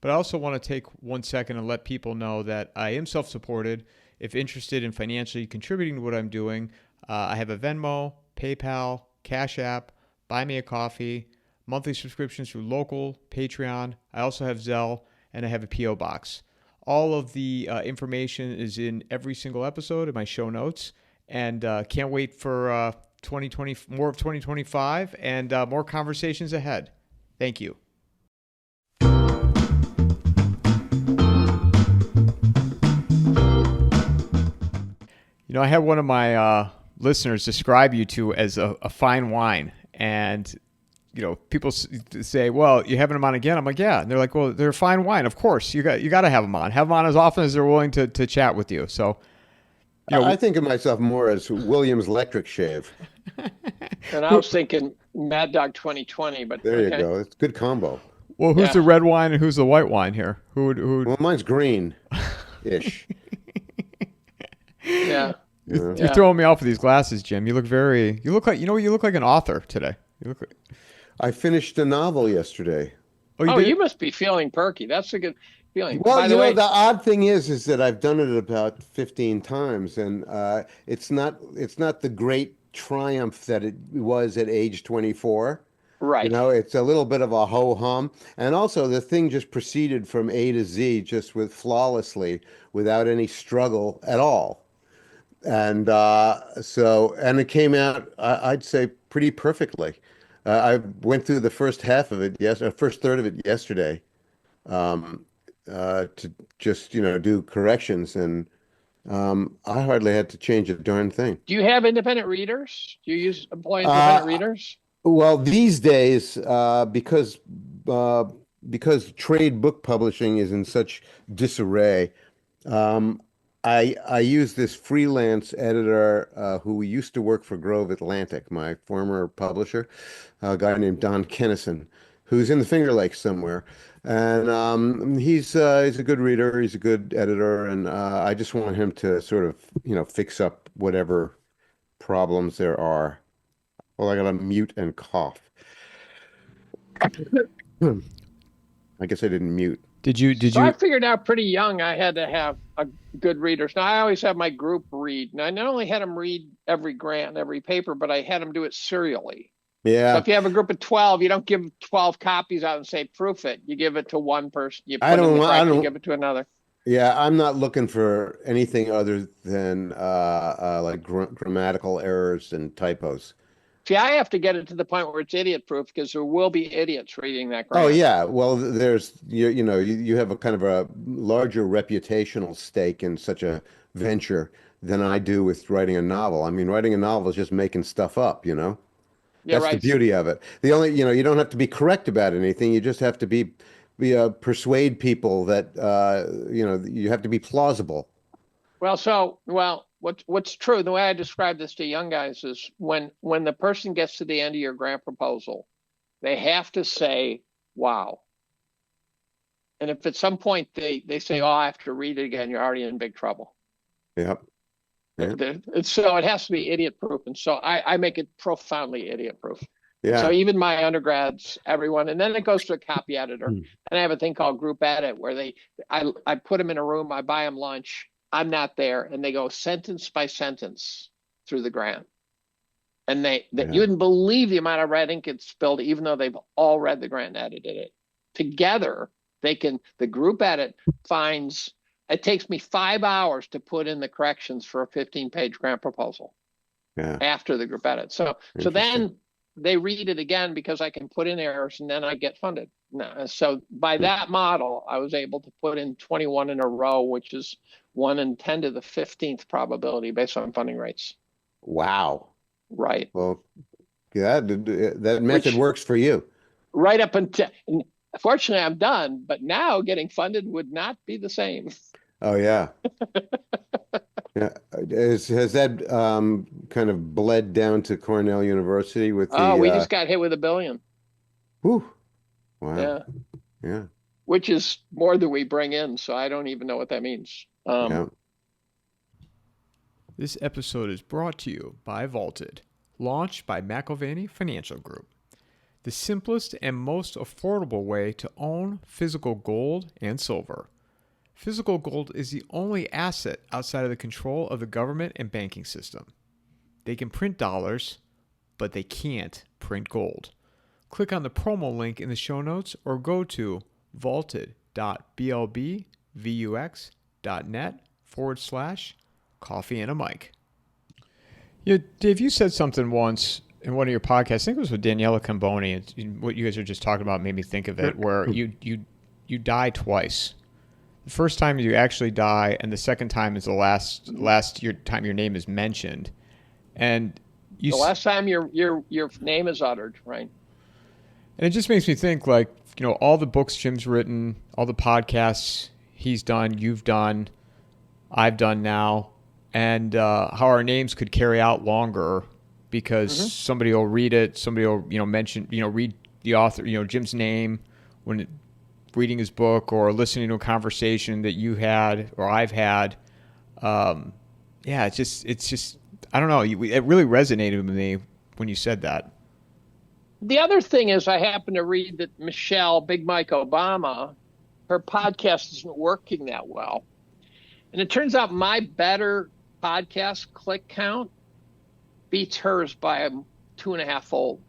But I also want to take 1 second and let people know that I am self-supported. If interested in financially contributing to what I'm doing, I have a Venmo, PayPal, Cash App, Buy Me a Coffee, monthly subscriptions through Local, Patreon. I also have Zelle, and I have a P.O. Box. All of the information is in every single episode in my show notes. And can't wait for 2020, more of 2025 and more conversations ahead. Thank you. You know, I had one of my listeners describe you two as a fine wine. And, you know, people say, well, you having them on again? I'm like, yeah. And they're like, well, they're a fine wine. Of course, you got to have them on. Have them on as often as they're willing to chat with you. So, you know, I think of myself more as Williams Electric Shave. And I was thinking Mad Dog 2020, but there you go. It's a good combo. Well, who's the red wine and who's the white wine here? Who would... Well, mine's green-ish. Yeah. You're throwing me off with these glasses, Jim. You look like an author today. I finished a novel yesterday. Oh, you must be feeling perky. That's a good feeling. Well, By the way, the odd thing is that I've done it about 15 times, and it's not the great triumph that it was at age 24. Right. You know, it's a little bit of a ho-hum. And also the thing just proceeded from A to Z just flawlessly without any struggle at all. And and it came out, I'd say, pretty perfectly. I went through the first third of it yesterday to just, do corrections. And I hardly had to change a darn thing. Do you have independent readers? Do you employ independent readers? Well, these days, because trade book publishing is in such disarray, I use this freelance editor who used to work for Grove Atlantic, my former publisher, a guy named Don Kennison, who's in the Finger Lakes somewhere. And he's a good reader, he's a good editor, and I just want him to sort of, fix up whatever problems there are. Well, I gotta mute and cough. I guess I didn't mute. Did you? I figured out pretty young I had to have a good readers. Now I always have my group read, and I not only had them read every grant, every paper, but I had them do it serially. Yeah. So if you have a group of 12, you don't give 12 copies out and say proof it. You give it to one person. You give it to another. Yeah, I'm not looking for anything other than like grammatical errors and typos. See, I have to get it to the point where it's idiot proof because there will be idiots reading that grant. Oh yeah, well, you have a kind of a larger reputational stake in such a venture than I do with writing a novel. I mean, writing a novel is just making stuff up, Yeah, That's right. the beauty of it. The only, you don't have to be correct about anything. You just have to persuade people that you have to be plausible. What's true, the way I describe this to young guys is when the person gets to the end of your grant proposal, they have to say, wow. And if at some point they say, oh, I have to read it again, you're already in big trouble. Yep. So it has to be idiot proof. And so I make it profoundly idiot proof. Yeah. So even my undergrads, everyone, and then it goes to a copy editor. And I have a thing called group edit where I put them in a room, I buy them lunch. I'm not there, and they go sentence by sentence through the grant, and you wouldn't believe the amount of red ink it's spilled, even though they've all read the grant and edited it. Together, the group edit finds it takes me 5 hours to put in the corrections for a 15-page grant proposal. Yeah. After the group edit, so then they read it again because I can put in errors, and then I get funded. No, so by that model, I was able to put in 21 in a row, which is 1 in 10 to the 15th probability based on funding rates. Wow. Right. Well, yeah, that method works for you. Right up until, fortunately, I'm done, but now getting funded would not be the same. Oh, yeah. Yeah. Has that kind of bled down to Cornell University with we just got hit with $1 billion. Whew. Wow. Yeah. Yeah. Which is more than we bring in, so I don't even know what that means. Yeah. This episode is brought to you by Vaulted, launched by McIlvaney Financial Group. the simplest and most affordable way to own physical gold and silver. Physical gold is the only asset outside of the control of the government and banking system. They can print dollars, but they can't print gold. Click on the promo link in the show notes or go to vaulted.blbvux.net/coffeeandamike. Yeah, Dave, you said something once in one of your podcasts, I think it was with Daniela Camboni, and what you guys are just talking about made me think of it, where you die twice. The first time you actually die, and the second time is the last time your name is mentioned. And the last time your name is uttered, right? And it just makes me think, like, you know, all the books Jim's written, all the podcasts he's done, you've done, I've done now, and how our names could carry out longer because somebody will read it, somebody will, mention, read the author, Jim's name when reading his book or listening to a conversation that you had or I've had. It's just, I don't know. It really resonated with me when you said that. The other thing is I happen to read that Michelle, Big Mike Obama, her podcast isn't working that well. And it turns out my better podcast click count beats hers by a 2.5-fold.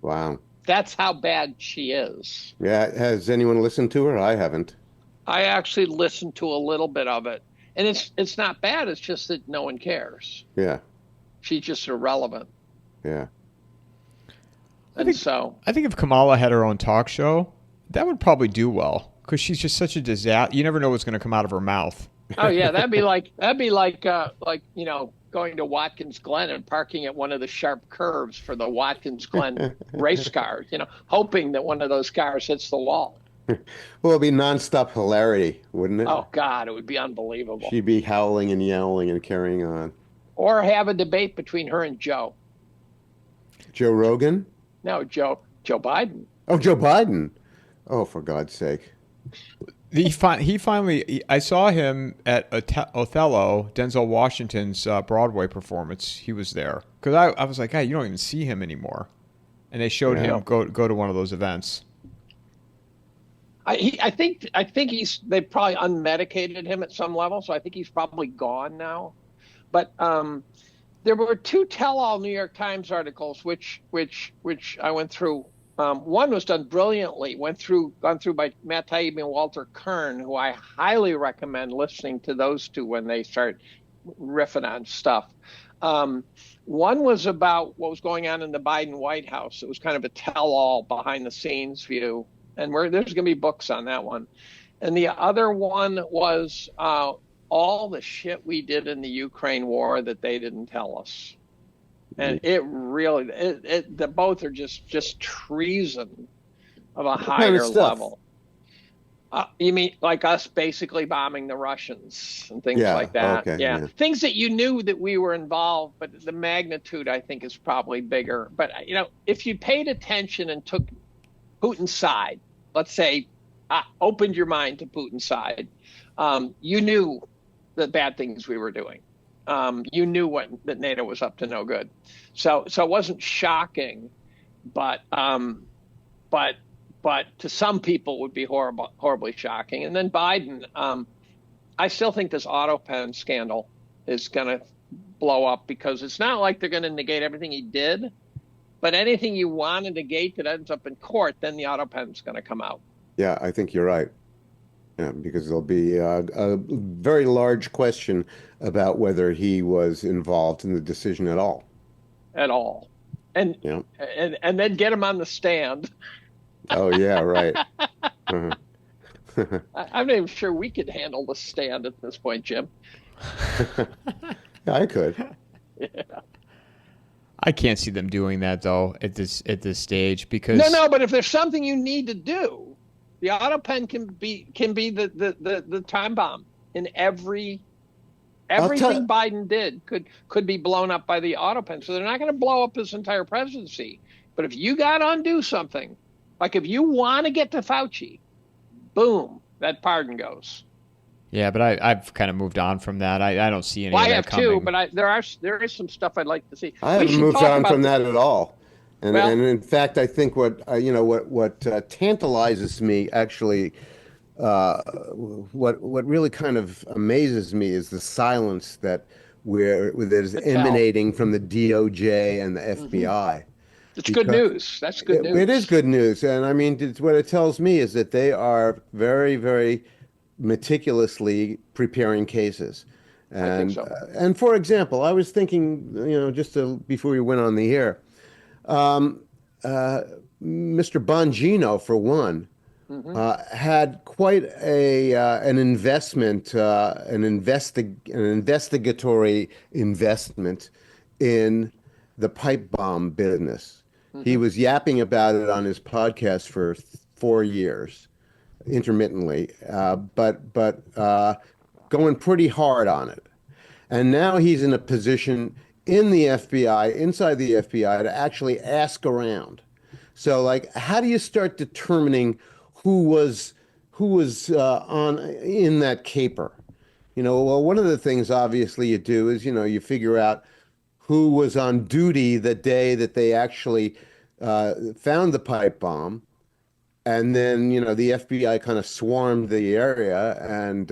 Wow. That's how bad she is. Yeah. Has anyone listened to her? I haven't. I actually listened to a little bit of it. And it's not bad. It's just that no one cares. Yeah. She's just irrelevant. Yeah. I think if Kamala had her own talk show, that would probably do well because she's just such a disaster. You never know what's going to come out of her mouth. Oh yeah, that'd be like going to Watkins Glen and parking at one of the sharp curves for the Watkins Glen race cars, hoping that one of those cars hits the wall. Well, it'd be nonstop hilarity, wouldn't it? Oh God, it would be unbelievable. She'd be howling and yelling and carrying on. Or have a debate between her and Joe. Joe Rogan? No, Joe Biden. Oh, Joe Biden. Oh, for God's sake. He finally, I saw him at Othello, Denzel Washington's Broadway performance. He was there. Because I was like, hey, you don't even see him anymore. And they showed him go to one of those events. I think they probably unmedicated him at some level, so I think he's probably gone now. But there were two tell-all New York Times articles which I went through. One was done brilliantly, gone through by Matt Taibbi and Walter Kern, who I highly recommend listening to those two when they start riffing on stuff. One was about what was going on in the Biden White House. It was kind of a tell-all behind-the-scenes view, and there's going to be books on that one. And the other one was all the shit we did in the Ukraine war that they didn't tell us. And it really, the both are just treason of a higher level. You mean like us basically bombing the Russians and things like that? Okay, yeah, things that you knew that we were involved, but the magnitude I think is probably bigger. But if you paid attention and took Putin's side, let's say, opened your mind to Putin's side, you knew the bad things we were doing. You knew that NATO was up to no good, so it wasn't shocking, but to some people would be horribly shocking. And then Biden, I still think this auto pen scandal is going to blow up because it's not like they're going to negate everything he did, but anything you want to negate that ends up in court, then the auto pen's going to come out. Yeah, I think you're right. Yeah, because there'll be a very large question about whether he was involved in the decision at all. At all. And then get him on the stand. Oh, yeah, right. I'm not even sure we could handle the stand at this point, Jim. Yeah, I could. Yeah. I can't see them doing that, though, at this stage because... No, but if there's something you need to do, the auto pen can be the time bomb in everything Biden did could be blown up by the auto pen. So they're not going to blow up his entire presidency. But if you got to undo something, like if you want to get to Fauci, boom, that pardon goes. Yeah, but I've kind of moved on from that. I don't see any of that coming. I have too, but there is some stuff I'd like to see. I haven't moved on from that at all. Well, And in fact, I think what tantalizes me actually, what really kind of amazes me is the silence that is Patel. emanating from the DOJ and the Hmm. FBI, It's good because news. That's good it is news. good news. And I mean, what it tells me is that they are very, very meticulously preparing cases. I think so. And for example, I was thinking, before we went on the air, um, uh, Mr. Bongino, for one, Hmm. had quite an investment, an investigatory investment in the pipe bomb business. He Hmm. was yapping about it on his podcast for 4 years, intermittently, but going pretty hard on it. And now he's in a position in the FBI, inside the FBI, to actually ask around. So, like, how do you start determining who was on in that caper? Well, one of the things obviously you do is you figure out who was on duty the day that they actually found the pipe bomb, and then the FBI kind of swarmed the area, and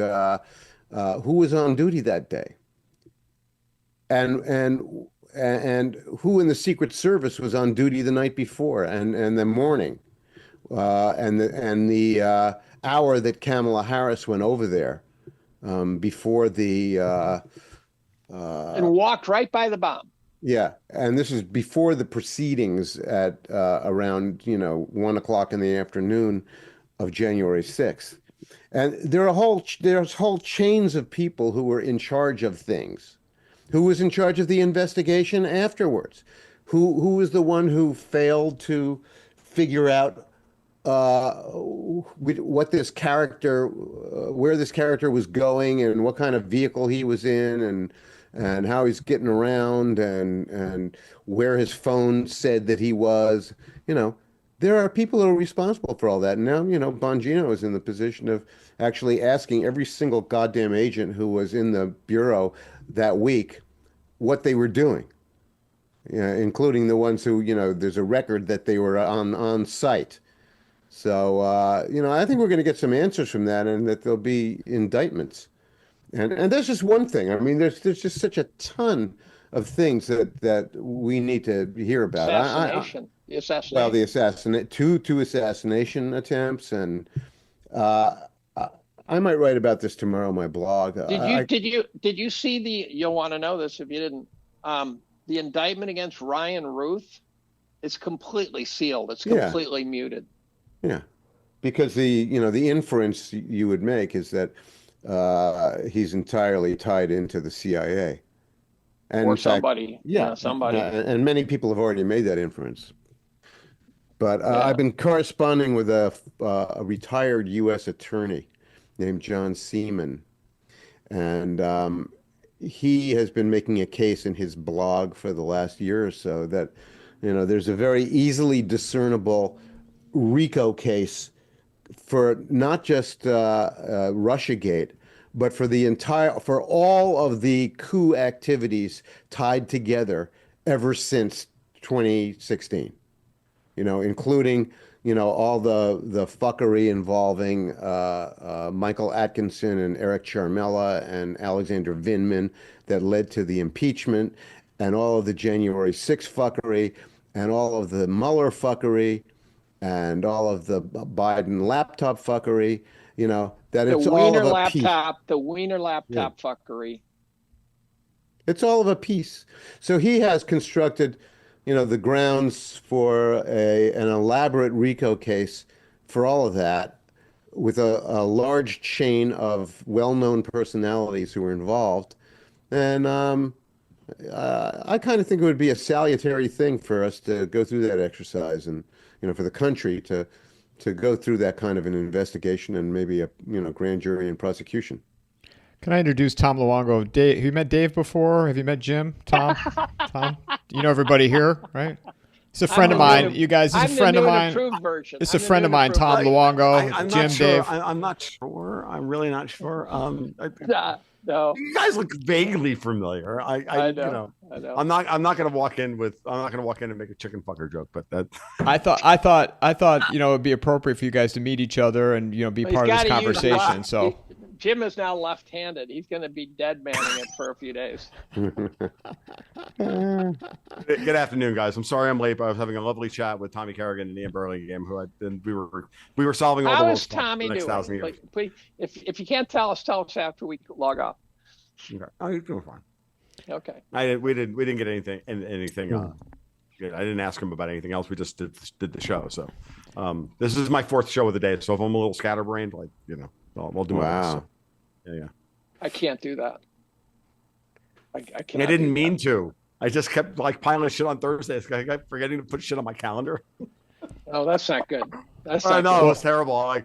who was on duty that day, and and and who in the Secret Service was on duty the night before and the morning, and the hour that Kamala Harris went over there, before the And walked right by the bomb. yeah, and this is before the proceedings at around 1 o'clock in the afternoon of January 6th. And there's whole chains of people who were in charge of things. Who was in charge of the investigation afterwards? Who was the one who failed to figure out what this character, where this character was going, and what kind of vehicle he was in, and how he's getting around, and where his phone said that he was. There are people who are responsible for all that. And now, Bongino is in the position of actually asking every single goddamn agent who was in the bureau that week what they were doing, including the ones who, there's a record that they were on site. So, I think we're going to get some answers from that, and that there'll be indictments. And that's just one thing. I mean, there's just such a ton of things that we need to hear about. Assassination. The Well, the assassination. two assassination attempts, and uh, I I might write about this tomorrow on my blog. Did you see the? You'll want to know this if you didn't. The indictment against Ryan Ruth is completely sealed. It's Yeah, completely muted. yeah, because the inference you would make is that he's entirely tied into the CIA, and Or in fact, somebody, yeah, somebody. and many people have already made that inference. But I've Yeah. been corresponding with a retired U.S. attorney named John Seaman, and he has been making a case in his blog for the last year or so that, there's a very easily discernible RICO case for not just Russiagate, but for all of the coup activities tied together ever since 2016. Including, all the fuckery involving Michael Atkinson and Eric Charmella and Alexander Vindman that led to the impeachment, and all of the January 6th fuckery, and all of the Mueller fuckery, and all of the Biden laptop fuckery, that The it's all of Wiener a piece. laptop, the Wiener Yeah. laptop fuckery. It's all of a piece. So he has constructed, the grounds for an elaborate RICO case for all of that, with a large chain of well-known personalities who were involved. And I kind of think it would be a salutary thing for us to go through that exercise, and, for the country to go through that kind of an investigation, and maybe a, grand jury and prosecution. Can I introduce Tom Luongo? Dave, have you met Dave before? Have you met Jim? Tom? You know everybody here, right? It's a friend of mine. You guys, this is I'm a the friend of new and mine. approved version. This is a I'm the friend new of and mine, approved Tom version. Luongo, I'm Jim, not sure. Dave. I'm not sure. I'm really not sure. No, You guys look vaguely familiar. I You know. know, I know. I'm not gonna walk in and make a chicken fucker joke, but that I thought, it'd be appropriate for you guys to meet each other and, be He's part of this gotta use conversation. left- So Jim is now left-handed. He's going to be dead manning it for a few days. Good afternoon, guys. I'm sorry I'm late, but I was having a lovely chat with Tommy Kerrigan and Ian Burlingame, we were solving all the How world's is problems Tommy for the next doing? 1,000 years. Please, if you can't tell us after we log off. Okay. Oh, you're doing fine. Okay. We didn't get anything. Good. I didn't ask him about anything else. We just did the show. So, this is my 4th show of the day. So if I'm a little scatterbrained, I'll do my best. So, yeah. I can't do that. I can't. I didn't mean to. I just kept piling shit on Thursdays. I kept forgetting to put shit on my calendar. Oh, that's not good. That's I not know good. it was terrible.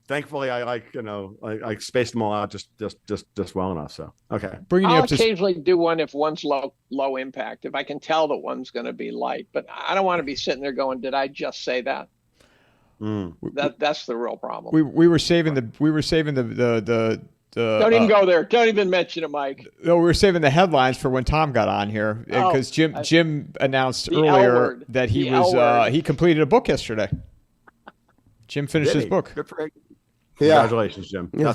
Thankfully, I spaced them all out just well enough. So okay. bringing you I'll up to occasionally do one if one's low impact, if I can tell that one's going to be light. But I don't want to be sitting there going, "Did I just say that?" That's the real problem. we were saving the Don't even go there. Don't even mention it, Mike. No, we were saving the headlines for when Tom got on here because Jim announced earlier that he completed a book yesterday. Jim finished his book. Good for him. Yeah. Congratulations, Jim. Yeah,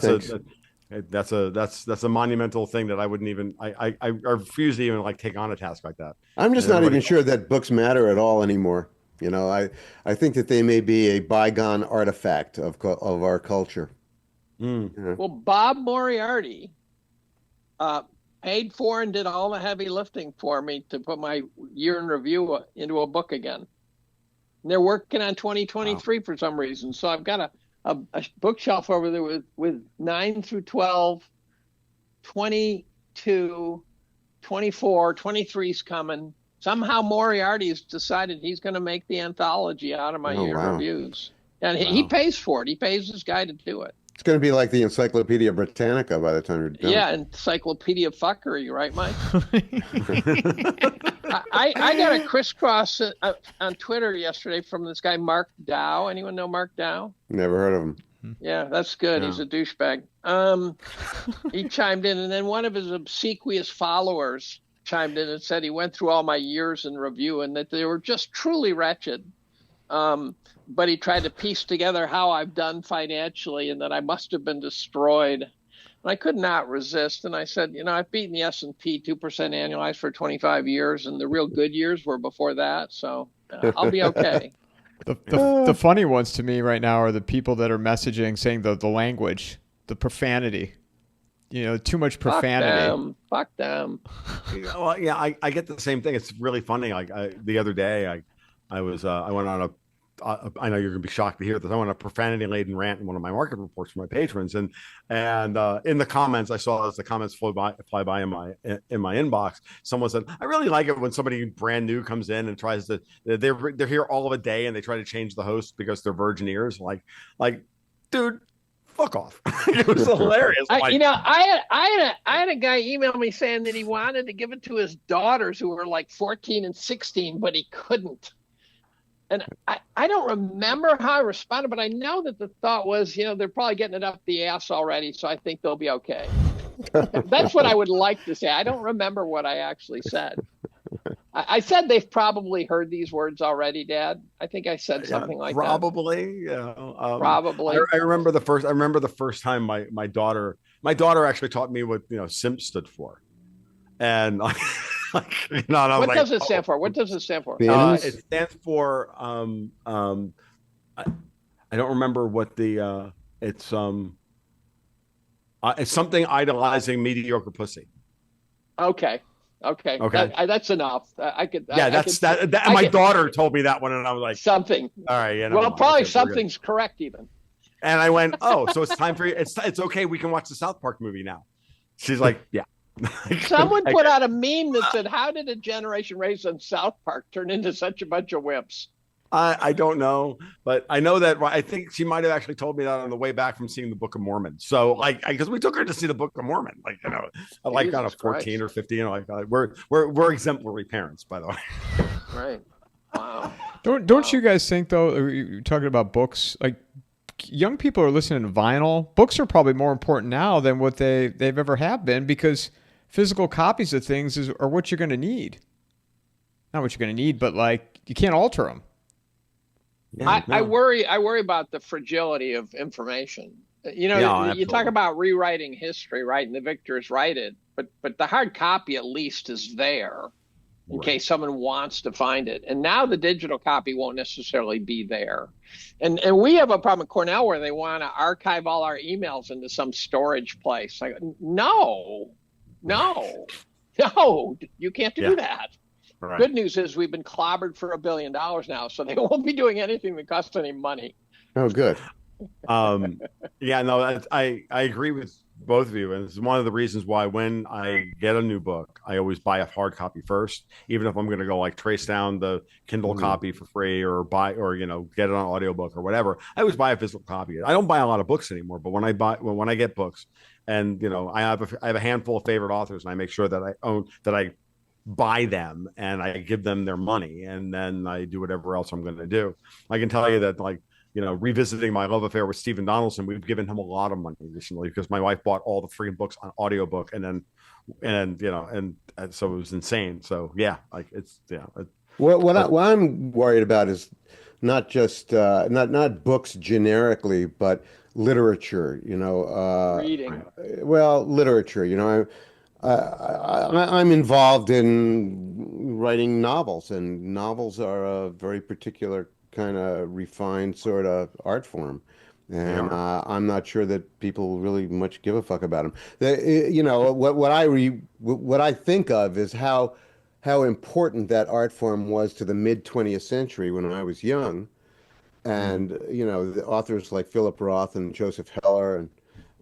That's a monumental thing that I wouldn't even I refuse to even take on a task like that. I'm just not even sure that books matter at all anymore. I think that they may be a bygone artifact of our culture. Well, Bob Moriarty paid for and did all the heavy lifting for me to put my year in review into a book again. And they're working on 2023 for some reason. So I've got a bookshelf over there with 9 through 12, 22, 24, 23's coming. Somehow Moriarty has decided he's going to make the anthology out of my year reviews. And he pays for it. He pays this guy to do it. It's going to be like the Encyclopedia Britannica by the time you're done. Yeah, Encyclopedia fuckery, right, Mike? I got a crisscross on Twitter yesterday from this guy, Mark Dow. Anyone know Mark Dow? Never heard of him. Yeah, that's good. No. He's a douchebag. He chimed in, and then one of his obsequious followers chimed in and said he went through all my years in review and that they were just truly wretched. But he tried to piece together how I've done financially and that I must have been destroyed. And I could not resist. And I said, I've beaten the S&P 2% annualized for 25 years, and the real good years were before that. So I'll be okay. The funny ones to me right now are the people that are messaging saying the language, the profanity. Too much profanity. Fuck them. Well, yeah, I get the same thing. It's really funny. The other day, I went on I know you're going to be shocked to hear this. I went on a profanity-laden rant in one of my market reports for my patrons, and in the comments I saw as the comments fly by in my inbox, someone said, "I really like it when somebody brand new comes in and tries to they're here all of a day and they try to change the host because they're virgin ears." Like, dude, fuck off. It was hilarious. I had a guy email me saying that he wanted to give it to his daughters who were like 14 and 16, but he couldn't. And I don't remember how I responded, but I know that the thought was, they're probably getting it up the ass already, so I think they'll be okay. That's what I would like to say. I don't remember what I actually said. I said they've probably heard these words already, Dad. I think I said something like probably, that. Yeah. Probably. I remember the first time my daughter actually taught me what simp stood for, and what does it stand for? What does it stand for? It stands for I don't remember what the it's something idolizing mediocre pussy. Okay. That's enough. My daughter told me that one, and I was like, something. All right, probably something's correct even. And I went, oh, so it's time for you. It's okay. We can watch the South Park movie now. She's like, yeah. Someone put out a meme that said, "How did a generation raised on South Park turn into such a bunch of wimps?" I don't know, but I know that I think she might have actually told me that on the way back from seeing the Book of Mormon. So because we took her to see the Book of Mormon, on a 14 or 15, we're exemplary parents, by the way. Right. Wow. Don't you guys think though? You're talking about books, young people are listening to vinyl. Books are probably more important now than what they've ever have been, because physical copies of things are what you're going to need. Not what you're going to need, but like you can't alter them. Yeah, I worry about the fragility of information. You know, yeah, you talk absolutely. about rewriting history, right? And the victors write it, but the hard copy at least is there in Right. case someone wants to find it. And now the digital copy won't necessarily be there. And we have a problem at Cornell where they want to archive all our emails into some storage place. Like, no, you can't do Yeah. that. Right. Good news is we've been clobbered for $1 billion now, so they won't be doing anything that costs any money. Oh, good. Yeah, no, I agree with both of you, and it's one of the reasons why when I get a new book, I always buy a hard copy first, even if I'm going to go like trace down the Kindle copy for free or buy or get it on audiobook or whatever. I always buy a physical copy. I don't buy a lot of books anymore, but when I get books, and I have a handful of favorite authors, and I make sure that I buy them and I give them their money, and then I do whatever else I'm going to do. I can tell you that, like, revisiting my love affair with Stephen Donaldson, we've given him a lot of money recently because my wife bought all the freaking books on audiobook, and so it was insane. So yeah, like What I'm worried about is not just not books generically, but literature. Reading. Well, literature. I'm involved in writing novels, and novels are a very particular kind of refined sort of art form. And I'm not sure that people really much give a fuck about them. What I think of is how important that art form was to the mid 20th century when I was young. And the authors like Philip Roth and Joseph Heller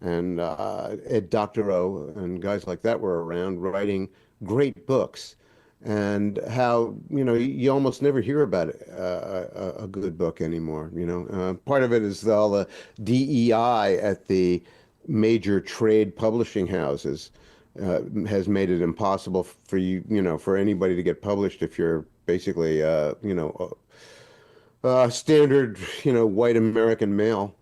and Ed Doctorow and guys like that were around writing great books, and how you almost never hear about a good book anymore. Part of it is all the DEI at the major trade publishing houses has made it impossible for for anybody to get published if you're basically standard white American male.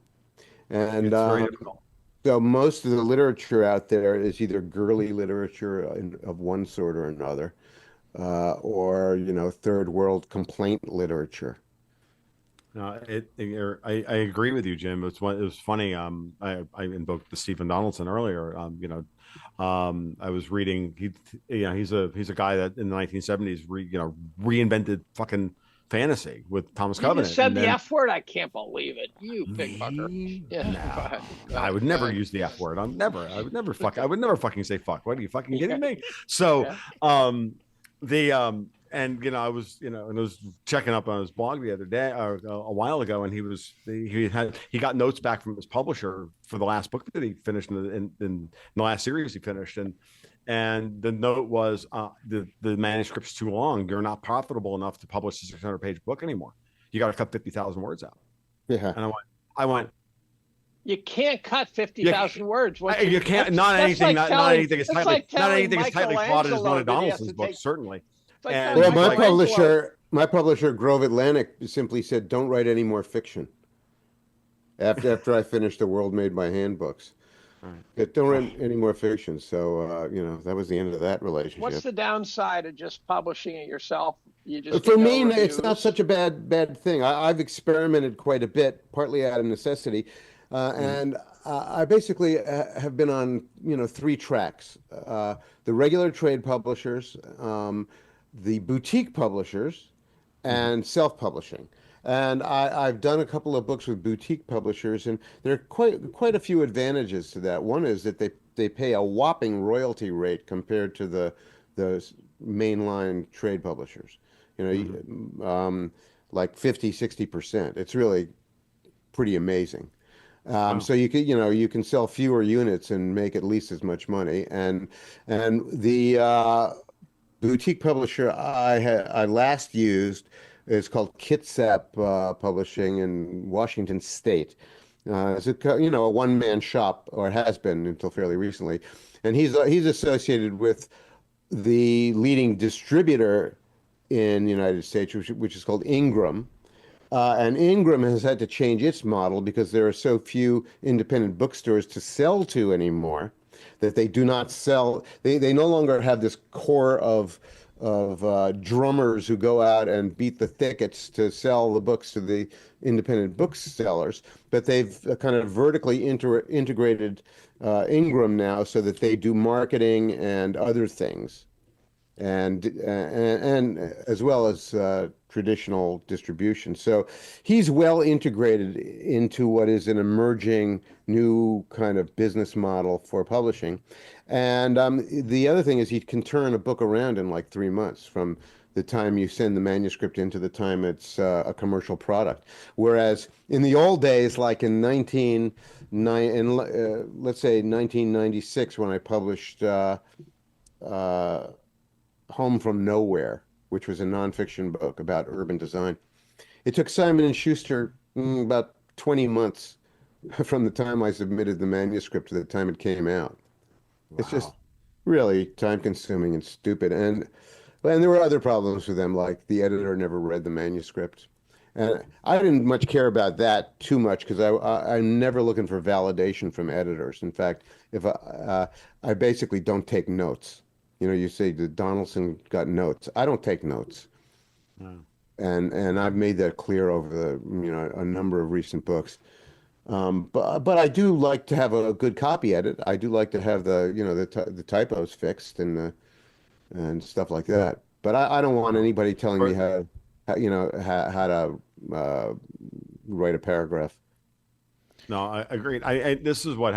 And it's very difficult. so most of the literature out there is either girly literature of one sort or another, or third world complaint literature. I agree with you, Jim. It was funny. I invoked the Stephen Donaldson earlier. I was reading. He's a guy that in the 1970s reinvented fucking fantasy with Thomas You Covenant. just said And the then, F word. I can't believe it. You big fucker. Yeah, go ahead. I would never use the F word. I would never fucking say fuck. What are you fucking kidding me? So, and I was and I was checking up on his blog the other day, a while ago, and he got notes back from his publisher for the last book that he finished in the last series he finished, and the note was the manuscript's too long. You're not profitable enough to publish a 600-page book anymore. You got to cut 50,000 words out. Yeah, and I went. You can't cut 50,000 words. You can't. Not anything is tightly plotted as one of Donaldson's books, certainly. Well, my publisher, Grove Atlantic, simply said, "Don't write any more fiction." After I finished The World Made by Hand books, don't write any more fiction. So that was the end of that relationship. What's the downside of just publishing it yourself? For me, it's not such a bad thing. I've experimented quite a bit, partly out of necessity, and I basically have been on 3 tracks: the regular trade publishers, the boutique publishers, and self-publishing. And I've done a couple of books with boutique publishers, and there are quite a few advantages to that. One is that they pay a whopping royalty rate compared to the mainline trade publishers. Like 50-60%. It's really pretty amazing. So you can sell fewer units and make at least as much money. And the boutique publisher I last used is called Kitsap Publishing in Washington State. It's a one-man shop, or has been until fairly recently, and he's associated with the leading distributor in the United States, which is called Ingram, And Ingram has had to change its model because there are so few independent bookstores to sell to anymore that they do not sell. They no longer have this core of drummers who go out and beat the thickets to sell the books to the independent booksellers, but they've kind of vertically integrated Ingram now so that they do marketing and other things and as well as traditional distribution. So he's well integrated into what is an emerging new kind of business model for publishing. And the other thing is he can turn a book around in like 3 months from the time you send the manuscript into the time it's a commercial product. Whereas in the old days, like in let's say 1996, when I published uh, Home from Nowhere, which was a nonfiction book about urban design. It took Simon and Schuster about 20 months from the time I submitted the manuscript to the time it came out. It's just Wow. really time consuming and stupid. And there were other problems with them, like the editor never read the manuscript. And I didn't much care about that too much because I'm never looking for validation from editors. In fact, if I basically don't take notes. You know, you say that Donaldson got notes. I don't take notes. Hmm. And I've made that clear over a number of recent books. But I do like to have a good copy edit. I do like to have the typos fixed and stuff like that. But I don't want anybody telling me how to write a paragraph. No, I agreed. I this is what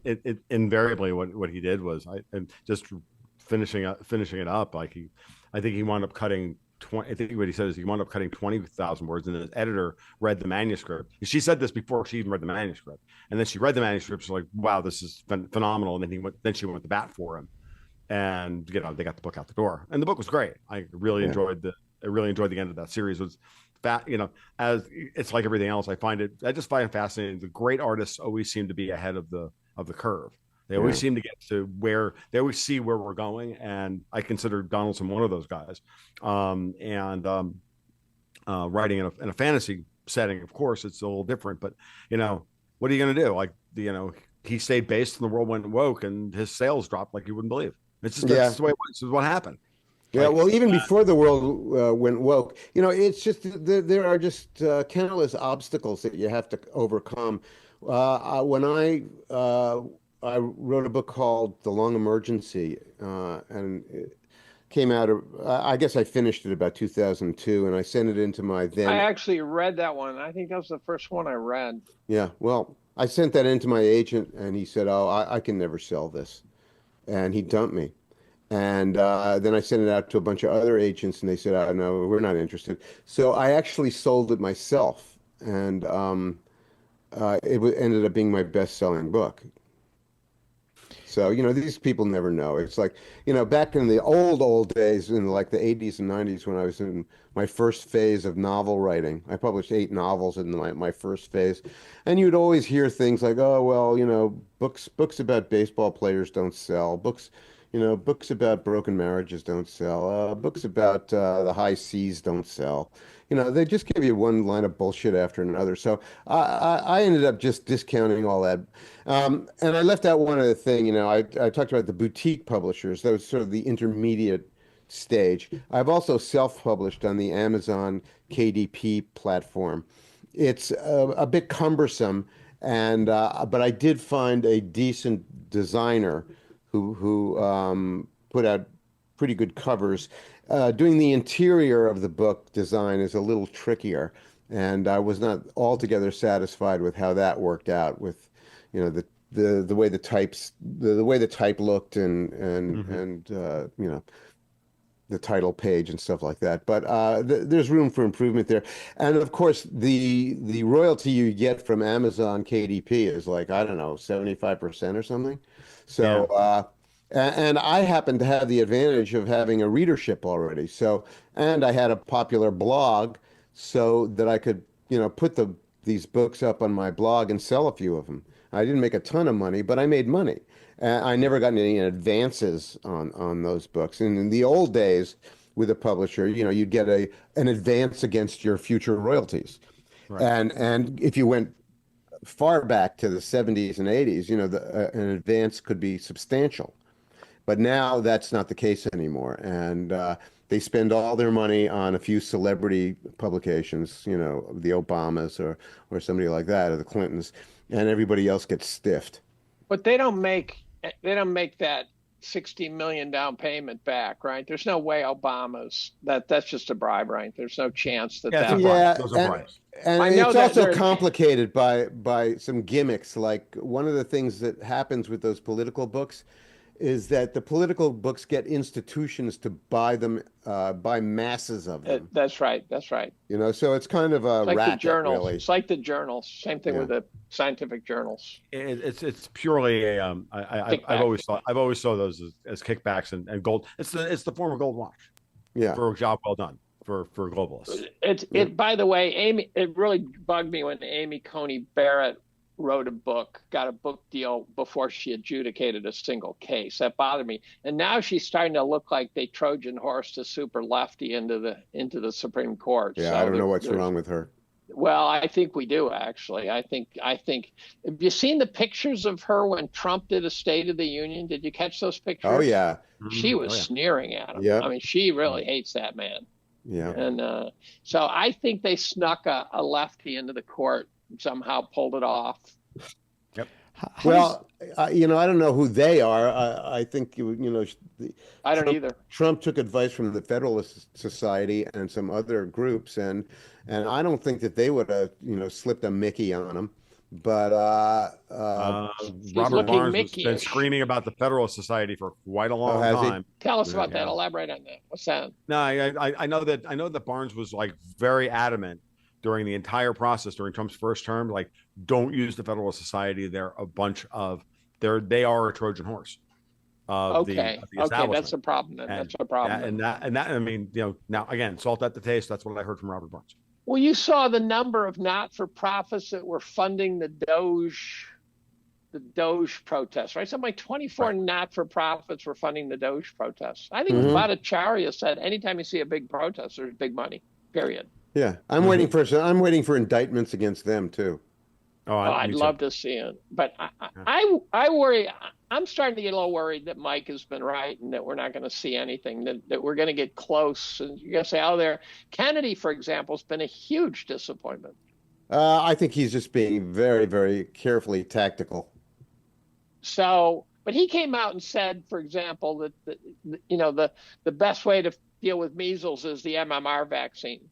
it invariably what he did was and just finishing it up. I think he wound up cutting 20. I think what he said is he wound up cutting 20,000 words, and his editor read the manuscript. She said this before she even read the manuscript, and then she read the manuscript. She's like, "Wow, this is phenomenal!" And then she went to bat for him, and they got the book out the door, and the book was great. I really enjoyed the end of that series. It was as it's like everything else. I just find it fascinating. The great artists always seem to be ahead of the curve. They always Yeah. seem to get to where they always see where we're going, and I consider Donaldson one of those guys. Writing in a fantasy setting, of course, it's a little different. But what are you going to do? He stayed based, and the world went woke, and his sales dropped like you wouldn't believe. That's Yeah. just the way it was. This is what happened. Yeah, well, even before the world went woke, it's just there are just countless obstacles that you have to overcome. When I wrote a book called The Long Emergency, and it came out. I guess I finished it about 2002, and I sent it into my I then. actually read that one. I think that was the first one I read. Yeah, well, I sent that into my agent, and he said, "Oh, I can never sell this," and he dumped me. And then I sent it out to a bunch of other agents, and they said, "Oh, no, we're not interested." So I actually sold it myself, and ended up being my best-selling book. So, these people never know. It's like, back in the old days, in like the 80s and 90s, when I was in my first phase of novel writing, I published 8 novels in my first phase. And you'd always hear things like, oh, well, books about baseball players don't sell. Books about broken marriages don't sell. Books about the high seas don't sell. They just give you one line of bullshit after another. So I ended up just discounting all that. And I left out one other thing. I talked about the boutique publishers. That was sort of the intermediate stage. I've also self-published on the Amazon KDP platform. It's a bit cumbersome, but I did find a decent designer who put out pretty good covers. Doing the interior of the book design is a little trickier, and I was not altogether satisfied with how that worked out with, the way the way the type looked Mm-hmm. and the title page and stuff like that. But there's room for improvement there. And of course, the royalty you get from Amazon KDP is like, I don't know, 75% or something. So, Yeah. and I happen to have the advantage of having a readership already. So, and I had a popular blog so that I could, put these books up on my blog and sell a few of them. I didn't make a ton of money, but I made money. I never got any advances on those books. And in the old days with a publisher, you'd get an advance against your future royalties. Right. And if you went far back to the 70s and 80s, an advance could be substantial. But now that's not the case anymore. And they spend all their money on a few celebrity publications, the Obamas or somebody like that, or the Clintons, and everybody else gets stiffed. But they don't make that 60 million down payment back, right? There's no way that's just a bribe, right? There's no chance that that. Yeah, those are bribes. And I know it's that also complicated by some gimmicks. Like one of the things that happens with those political books is that the political books get institutions to buy them, buy masses of them. That's right. That's right. So it's kind of a It's like the racket, journals. really. It's like the journals. Same thing Yeah. with the scientific journals. It's purely a I've always saw those as kickbacks and gold. It's the form of gold watch. Yeah. For a job well done for globalists. By the way, Amy, it really bugged me when Amy Coney Barrett got a book deal before she adjudicated a single case. That bothered me. And now she's starting to look like they Trojan horse the super lefty into the Supreme Court. Yeah, So I don't know what's wrong with her. Well, I think we do, actually. I think have you seen the pictures of her when Trump did a State of the Union? Did you catch those pictures? Oh yeah. She was sneering at him. Yeah. I mean, she really hates that man. Yeah. And so I think they snuck a lefty into the court, somehow pulled it off. Yep. Well, I don't know who they are. I think I don't either. Trump took advice from the Federalist Society and some other groups, and I don't think that they would have slipped a Mickey on him. But Robert Barnes has been screaming about the Federalist Society for quite a long time. Tell us about that. Elaborate on that. What's that? No, I know that Barnes was like very adamant during the entire process during Trump's first term, like, don't use the Federalist Society. They're a bunch of they are a Trojan horse. Okay, that's a problem. That's a problem. And that I mean, now again, salt at the taste. That's what I heard from Robert Barnes. Well, you saw the number of not-for-profits that were funding the Doge protests, right? Something like 24 not-for-profits were funding the Doge protests. I think Bhattacharya said, anytime you see a big protest, there's big money. Period. Yeah, I'm waiting for indictments against them too. I'd love to see it, but I worry. I'm starting to get a little worried that Mike has been right and that we're not going to see anything. That we're going to get close, and you're going to say, "Oh, there." Kennedy, for example, has been a huge disappointment. I think he's just being very, very carefully tactical. So, but he came out and said, for example, that the best way to deal with measles is the MMR vaccine.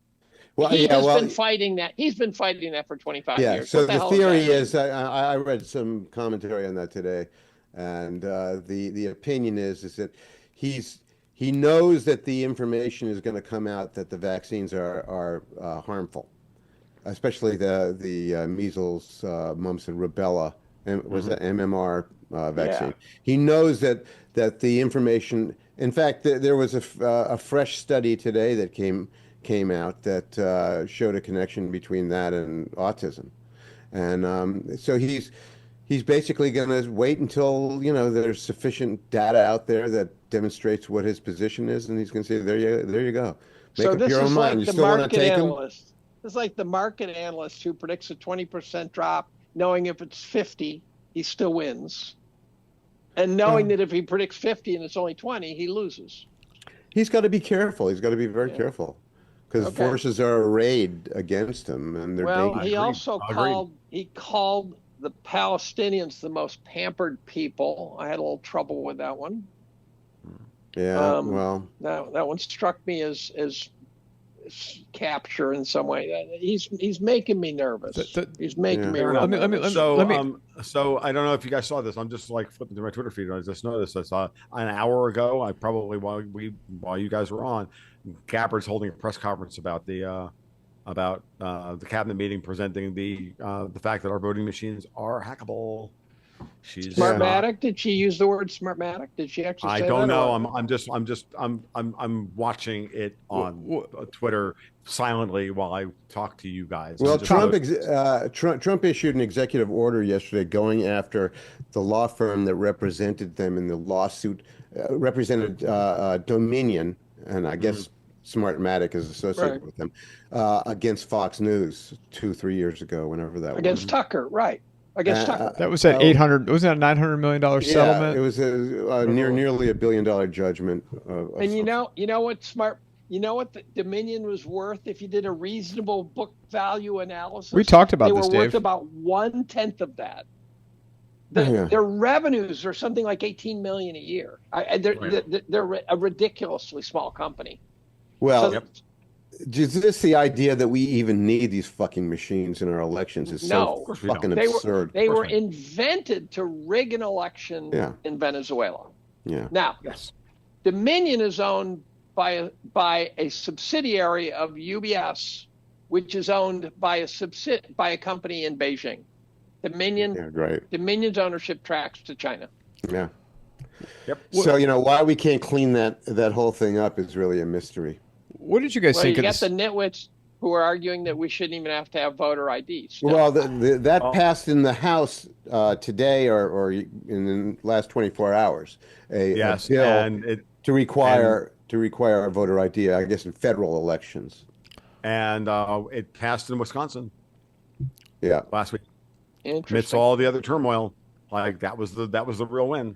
Well, he's been fighting that. He's been fighting that for 25 years. Yeah. So the theory is, I read some commentary on that today, and the opinion is that he knows that the information is going to come out that the vaccines are harmful, especially the measles, mumps, and rubella, and was that MMR vaccine. Yeah. He knows that the information. In fact, there was a fresh study today that came out that showed a connection between that and autism, and so he's basically going to wait until there's sufficient data out there that demonstrates what his position is, and he's going to say, there you go, make up your own mind. You still want to take him? It's like the market analyst who predicts a 20% drop, knowing if it's 50, he still wins, and knowing that if he predicts 50 and it's only 20, he loses. He's got to be careful. He's got to be very careful. Because forces are arrayed against him, and they're dangerous. He also called the Palestinians the most pampered people. I had a little trouble with that one. Yeah, that one struck me as capture in some way. He's making me nervous. He's making me nervous. So I don't know if you guys saw this. I'm just like flipping through my Twitter feed, and I just noticed I saw an hour ago. I probably while you guys were on, Gabbard's holding a press conference about the cabinet meeting, presenting the fact that our voting machines are hackable. Smartmatic? Did she use the word Smartmatic? Did she actually say that? I don't know. I'm watching it on Twitter silently while I talk to you guys. Well, Trump issued an executive order yesterday going after the law firm that represented them in the lawsuit, represented Dominion, and I guess Smartmatic is associated Right. with them, against Fox News 2-3 years ago, whenever that Against was. Tucker, right? Against Tucker. That was that 800. Wasn't that $900 million Yeah, settlement? it was nearly $1 billion judgment. And you know what smart, you know what the Dominion was worth if you did a reasonable book value analysis? We talked about they this, were worth Dave. about 1/10 of that. Yeah. Their revenues are something like 18 million a year. They're a ridiculously small company. Well, So, is this the idea that we even need these fucking machines in our elections? Is No. so fucking they absurd. they were invented to rig an election Yeah. in Venezuela. Yeah. Now, Yes. Dominion is owned by a subsidiary of UBS, which is owned by a company in Beijing. Yeah, right. Dominion's ownership tracks to China. Yeah. Yep. So, why we can't clean that whole thing up is really a mystery. What did you guys Well, think you of got this? the nitwits who are arguing that we shouldn't even have to have voter ID. Still. Well, that passed in the House today or in the last 24 hours. A bill and to require our voter ID, I guess, in federal elections. it passed in Wisconsin Yeah. last week. Amidst Interesting. all the other turmoil, like that was the real win.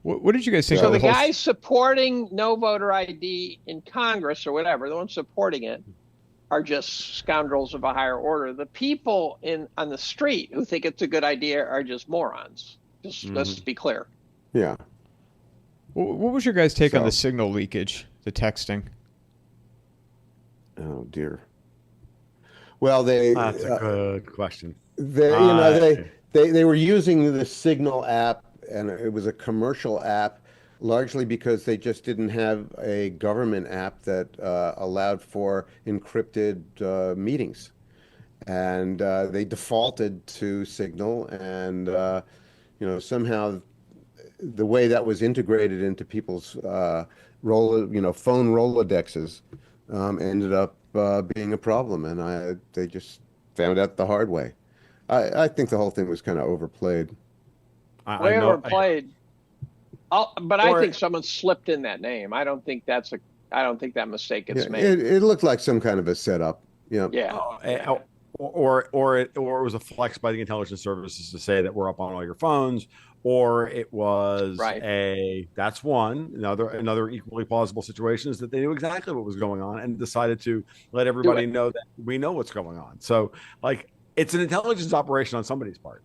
What did you guys think So of the whole? guys supporting no voter ID in Congress or whatever, the ones supporting it, are just scoundrels of a higher order. The people on the street who think it's a good idea are just morons. Let's be clear. Yeah. What was your guys' take on So- the signal leakage, the texting? Oh dear. Well, That's a good question. they were using the Signal app, and it was a commercial app, largely because they just didn't have a government app that allowed for encrypted meetings, and they defaulted to Signal, and somehow the way that was integrated into people's phone Rolodexes ended up being a problem, and they just found out the hard way. I think the whole thing was kind of overplayed. Way overplayed. But I think someone slipped in that name. I don't think that mistake gets made. It looked like some kind of a setup. Yeah. Yeah. Or it was a flex by the intelligence services to say that we're up on all your phones, or it was that's one. Another equally plausible situation is that they knew exactly what was going on and decided to let everybody know that we know what's going on. So, like, it's an intelligence operation on somebody's part.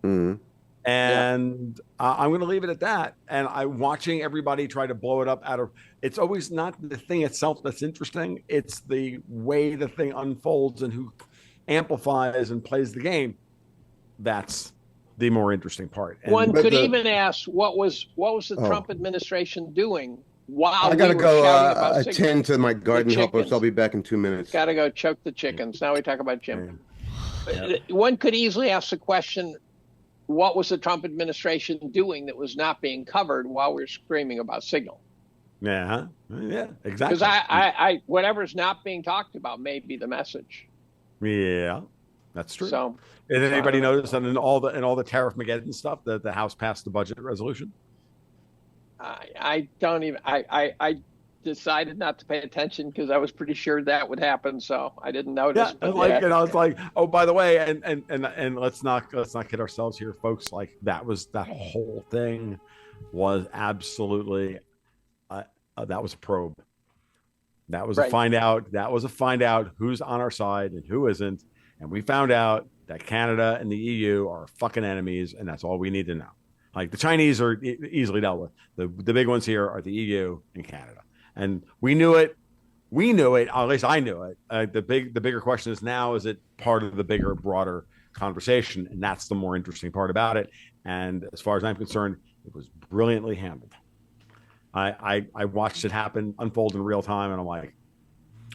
Mm-hmm. And I'm going to leave it at that. And I'm watching everybody try to blow it up it's always not the thing itself that's interesting. It's the way the thing unfolds and who amplifies and plays the game. That's the more interesting part. One could even ask, what was the Trump administration doing while I got to go attend to my garden helpers. I'll be back in 2 minutes. Got to go choke the chickens. Now we talk about Jim. One could easily ask the question, what was the Trump administration doing that was not being covered while we were screaming about Signal? Yeah, exactly. Because I whatever's not being talked about may be the message. Yeah, that's true. So, did anybody notice that in all the tariff Mageddon stuff that the House passed the budget resolution? I decided not to pay attention because I was pretty sure that would happen, so I didn't notice. Yeah, it's like, oh, by the way, and let's not kid ourselves here, folks. Like that whole thing was absolutely that was a probe. That was a find out. That was a find out who's on our side and who isn't, and we found out that Canada and the EU are fucking enemies, and that's all we need to know. Like the Chinese are easily dealt with. The big ones here are the EU and Canada. And we knew it. Or at least I knew it. The bigger question is now: is it part of the bigger, broader conversation? And that's the more interesting part about it. And as far as I'm concerned, it was brilliantly handled. I watched it unfold in real time, and I'm like,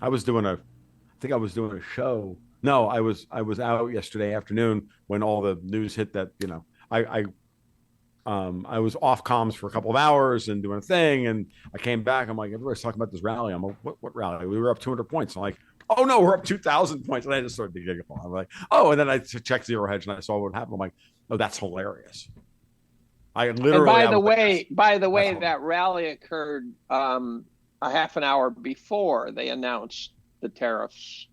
I think I was doing a show. No, I was out yesterday afternoon when all the news hit that I was off comms for a couple of hours and doing a thing, and I came back. I'm like, everybody's talking about this rally. I'm like, what rally? We were up 200 points. I'm like, oh no, we're up 2,000 points. And I just started digging. I'm like, oh, and then I checked Zero Hedge and I saw what happened. I'm like, oh, that's hilarious. I literally. And by the way, that rally occurred a half an hour before they announced the tariffs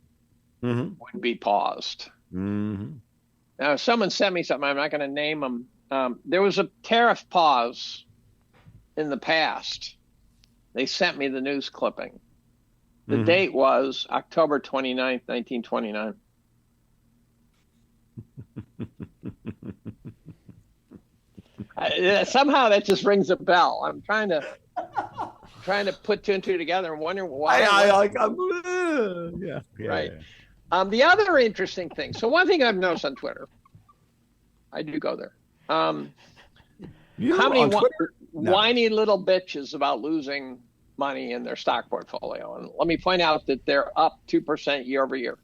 would be paused. Now, someone sent me something. I'm not going to name them. There was a tariff pause in the past. They sent me the news clipping. The date was October 29th, 1929. Somehow that just rings a bell. I'm trying to put two and two together and wondering why. Yeah. Right. The other interesting thing. So one thing I've noticed on Twitter, I do go there. How many whiny little bitches about losing money in their stock portfolio? And let me point out that they're up 2% year over year.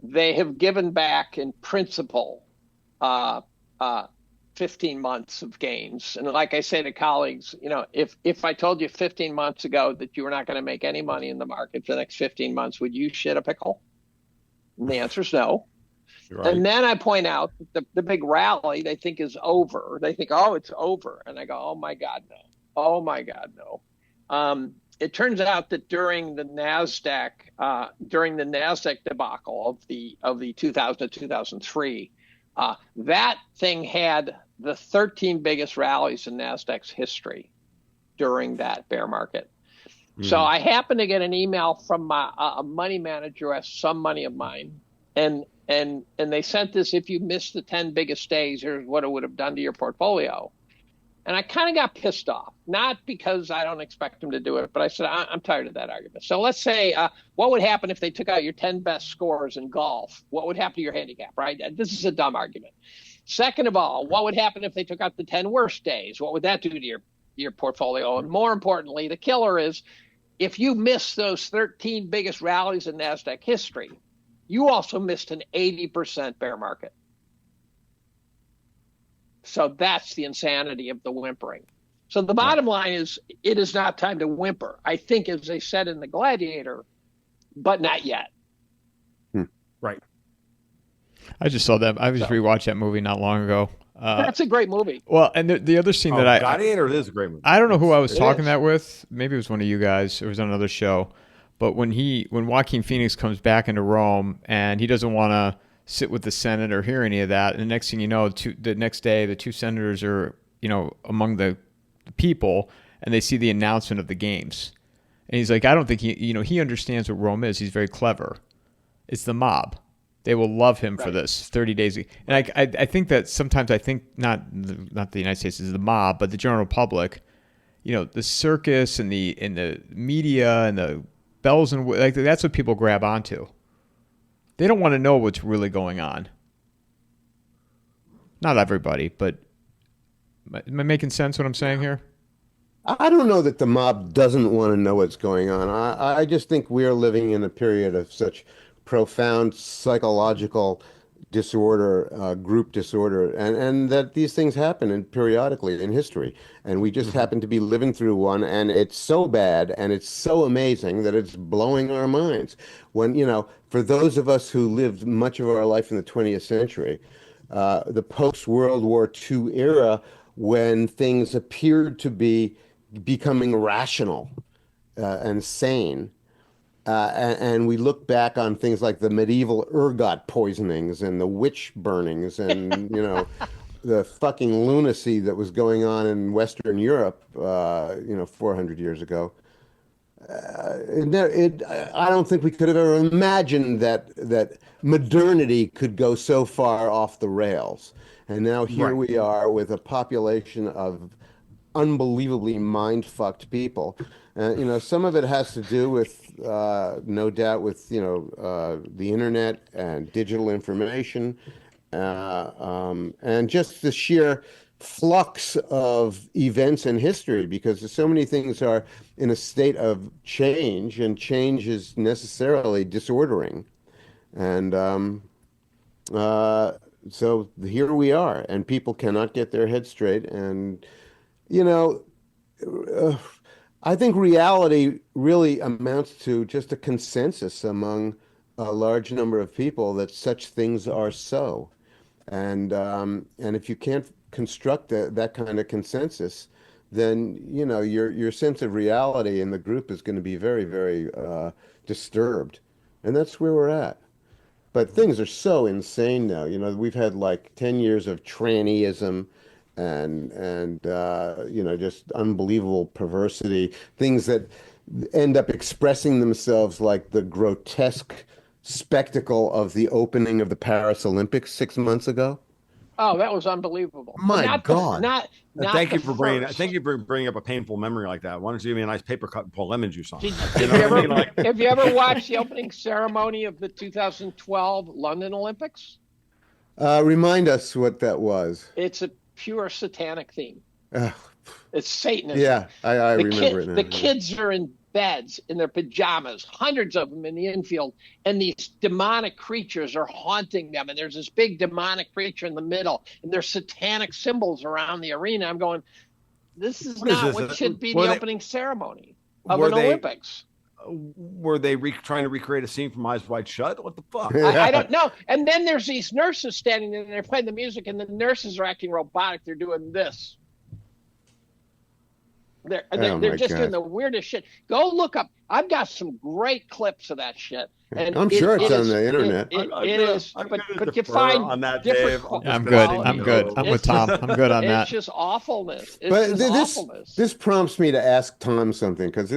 They have given back in principle 15 months of gains. And like I say to colleagues, if I told you 15 months ago that you were not going to make any money in the market for the next 15 months, would you shit a pickle? And the answer is no. Right. And then I point out that the big rally they think is over. They think, oh, it's over. And I go, oh my God, no. Oh my God, no. It turns out that during the Nasdaq debacle of the 2000 to 2003, that thing had the 13 biggest rallies in Nasdaq's history during that bear market. So I happened to get an email from a money manager who has some money of mine, and they sent this: if you missed the 10 biggest days, here's what it would have done to your portfolio. And I kind of got pissed off, not because I don't expect them to do it, but I said, I'm tired of that argument. So let's say, what would happen if they took out your 10 best scores in golf? What would happen to your handicap, right? This is a dumb argument. Second of all, what would happen if they took out the 10 worst days? What would that do to your portfolio? And more importantly, the killer is, if you miss those 13 biggest rallies in NASDAQ history, you also missed an 80% bear market. So that's the insanity of the whimpering. So the bottom line is, it is not time to whimper. I think, as they said in The Gladiator, but not yet. Right. I just saw that. I just rewatched that movie not long ago. That's a great movie. Well, and the other scene that Gladiator is a great movie. I don't know who I was talking that with. Maybe it was one of you guys. It was on another show. But when Joaquin Phoenix comes back into Rome and he doesn't want to sit with the Senate or hear any of that, and the next thing you know, the next day, the two senators are among the people, and they see the announcement of the games, and he's like, I don't think he understands what Rome is. He's very clever. It's the mob. They will love him for this 30 days. And I think that sometimes not the United States is the mob, but the general public, the circus and the media and the bells and that's what people grab onto. They don't want to know what's really going on. Not everybody, but am I making sense what I'm saying here? I don't know that the mob doesn't want to know what's going on. I just think we are living in a period of such profound psychological disorder, group disorder, and that these things happen periodically in history. And we just happen to be living through one, and it's so bad and it's so amazing that it's blowing our minds. When, for those of us who lived much of our life in the 20th century, the post-World War II era, when things appeared to be becoming rational and sane, and we look back on things like the medieval ergot poisonings and the witch burnings and, the fucking lunacy that was going on in Western Europe, 400 years ago. I don't think we could have ever imagined that modernity could go so far off the rails. And now here we are with a population of unbelievably mind-fucked people. Some of it has to do with, no doubt, with, the internet and digital information, and just the sheer flux of events in history, because so many things are in a state of change, and change is necessarily disordering. And so here we are, and people cannot get their heads straight. And, I think reality really amounts to just a consensus among a large number of people that such things are so. And if you can't construct that kind of consensus, then your sense of reality in the group is going to be very, very disturbed, and that's where we're at. But things are so insane now. We've had like 10 years of trannyism and just unbelievable perversity, things that end up expressing themselves like the grotesque spectacle of the opening of the Paris Olympics 6 months ago. Oh, that was unbelievable. My Not God. not Thank the you for bringing. first. Thank you for bringing up a painful memory like that. Why don't you give me a nice paper cut and pour lemon juice on? Did, You did know you what I ever mean? Like, have you ever watched the opening ceremony of the 2012 London Olympics? Remind us what that was. It's a pure satanic theme. Uh, It's Satanism. yeah, I remember it now. The kids are in beds in their pajamas, hundreds of them in the infield, and these demonic creatures are haunting them. And there's this big demonic creature in the middle, and there's satanic symbols around the arena. I'm going, this is not what should be the opening ceremony of an Olympics. Were they trying to recreate a scene from Eyes Wide Shut? What the fuck? I don't know. And then there's these nurses standing there, and they're playing the music, and the nurses are acting robotic. They're doing this. They're just doing the weirdest shit. Go look up. I've got some great clips of that shit. And I'm sure it's on the internet. It is, but you find on that, different. Dave. I'm good. I'm good. I'm with Tom. I'm good on that. It's just awfulness. But this prompts me to ask Tom something, because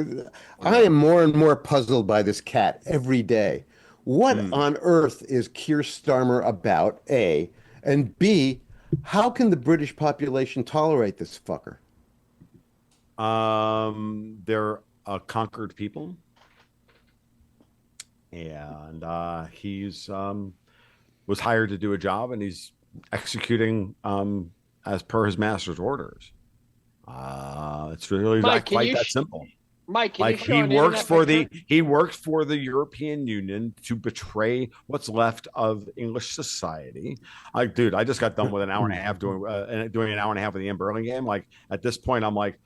I am more and more puzzled by this cat every day. What on earth is Keir Starmer about, A? And B, how can the British population tolerate this fucker? They're a conquered people, and he's was hired to do a job, and he's executing as per his master's orders. It's really not quite that simple. Mike, like he works for the European Union to betray what's left of English society. Dude, I just got done with an hour and a half doing an hour and a half of the Ian Burling game. Like at this point, I'm like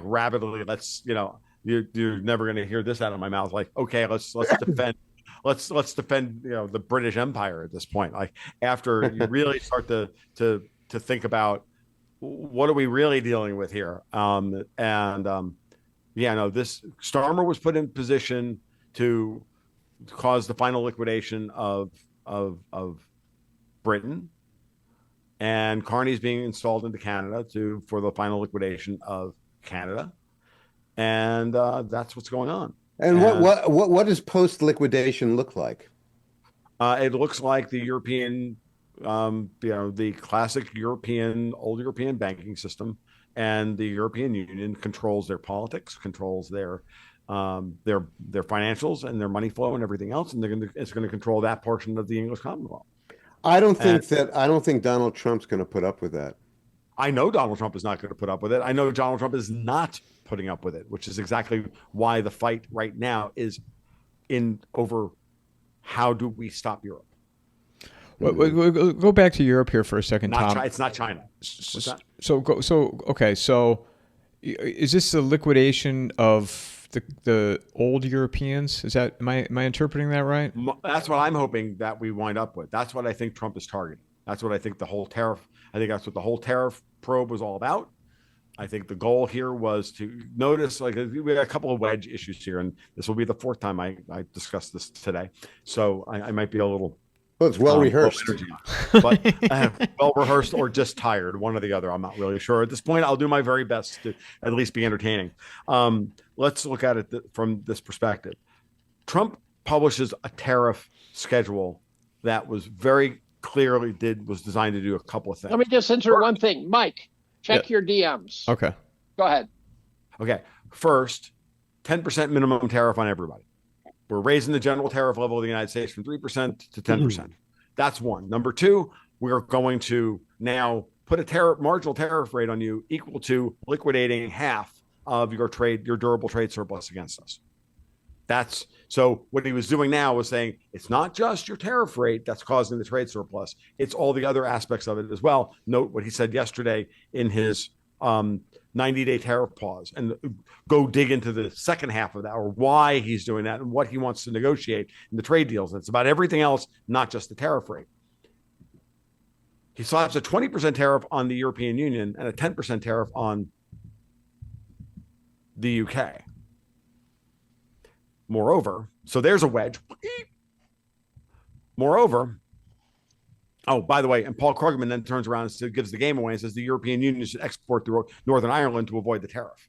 rapidly, you're never going to hear this out of my mouth. Like, okay, let's defend, let's defend, the British Empire at this point. Like after you really start to think about what are we really dealing with here? This Starmer was put in position to cause the final liquidation of Britain, and Carney's being installed into Canada for the final liquidation of Canada, and that's what's going on. And what does post liquidation look like? It looks like the European, the classic old European banking system, and the European Union controls their politics, controls their financials and their money flow and everything else, and it's going to control that portion of the English Commonwealth. I don't think Donald Trump's going to put up with that. I know Donald Trump is not going to put up with it. I know Donald Trump is not putting up with it, which is exactly why the fight right now is over how do we stop Europe. We'll go back to Europe here for a second, Tom. It's not China. Okay. So is this the liquidation of the old Europeans? Am I interpreting that right? That's what I'm hoping that we wind up with. That's what I think Trump is targeting. That's what I think that's what the whole tariff probe was all about. I think the goal here was to notice, we had a couple of wedge issues here, and this will be the fourth time I discussed this today. So I might be a little... Well, it's well rehearsed. But well rehearsed or just tired, one or the other. I'm not really sure. At this point, I'll do my very best to at least be entertaining. Let's look at it from this perspective. Trump publishes a tariff schedule that was very clearly was designed to do a couple of things. Let me just insert one thing. Mike, check your DMs. Okay. Go ahead. Okay. First, 10% minimum tariff on everybody. We're raising the general tariff level of the United States from 3% to 10%. That's one. Number two, we're going to now put a marginal tariff rate on you equal to liquidating half of your durable trade surplus against us. So what he was doing now was saying, it's not just your tariff rate that's causing the trade surplus. It's all the other aspects of it as well. Note what he said yesterday in his 90-day tariff pause, and go dig into the second half of that, or why he's doing that and what he wants to negotiate in the trade deals. It's about everything else, not just the tariff rate. He slaps a 20% tariff on the European Union and a 10% tariff on the UK. Moreover, so there's a wedge. Moreover, oh, by the way, and Paul Krugman then turns around and gives the game away and says the European Union should export through Northern Ireland to avoid the tariff.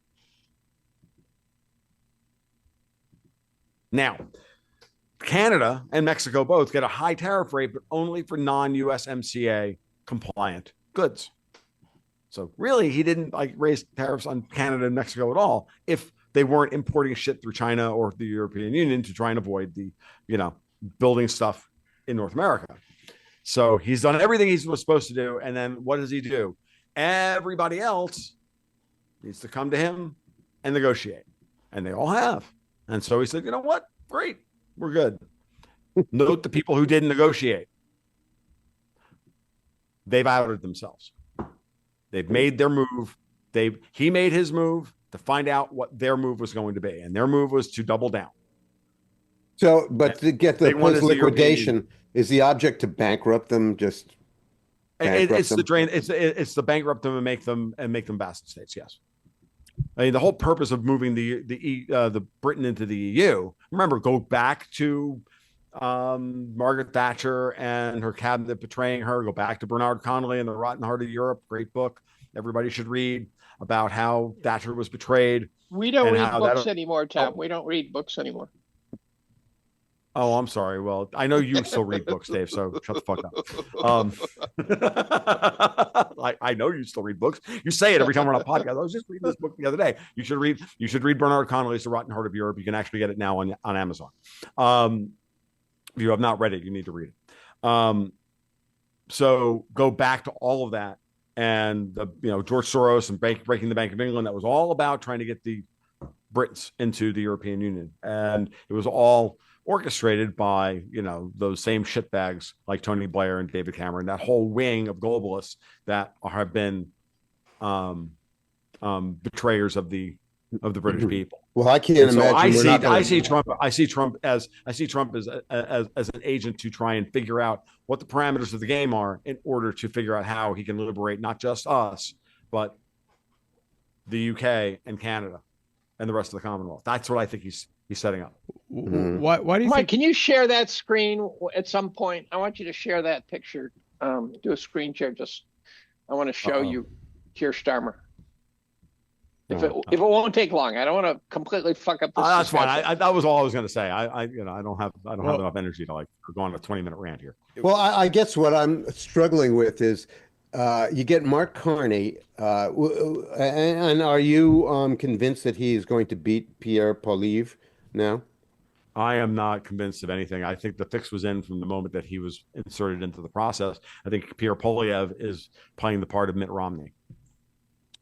Now, Canada and Mexico both get a high tariff rate, but only for non-USMCA compliant goods. So really, he didn't raise tariffs on Canada and Mexico at all if they weren't importing shit through China or the European Union to try and avoid the, building stuff in North America. So he's done everything he was supposed to do. And then what does he do? Everybody else needs to come to him and negotiate. And they all have. And so he said, you know what? Great. We're good. Note the people who didn't negotiate. They've outed themselves. They've made their move. He made his move to find out what their move was going to be. And their move was to double down. So, but to get the post-liquidation, is the object to bankrupt them? Just it's them? It's to bankrupt them and make them vassal states. Yes, I mean the whole purpose of moving the Britain into the EU. Remember, go back to Margaret Thatcher and her cabinet betraying her. Go back to Bernard Connolly and the Rotten Heart of Europe. Great book. Everybody should read about how Thatcher was betrayed. We don't read books anymore, Tom. We don't read books anymore. Oh, I'm sorry. Well, I know you still read books, Dave, so shut the fuck up. I know you still read books. You say it every time we're on a podcast. I was just reading this book the other day. You should read Bernard Connolly's The Rotten Heart of Europe. You can actually get it now on Amazon. If you have not read it, you need to read it. So go back to all of that. And George Soros and breaking the Bank of England, that was all about trying to get the Brits into the European Union. And it was all orchestrated by, those same shitbags like Tony Blair and David Cameron, that whole wing of globalists that have been betrayers of the British people. Well, I can't imagine. I see Trump as an agent to try and figure out what the parameters of the game are in order to figure out how he can liberate not just us, but the UK and Canada and the rest of the Commonwealth. That's what I think he's setting up. Why do you Mike, can you share that screen at some point? I want you to share that picture. Do a screen share. I want to show you Keir Starmer. If it won't take long, I don't want to completely fuck up this. That's fine. That was all I was going to say. I don't have enough energy to go on a 20-minute rant here. Well, I guess what I'm struggling with is you get Mark Carney, and are you convinced that he is going to beat Pierre Poilievre now? I am not convinced of anything. I think the fix was in from the moment that he was inserted into the process. I think Pierre Poilievre is playing the part of Mitt Romney.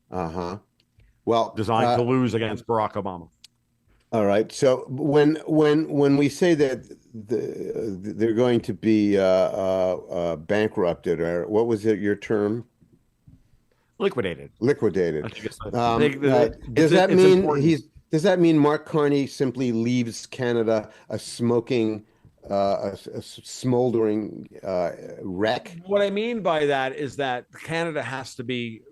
Well, designed to lose against Barack Obama. All right. So when we say that they're going to be bankrupted, or what was it? Your term? Liquidated. Does that mean Mark Carney simply leaves Canada a smoking, a smoldering wreck? What I mean by that is that Canada has to be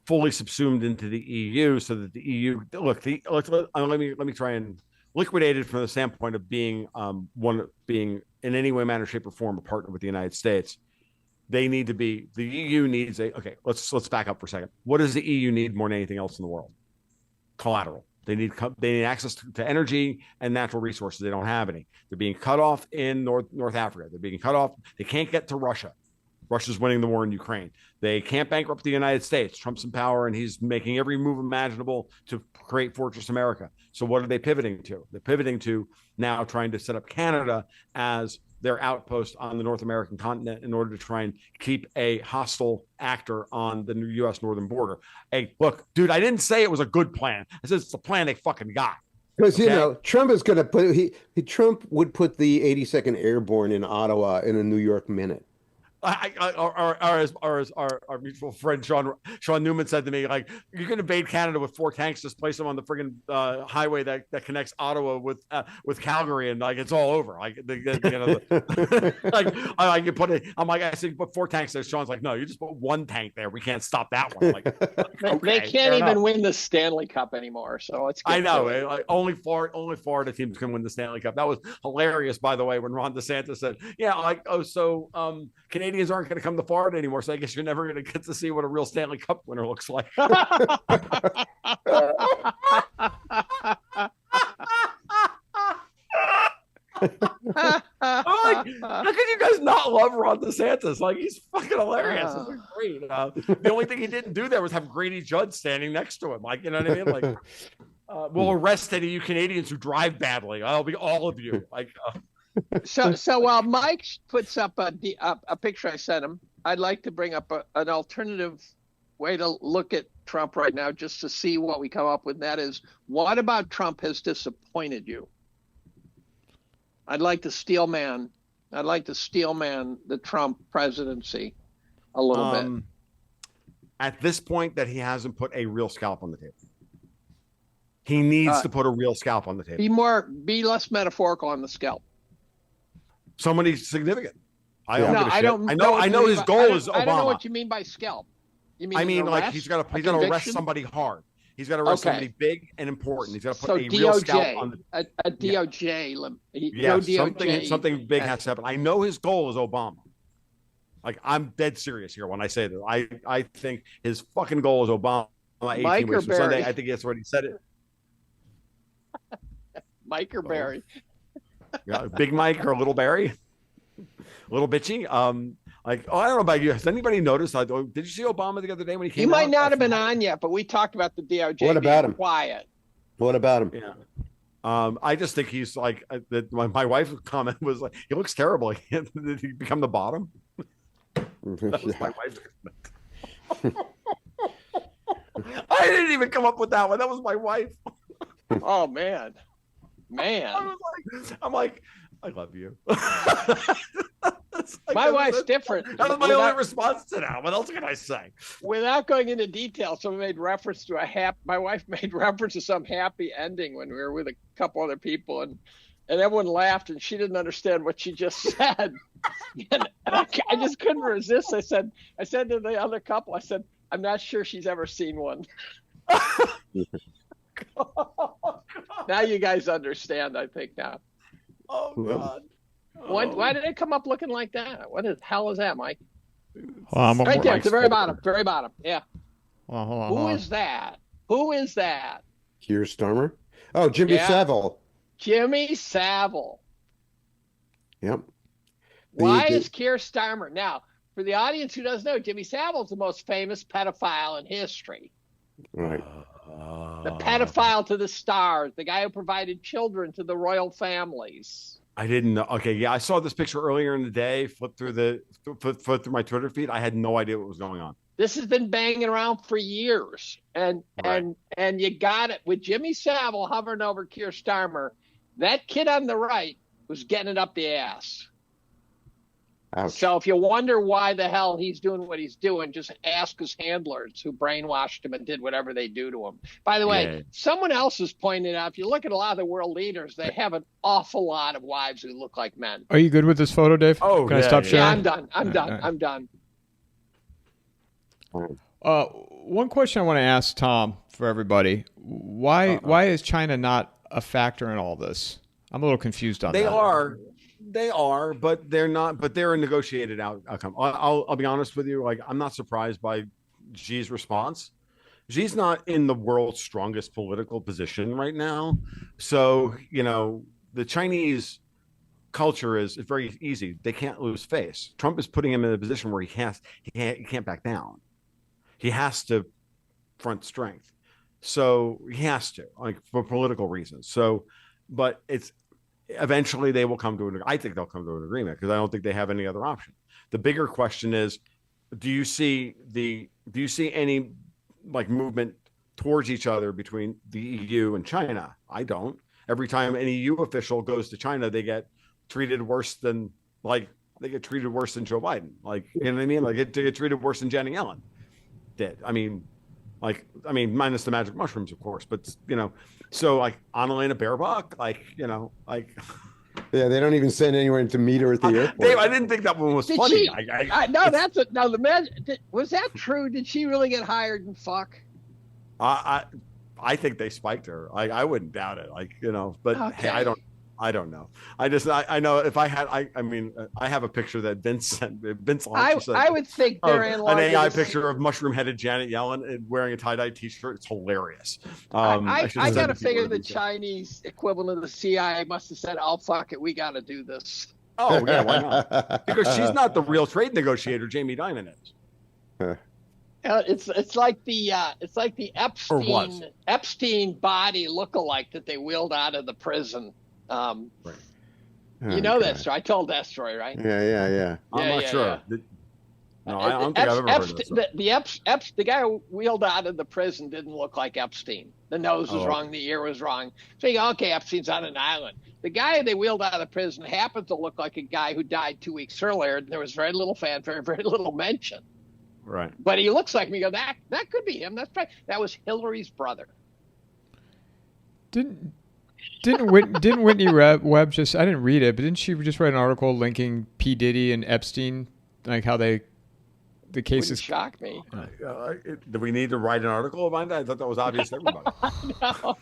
fully subsumed into the EU, so that the EU let me try and liquidate it from the standpoint of being being in any way, manner, shape, or form a partner with the United States. The EU needs let's back up for a second. What does the EU need more than anything else in the world? Collateral. They need access to energy and natural resources. They don't have any. They're being cut off in North Africa. They're being cut off. They can't get to Russia. Russia's winning the war in Ukraine. They can't bankrupt the United States. Trump's in power, and he's making every move imaginable to create Fortress America. So what are they pivoting to? They're pivoting to now trying to set up Canada as their outpost on the North American continent in order to try and keep a hostile actor on the U.S. northern border. Hey, look, dude, I didn't say it was a good plan. I said it's the plan they fucking got. Because, Trump is going to put, Trump would put the 82nd Airborne in Ottawa in a New York minute. Our mutual friend Sean Newman said to me, like, you can invade Canada with 4 tanks, just place them on the friggin' highway that connects Ottawa with Calgary, and like it's all over. Like, like I can put it. I'm like, I said, put 4 tanks there. Sean's like, no, you just put 1 tank there. We can't stop that one. Like, okay, they can't even win the Stanley Cup anymore. So it's. I know. Like, only Florida teams can win the Stanley Cup. That was hilarious, by the way, when Ron DeSantis said, yeah, like, oh, so Canadians aren't going to come to Florida anymore, so I guess you're never going to get to see what a real Stanley Cup winner looks like. I'm like, how can you guys not love Ron DeSantis? Like, he's fucking hilarious. It's great. The only thing he didn't do there was have Grady Judd standing next to him. Like, you know what I mean? Like, we'll arrest any of you Canadians who drive badly. I'll be all of you. Like, so while Mike puts up a picture I sent him, I'd like to bring up an alternative way to look at Trump right now, just to see what we come up with. And that is, what about Trump has disappointed you? I'd like to steelman the Trump presidency a little bit. At this point, that he hasn't put a real scalp on the table. He needs to put a real scalp on the table. Be less metaphorical on the scalp. Somebody significant. I don't I know his goal is Obama. I don't know what you mean by scalp. You mean? I mean, like, he's got to arrest somebody hard. He's got to arrest somebody big and important. He's got to put a real scalp on the DOJ. Something big has to happen. I know his goal is Obama. Like, I'm dead serious here when I say that. I think his fucking goal is Obama. 18 weeks from Sunday. I think that's what he said it. Mike or Barry? Yeah, Big Mike or Little Barry? Little bitchy. Like, I don't know about you. Has anybody noticed? Did you see Obama the other day when he came? He might not have been on yet, but we talked about the DOJ. What about him? Quiet. What about him? Yeah. I just think he's like my wife's comment was like, he looks terrible. Did he become the bottom? That was my wife's comment. I didn't even come up with that one. That was my wife. Oh man. I'm like, I love you. Like, my wife's different. That was my only response to that. What else can I say? Without going into detail, someone made reference to my wife made reference to some happy ending when we were with a couple other people, and everyone laughed, and she didn't understand what she just said. and I just couldn't resist. I said to the other couple, I said, I'm not sure she's ever seen one. Now you guys understand, I think now. Oh God. Why did it come up looking like that? What the hell is that, Mike? Well, right there, at the very bottom. Very bottom. Yeah. Well, hold on. Who is that? Who is that? Keir Starmer? Oh, Jimmy Savile. Jimmy Savile. Yep. Why is Keir Starmer? Now, for the audience who doesn't know, Jimmy Savile is the most famous pedophile in history. Right. The pedophile to the stars, the guy who provided children to the royal families. I didn't know. Okay, yeah, I saw this picture earlier in the day. Flip through my Twitter feed. I had no idea what was going on. This has been banging around for years, and you got it with Jimmy Savile hovering over Keir Starmer. That kid on the right was getting it up the ass. Ouch. So if you wonder why the hell he's doing what he's doing, just ask his handlers who brainwashed him and did whatever they do to him. By the way, someone else has pointed out, if you look at a lot of the world leaders, they have an awful lot of wives who look like men. Are you good with this photo, Dave? Oh, can I stop sharing? Yeah, I'm done. I'm done. One question I want to ask Tom for everybody: Why is China not a factor in all this? I'm a little confused on that. They are, but they're not. But they're a negotiated outcome. I'll be honest with you. Like, I'm not surprised by Xi's response. Xi's not in the world's strongest political position right now. So, the Chinese culture is very easy. They can't lose face. Trump is putting him in a position where he can't back down. He has to front strength. So he has to, like, for political reasons. So, but eventually they will come to I think they'll come to an agreement, because I don't think they have any other option. The bigger question is, do you see any like movement towards each other between the EU and China? I don't. Every time an EU official goes to China, they get treated worse than, like, they get treated worse than Joe Biden. Like, you know what I mean? Like, they get treated worse than Janet Yellen did. I mean, minus the magic mushrooms, of course. But so like Annalena Baerbock, like, Yeah, they don't even send anyone to meet her at the airport. Dave, I didn't think that one was funny. Was that true? Did she really get hired and fuck? I think they spiked her. I wouldn't doubt it. But okay. Hey, I don't know. I know if I had, I have a picture that Vince sent. Vince launched. I would think they're in an AI picture of mushroom-headed Janet Yellen wearing a tie-dye T-shirt. It's hilarious. I got to figure the Chinese equivalent of the CIA must have said, "Oh fuck it, we got to do this." Oh yeah, why not? Because she's not the real trade negotiator. Jamie Dimon is. It's like the Epstein body lookalike that they wheeled out of the prison. Right. You know that story. I told that story, right? Yeah. I'm not sure. Yeah. No, I don't think I've ever heard of this. The guy who wheeled out of the prison didn't look like Epstein. The nose was wrong, the ear was wrong. So you go, okay, Epstein's on an island. The guy they wheeled out of the prison happened to look like a guy who died 2 weeks earlier, and there was very little fanfare, very little mention. Right. But he looks like me. Go, that could be him. That's right. That was Hillary's brother. Didn't Whitney Webb just, I didn't read it, but didn't she just write an article linking P. Diddy and Epstein, like how the cases shock me. Do we need to write an article about that? I thought that was obvious to everybody. No.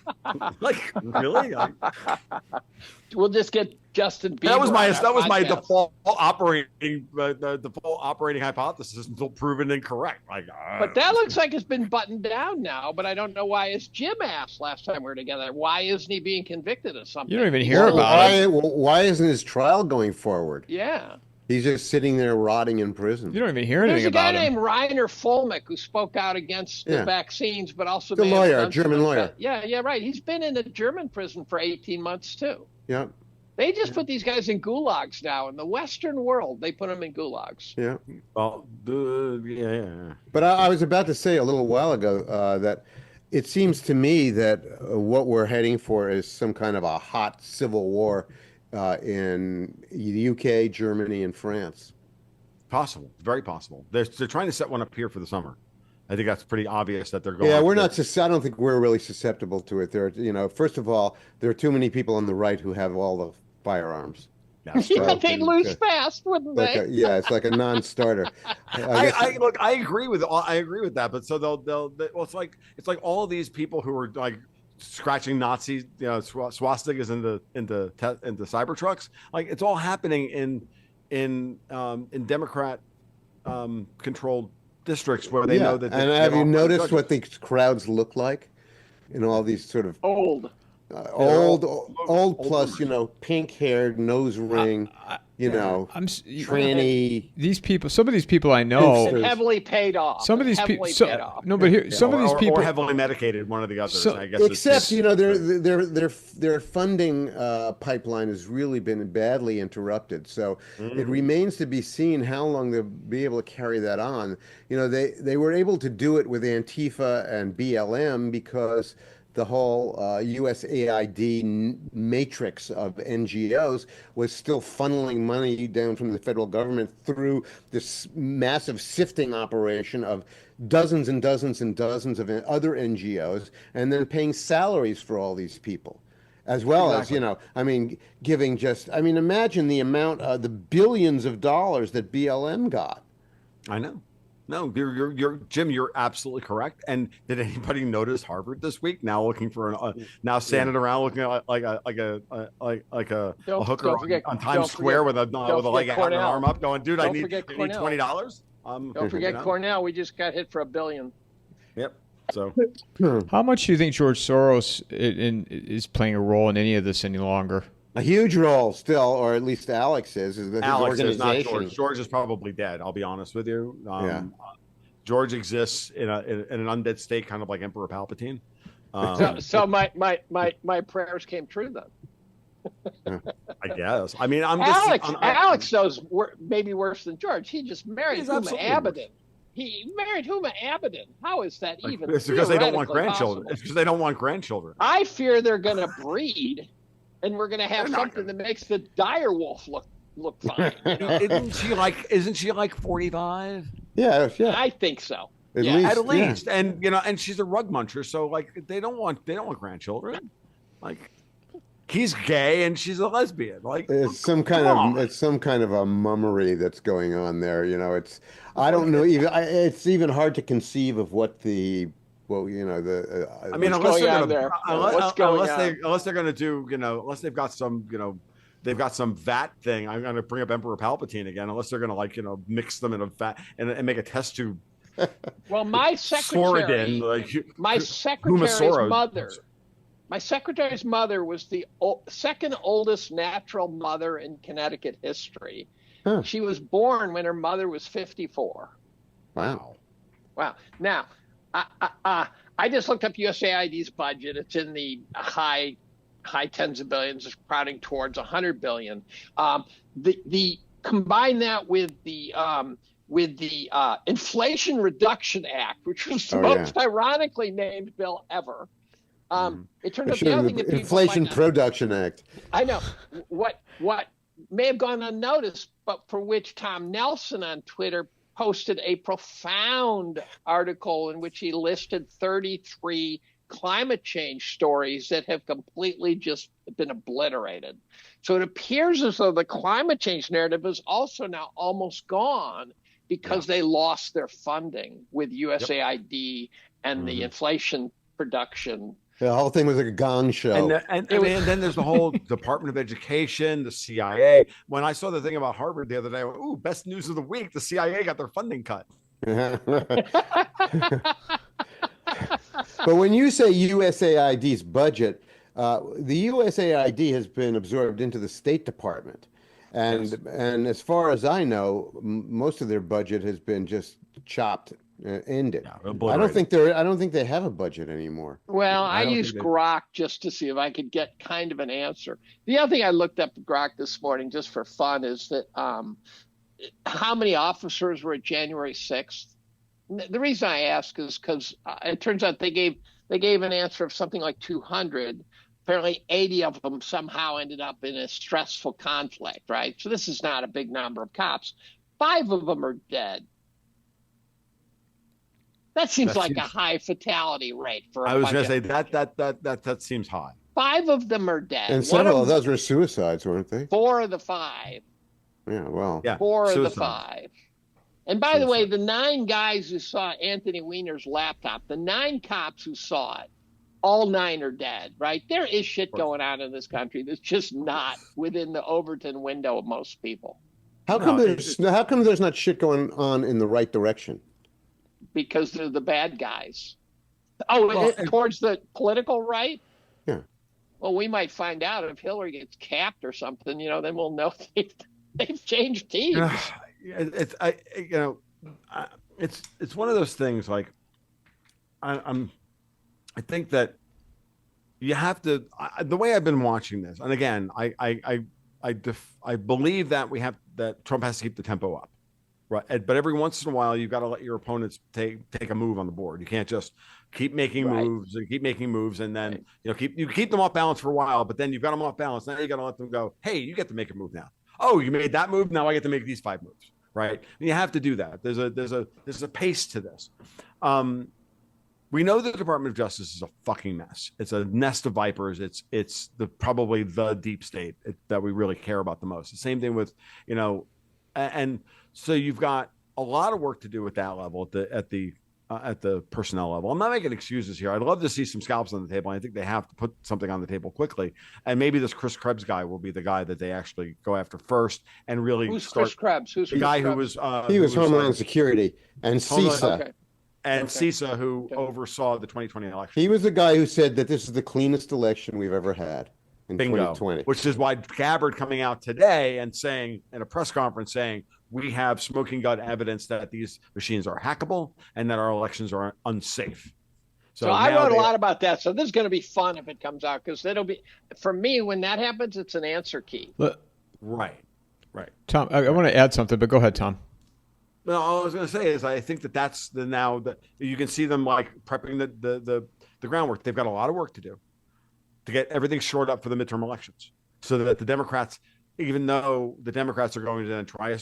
Like, really? We'll just get Justin Bieber. That was my default operating hypothesis until proven incorrect. But that looks like it's been buttoned down now. But I don't know why. As Jim asked last time we were together, why isn't he being convicted of something? You don't even hear about it. Why isn't his trial going forward? Yeah. He's just sitting there rotting in prison. You don't even hear anything about him. There's a guy named Reiner Fulmick who spoke out against the vaccines, but also the lawyer, German lawyer. Yeah, right. He's been in a German prison for 18 months too. Yeah. They just put these guys in gulags now. In the Western world, they put them in gulags. Yeah. Well, yeah. But I was about to say a little while ago that it seems to me that what we're heading for is some kind of a hot civil war in the UK, Germany, and France. Possible, very possible. They're trying to set one up here for the summer. I think that's pretty obvious that they're going. Yeah, we're not. I don't think we're really susceptible to it. First of all, there are too many people on the right who have all the firearms. They'd lose fast, wouldn't they? It's like a non-starter. I agree with that. But so they'll it's like all of these people who are like scratching Nazi swastikas into Cybertrucks. Like, it's all happening in Democrat controlled districts where they know that. And have you noticed what these crowds look like? In all these sort of old plus, pink-haired, nose ring, tranny. These people, some of these people I know, and heavily paid off. Some of these people, no, but here, some of these people or heavily medicated. One of the others, I guess. Except, their funding pipeline has really been badly interrupted. So it remains to be seen how long they'll be able to carry that on. They were able to do it with Antifa and BLM because the whole USAID matrix of NGOs was still funneling money down from the federal government through this massive sifting operation of dozens and dozens and dozens of other NGOs, and then paying salaries for all these people. As well as, giving imagine the amount of the billions of dollars that BLM got. I know. No, you're Jim. You're absolutely correct. And did anybody notice Harvard this week? Now looking for now standing around looking like a hooker on Times Square with a leg out and an arm up, going, "Dude, I need $20." Don't forget Cornell. We just got hit for $1 billion. Yep. So, how much do you think George Soros is playing a role in any of this any longer? A huge role still, or at least Alex is Alex is not George. George is probably dead. I'll be honest with you. George exists in an undead state, kind of like Emperor Palpatine. So my prayers came true then. I guess. I mean, Alex knows maybe worse than George. He just married Huma Abedin. He married Huma Abedin. How is that even? It's because they don't want grandchildren. It's because they don't want grandchildren. I fear they're going to breed. And we're going to have something that makes the dire wolf look look fine. You know? Isn't she like 45? Yeah, yeah. I think so. At Yeah. least, At least. And and she's a rug muncher, so like they don't want grandchildren. Like he's gay and she's a lesbian. Like it's some come kind on. of a mummery that's going on there. I don't know even. It's even hard to conceive of what the I mean, What's going on there? What's going on? unless they're gonna do, unless they've got some, they've got some vat thing. I'm gonna bring up Emperor Palpatine again. Unless they're gonna mix them in a vat and make a test tube. Well, my secretary's mother was the second oldest natural mother in Connecticut history. Huh. She was born when her mother was 54. Wow. Wow. Now, I just looked up USAID's budget. It's in the high tens of billions, it's crowding towards 100 billion. The combine that with the Inflation Reduction Act, which was the most ironically named bill ever. It turned out the other thing that Inflation Production Act. I know what may have gone unnoticed, but for which Tom Nelson on Twitter posted a profound article in which he listed 33 climate change stories that have completely just been obliterated. So it appears as though the climate change narrative is also now almost gone because they lost their funding with USAID and the inflation production. The whole thing was like a gong show. And then there's the whole Department of Education, the CIA. When I saw the thing about Harvard the other day, I went, ooh, best news of the week. The CIA got their funding cut. But when you say USAID's budget, the USAID has been absorbed into the State Department. And as far as I know, most of their budget has been just chopped, ended. I don't think they have a budget anymore. Well, I used Grok just to see if I could get kind of an answer. The other thing I looked up Grok this morning just for fun is that how many officers were at January 6th? The reason I ask is because it turns out they gave an answer of something like 200. Apparently 80 of them somehow ended up in a stressful conflict, right? So this is not a big number of cops. 5 of them are dead. That seems like a high fatality rate for I was going to say that seems high. 5 of them are dead. And several of those were suicides, weren't they? 4 of the 5. Yeah, well. Yeah, 4 of the 5. And by the way, the 9 guys who saw Anthony Weiner's laptop, the 9 cops who saw it, all 9 are dead, right? There is shit going on in this country that's just not within the Overton window of most people. How come there's not shit going on in the right direction? Because they're the bad guys. Oh, towards the political right? Yeah. Well, we might find out if Hillary gets capped or something, then we'll know they've changed teams. It's one of those things. Like I think that you have to. The way I've been watching this, and again, I believe that that Trump has to keep the tempo up, right? But every once in a while, you've got to let your opponents take a move on the board. You can't just keep making moves and keep making moves, and then keep them off balance for a while. But then you've got them off balance. Now you got to let them go. Hey, you get to make a move now. Oh, you made that move. Now I get to make these 5 moves, right? And you have to do that. There's a pace to this. We know the Department of Justice is a fucking mess. It's a nest of vipers. It's probably the deep state that we really care about the most. The same thing with, and so you've got a lot of work to do at that level, at the personnel level. I'm not making excuses here. I'd love to see some scalps on the table. I think they have to put something on the table quickly. And maybe this Chris Krebs guy will be the guy that they actually go after first and really Who's Chris Krebs? Who's the guy who was Homeland Security and CISA. Okay. And CISA, who oversaw the 2020 election. He was the guy who said that this is the cleanest election we've ever had in 2020. Which is why Gabbard coming out today and saying in a press conference saying, we have smoking gun evidence that these machines are hackable and that our elections are unsafe. So I wrote a lot about that. So this is going to be fun if it comes out, because it'll be, for me, when that happens, it's an answer key. Right. Tom, I want to add something, but go ahead, Tom. No, all I was going to say is I think that's now that you can see them like prepping the groundwork. They've got a lot of work to do to get everything shored up for the midterm elections, so that the Democrats even though the Democrats are going to then try,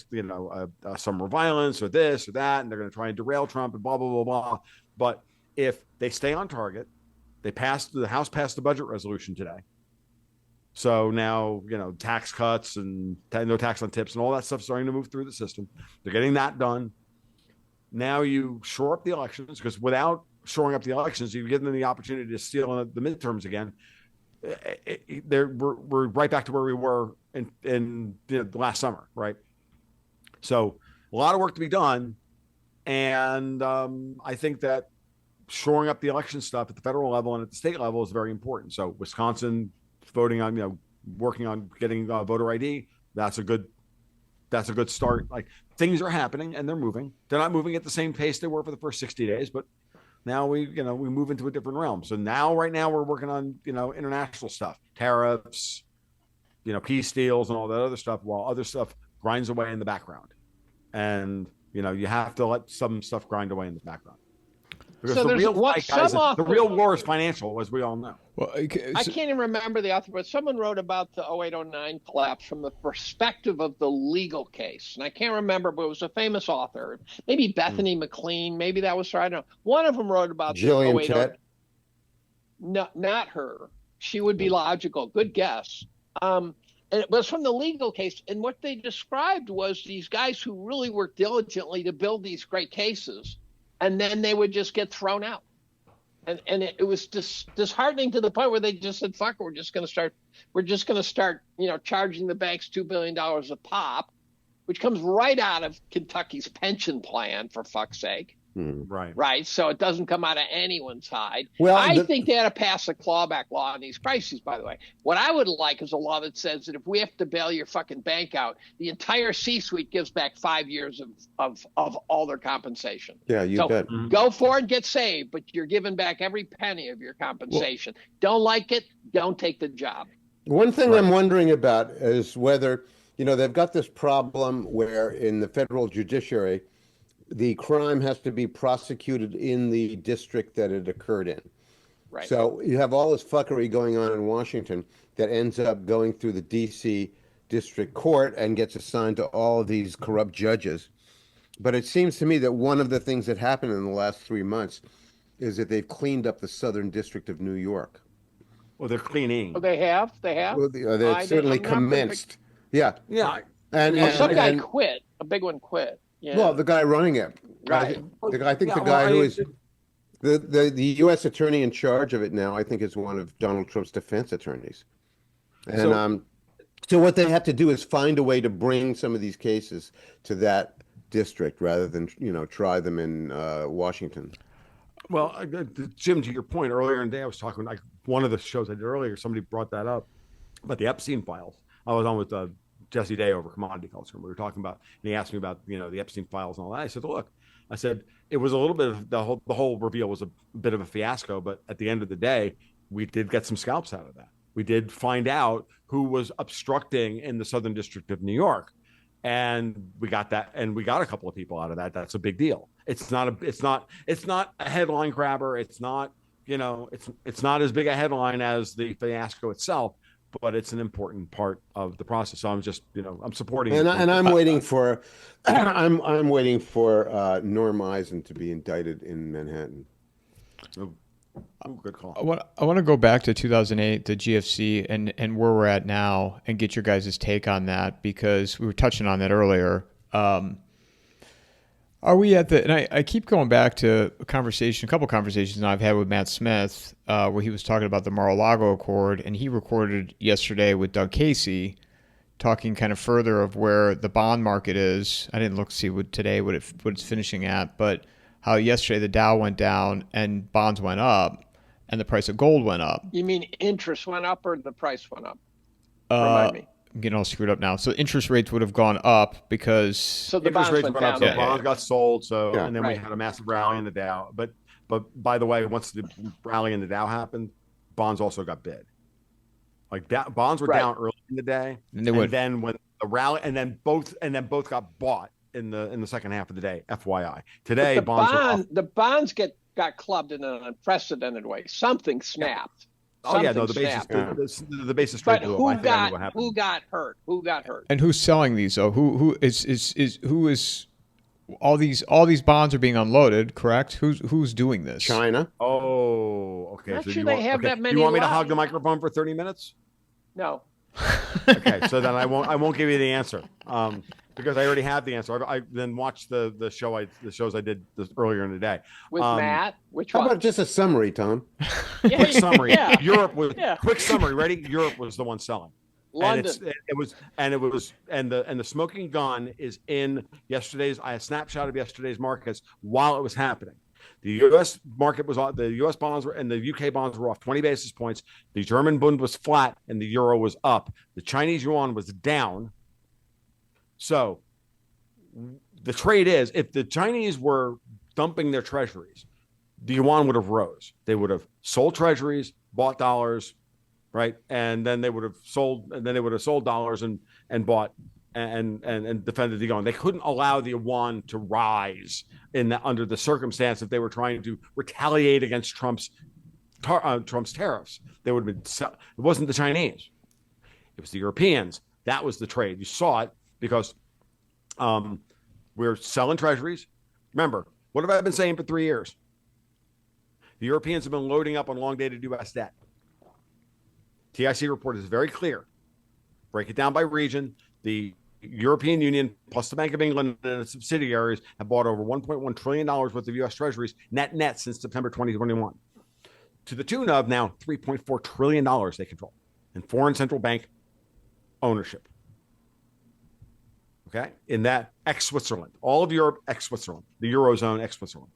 summer violence or this or that, and they're going to try and derail Trump and blah, blah, blah, blah. But if they stay on target, the House passed the budget resolution today. So now, tax cuts and no tax on tips and all that stuff starting to move through the system. They're getting that done. Now you shore up the elections, because without shoring up the elections, you give them the opportunity to steal the midterms again. We're right back to where we were in the last summer, right? So a lot of work to be done, and I think that shoring up the election stuff at the federal level and at the state level is very important. So Wisconsin voting on, working on getting voter ID, that's a good start. Like, things are happening and they're moving. They're not moving at the same pace they were for the first 60 days, but now we move into a different realm. So right now we're working on, international stuff, tariffs, peace deals and all that other stuff, while other stuff grinds away in the background. And, you have to let some stuff grind away in the background. Because So the there's real what fight, some guys, the authors- real war is financial, as we all know. Well, okay, I so- can't even remember the author, but someone wrote about the 08-09 collapse from the perspective of the legal case. And I can't remember, but it was a famous author. Maybe Bethany McLean. Maybe that was her. I don't know. One of them wrote about Jillian the 08-09. Tett. No, not her. She would be logical. Good guess. And it was from the legal case. And what they described was these guys who really worked diligently to build these great cases, and then they would just get thrown out. And it was disheartening to the point where they just said, fuck, we're just going to start, charging the banks $2 billion a pop, which comes right out of Kentucky's pension plan, for fuck's sake. Right. Right. So it doesn't come out of anyone's hide. Well, I think they ought to pass a clawback law on these crises, by the way. What I would like is a law that says that if we have to bail your fucking bank out, the entire C-suite gives back 5 years of all their compensation. Yeah, you So bet. go for it and get saved, but you're giving back every penny of your compensation. Don't like it, don't take the job. One thing I'm wondering about is whether, they've got this problem where in the federal judiciary, the crime has to be prosecuted in the district that it occurred in. Right. So you have all this fuckery going on in Washington that ends up going through the D.C. District Court and gets assigned to all of these corrupt judges. But it seems to me that one of the things that happened in the last 3 months is that they've cleaned up the Southern District of New York. Well, they're cleaning. Oh, they have? Well, they certainly commenced. Yeah. Yeah. And some guy quit. A big one quit. Yeah. Well, the guy running it. Right. I think the guy who is the U.S. attorney in charge of it now, I think, is one of Donald Trump's defense attorneys. And so what they have to do is find a way to bring some of these cases to that district rather than, try them in Washington. Well, Jim, to your point earlier in the day, I was talking, one of the shows I did earlier, somebody brought that up about the Epstein files. I was on with Jesse Day over Commodity Culture. We were talking about, and he asked me about, the Epstein files and all that. I said, look, it was a little bit of the whole reveal was a bit of a fiasco, but at the end of the day, we did get some scalps out of that. We did find out who was obstructing in the Southern District of New York. And we got that, and we got a couple of people out of that. That's a big deal. It's not a headline grabber. It's not, it's not as big a headline as the fiasco itself, but it's an important part of the process. So I'm just, I'm supporting. And I'm waiting for, I'm waiting for Norm Eisen to be indicted in Manhattan. Oh, good call. I want to go back to 2008, the GFC, and where we're at now, and get your guys' take on that, because we were touching on that earlier. Are we at the? And I keep going back to a couple conversations I've had with Matt Smith, where he was talking about the Mar-a-Lago Accord, and he recorded yesterday with Doug Casey, talking kind of further of where the bond market is. I didn't look to see what it's finishing at, but how yesterday the Dow went down and bonds went up, and the price of gold went up. You mean interest went up or the price went up? Remind me. I'm getting all screwed up now. So interest rates would have gone up because So the Interest bonds rates went went up, down. so bonds got sold. So Yeah. and then Right. we had a massive rally in the Dow. But by the way, once the rally in the Dow happened, bonds also got bid. Like that, bonds were Right. down early in the day, And they would. then when the rally, and then both got bought in the second half of the day. FYI, today But bonds are up. the bonds got clubbed in an unprecedented way. Something snapped. Oh yeah, no, Something the basis trade But blew up. I think I knew what happened. who got hurt? Who got hurt? And who's selling these? So who is all these bonds are being unloaded, correct? Who's doing this? China. Oh, okay. Not So sure you they want, have okay. that many You want me to left. hog the microphone for 30 minutes? No. Okay, so then I won't give you the answer. Because I already have the answer. I then watched the shows I did earlier in the day. With Matt? Which How one? about just a summary, Tom? Quick summary. Yeah. Europe was Yeah. quick summary. Ready? Europe was the one selling. London. And the smoking gun is in yesterday's. I had a snapshot of yesterday's markets while it was happening. The U.S. market was off. The U.S. bonds were, and the U.K. bonds were off 20 basis points. The German Bund was flat, and the euro was up. The Chinese yuan was down. So the trade is, if the Chinese were dumping their treasuries, the yuan would have rose. They would have sold treasuries, bought dollars, right, and then they would have sold dollars and bought and defended the yuan. They couldn't allow the yuan to rise under the circumstance if they were trying to retaliate against Trump's tariffs. They would have been. It wasn't the Chinese; it was the Europeans. That was the trade. You saw it because we're selling treasuries. Remember, what have I been saying for 3 years? The Europeans have been loading up on long-dated U.S. debt. TIC report is very clear. Break it down by region. The European Union plus the Bank of England and its subsidiaries have bought over $1.1 trillion worth of U.S. treasuries net since September 2021, to the tune of now $3.4 trillion they control in foreign central bank ownership. Okay, in that ex-Switzerland, all of Europe ex-Switzerland, the Eurozone ex-Switzerland.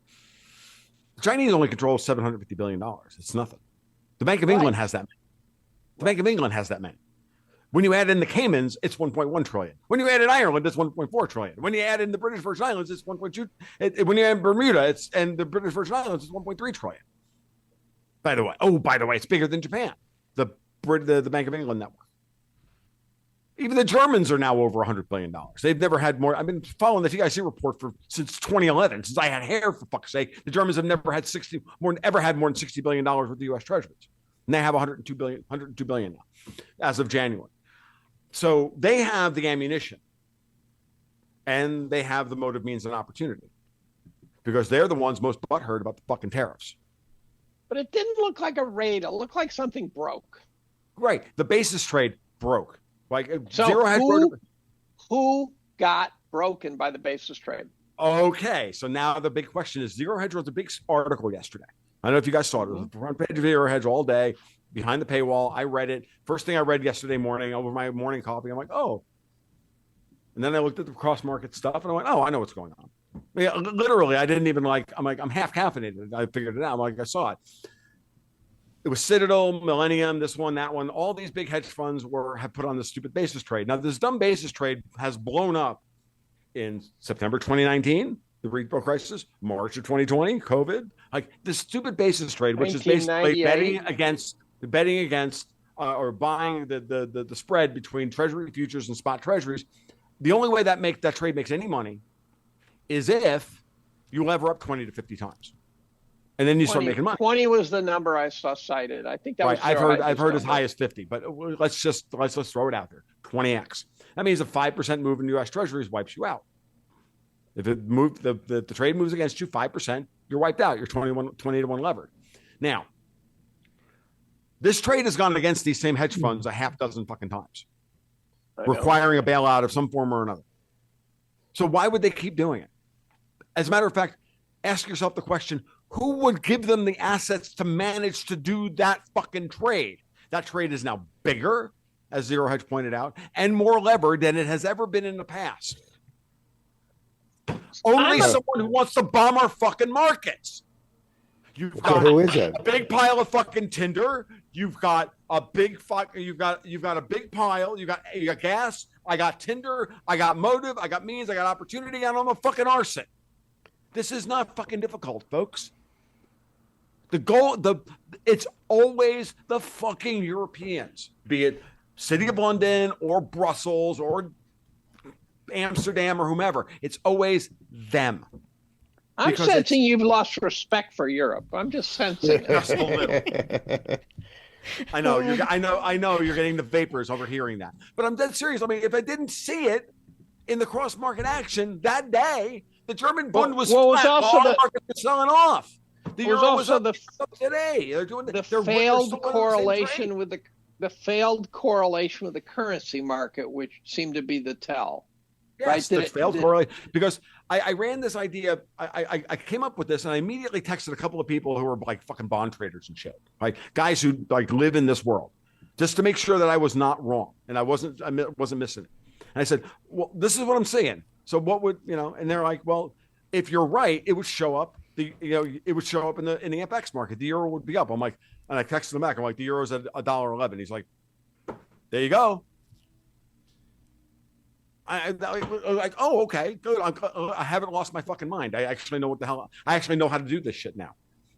The Chinese only control $750 billion. It's nothing. The Bank of England has that many. The Bank of England has that many. When you add in the Caymans, it's 1.1 trillion. When you add in Ireland, it's 1.4 trillion. When you add in the British Virgin Islands, it's 1.2. When you add Bermuda, and the British Virgin Islands, it's 1.3 trillion. By the way, it's bigger than Japan. The Bank of England network. Even the Germans are now over $100 billion. They've never had more. I've been following the TIC report since 2011, since I had hair, for fuck's sake. The Germans have never had more than $60 billion worth of U.S. treasuries. And they have 102 billion now, as of January. So they have the ammunition and they have the motive, means, and opportunity because they're the ones most butthurt about the fucking tariffs. But it didn't look like a raid. It looked like something broke. Right. The basis trade broke. Like so zero hedge. Who got broken by the basis trade? Okay. So now the big question is, Zero Hedge wrote a big article yesterday. I don't know if you guys saw it. It was the front page of Zero Hedge all day, behind the paywall. I read it. First thing I read yesterday morning over my morning coffee. I'm like, oh. And then I looked at the cross-market stuff and I went, oh, I know what's going on. Yeah, literally, I didn't even I'm half caffeinated. I figured it out. I saw it. It was Citadel, Millennium, this one, that one. All these big hedge funds have put on this stupid basis trade. Now, this dumb basis trade has blown up in September 2019, the repo crisis, March of 2020, COVID. Like this stupid basis trade, which is basically betting against or buying the spread between Treasury futures and spot Treasuries. The only way that trade makes any money is if you lever up 20 to 50 times. And then you start making money. 20 was the number I saw cited. I think that was right. I've heard as high as 50, but let's throw it out there. 20x. That means a 5% move in U.S. Treasuries wipes you out. If it moved, the trade moves against you 5%, you're wiped out. You're 20 to 1 levered. Now, this trade has gone against these same hedge funds a half dozen fucking times, requiring a bailout of some form or another. So why would they keep doing it? As a matter of fact, ask yourself the question, who would give them the assets to manage to do that fucking trade? That trade is now bigger, as Zero Hedge pointed out, and more levered than it has ever been in the past. Only someone who wants to bomb our fucking markets. You've got who is it? A big pile of fucking tinder. You've got a big you've got a big pile. You got gas. I got tinder. I got motive. I got means. I got opportunity. And I'm a fucking arson. This is not fucking difficult, folks. The goal, it's always the fucking Europeans, be it City of London or Brussels or Amsterdam or whomever. It's always them. I'm sensing you've lost respect for Europe. I'm just sensing it. I know you're getting the vapors overhearing that, but I'm dead serious. I mean, if I didn't see it in the cross market action that day, the German Bund was Well, flat. also The market was selling off. The euro was also up today. They're doing the they're failed still correlation with the failed correlation with the currency market, which seemed to be the tell. Yes, right? the failed correlation. Because I ran this idea. I came up with this, and I immediately texted a couple of people who were like fucking bond traders and shit, like guys who like live in this world, just to make sure that I was not wrong and I wasn't missing it. And I said, well, this is what I'm saying. So what would And they're like, well, if you're right, it would show up. It would show up in the FX market. The euro would be up. I'm like, and I texted him back. I'm like, the euro's at $1.11. He's like, there you go. I like, oh, okay, good. I haven't lost my fucking mind. I actually know what the hell. I actually know how to do this shit now.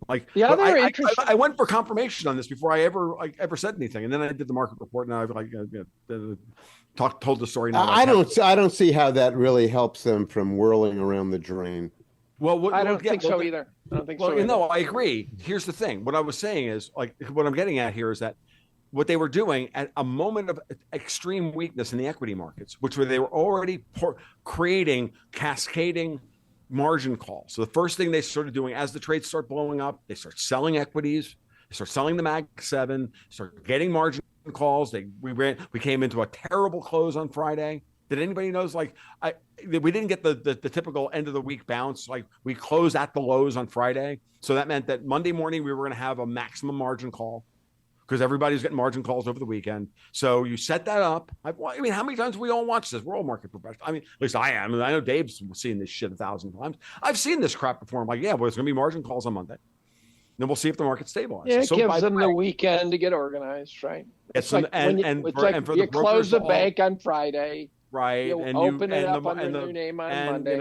Like, the other interesting. I went for confirmation on this before I ever said anything, and then I did the market report, and I've told the story. Now I don't see how that really helps them from whirling around the drain. Well, I don't think so either. I don't think so. No, I agree. Here's the thing. What I was saying is, like, what I'm getting at here is that what they were doing at a moment of extreme weakness in the equity markets, which they were already creating cascading margin calls. So the first thing they started doing as the trades start blowing up, they start selling equities, they start selling the Mag 7, start getting margin calls. We came into a terrible close on Friday. Did anybody knows? Like, we didn't get the typical end of the week bounce. Like, we closed at the lows on Friday, so that meant that Monday morning we were going to have a maximum margin call, because everybody's getting margin calls over the weekend. So you set that up. I mean, how many times have we all watched this? We're all market professionals. I mean, at least I am. I know Dave's seen this shit 1,000 times. I've seen this crap before. I'm like, yeah, well, there's going to be margin calls on Monday. Then we'll see if the market stabilizes. Yeah, it gives them the weekend to get organized, right? It's like you close the bank on Friday. Right. You open it up under your name on Monday.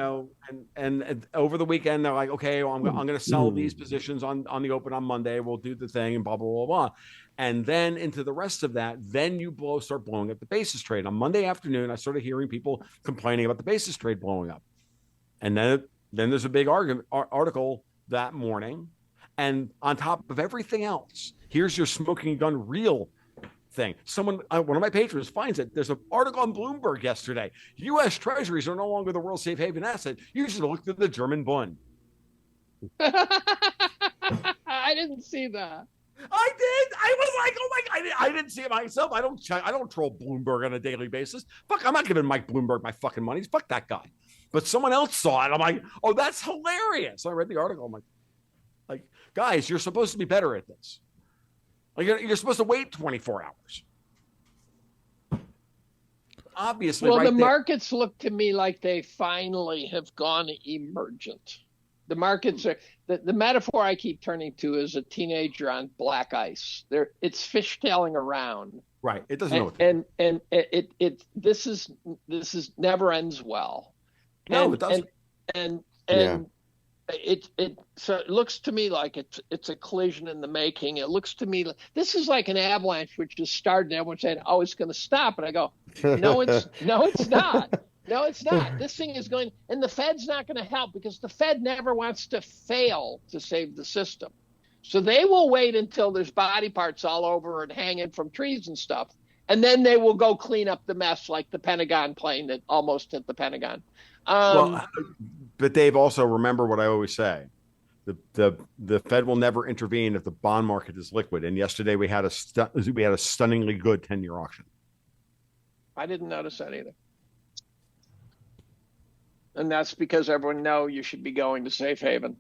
And over the weekend, they're like, okay, well, I'm going to sell these positions on the open on Monday. We'll do the thing and blah, blah, blah, blah. And then into the rest of that, then you start blowing up the basis trade. On Monday afternoon, I started hearing people complaining about the basis trade blowing up. And then there's a big article that morning. And on top of everything else, here's your smoking gun real thing. One of my patrons finds it. There's an article on Bloomberg yesterday. U.S. Treasuries are no longer the world's safe haven asset. You should look at the German Bund. I didn't see that. I did. I was like, oh my God. I didn't see it myself. I don't troll Bloomberg on a daily basis. Fuck, I'm not giving Mike Bloomberg my fucking money. Fuck that guy. But someone else saw it. I'm like, oh, that's hilarious. So I read the article. I'm like, guys, you're supposed to be better at this. Like, you're supposed to wait 24 hours. Obviously, well, the markets look to me like they finally have gone emergent. The markets are the metaphor I keep turning to is a teenager on black ice. It's fishtailing around. Right. It doesn't know. And this is never ends well. No, it doesn't. So it looks to me like it's a collision in the making. It looks to me like this is like an avalanche which just started and everyone said, oh, it's going to stop. And I go, no, it's not. No, it's not. This thing is going, and the Fed's not going to help because the Fed never wants to fail to save the system. So they will wait until there's body parts all over and hanging from trees and stuff. And then they will go clean up the mess like the Pentagon plane that almost hit the Pentagon. But Dave, also remember what I always say. The Fed will never intervene if the bond market is liquid. And yesterday we had a stunningly good 10-year auction. I didn't notice that either. And that's because everyone knows you should be going to safe haven.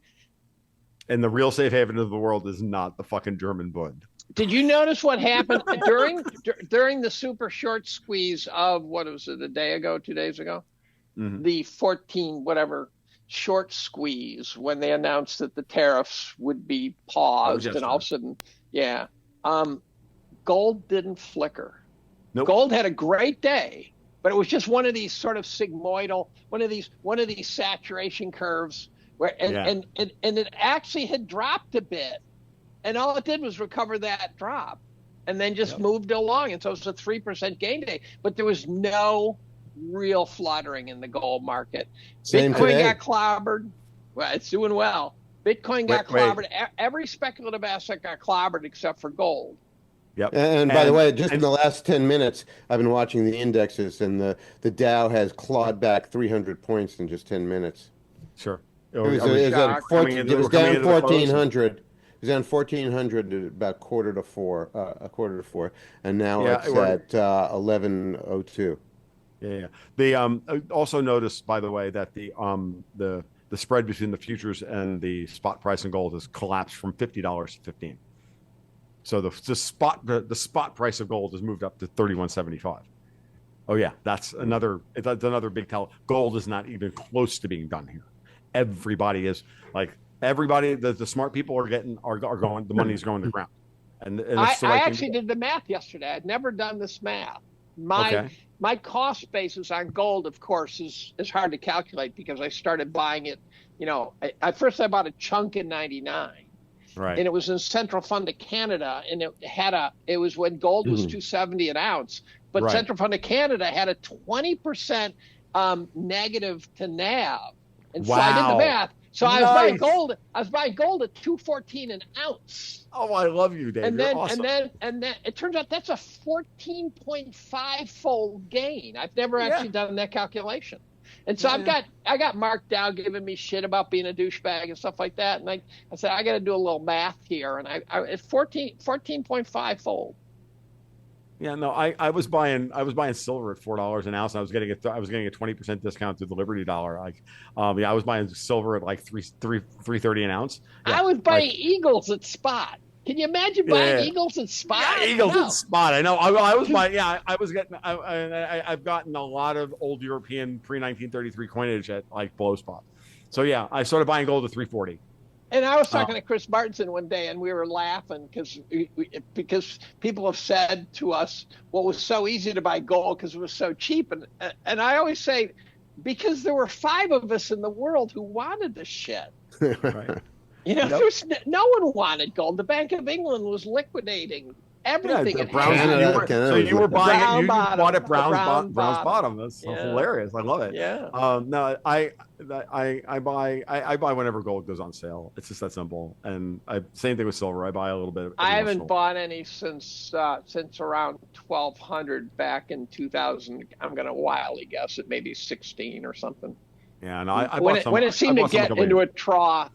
And the real safe haven of the world is not the fucking German Bund. Did you notice what happened during the super short squeeze of, what was it, a day ago, 2 days ago? Mm-hmm. The 14 whatever short squeeze when they announced that the tariffs would be paused and all of a sudden, gold didn't flicker. Nope. Gold had a great day, but it was just one of these sort of sigmoidal, one of these saturation curves where and it actually had dropped a bit, and all it did was recover that drop, and then just moved along, and so it's a 3% gain day, but there was no real fluttering in the gold market. Bitcoin got clobbered. Well, it's doing well. Bitcoin got clobbered. Every speculative asset got clobbered except for gold. Yep. And by the way, just in the last 10 minutes, I've been watching the indexes, and the Dow has clawed back 300 points in just 10 minutes. Sure. It was down into the close? 1,400. It was down 1,400 at about a quarter to four, and now Yeah, it's at 11:02. Yeah. They also noticed, by the way, that the spread between the futures and the spot price in gold has collapsed from $50 to 15. So the spot price of gold has moved up to 31.75. Oh yeah, that's another big tell. Gold is not even close to being done here. Everybody is the smart people are going. The money's going to the ground. And I actually did the math yesterday. I'd never done this math. My cost basis on gold, of course, is hard to calculate because I started buying it. At first I bought a chunk in '99, right? And it was in Central Fund of Canada, and it was when gold was $270 an ounce. But right. Central Fund of Canada had a 20% negative to NAV, and so I did the math. So nice. I was buying gold at $214 an ounce. Oh, I love you, Dave. And You're then, awesome. and then it turns out that's a 14.5-fold gain. I've never actually done that calculation. And so I got Mark Dow giving me shit about being a douchebag and stuff like that. And I said, I got to do a little math here. And it's 14.5-fold. Yeah, no, I was buying silver at $4 an ounce, and I was getting a 20% discount through the Liberty Dollar. I was buying silver at like $3.30 an ounce. Yeah, I was buying Eagles at spot. Can you imagine buying Eagles at spot? Yeah, Eagles at spot. I know. I was buying. Yeah, I was getting. I've gotten a lot of old European pre-1933 coinage at like below spot. So yeah, I started buying gold at $3.40. And I was talking to Chris Martinson one day, and we were laughing because people have said to us, well, it was so easy to buy gold because it was so cheap. And I always say, because there were 5 of us in the world who wanted the shit. Right. No one wanted gold. The Bank of England was liquidating everything. So you were buying it. You bought it Brown's bottom. That's hilarious. I love it. Yeah. No, I buy whenever gold goes on sale. It's just that simple. And same thing with silver. I buy a little bit. I haven't bought any since around 1200 back in 2000. I'm going to wildly guess it maybe 16 or something. Yeah, no, when it seemed to get into a trough,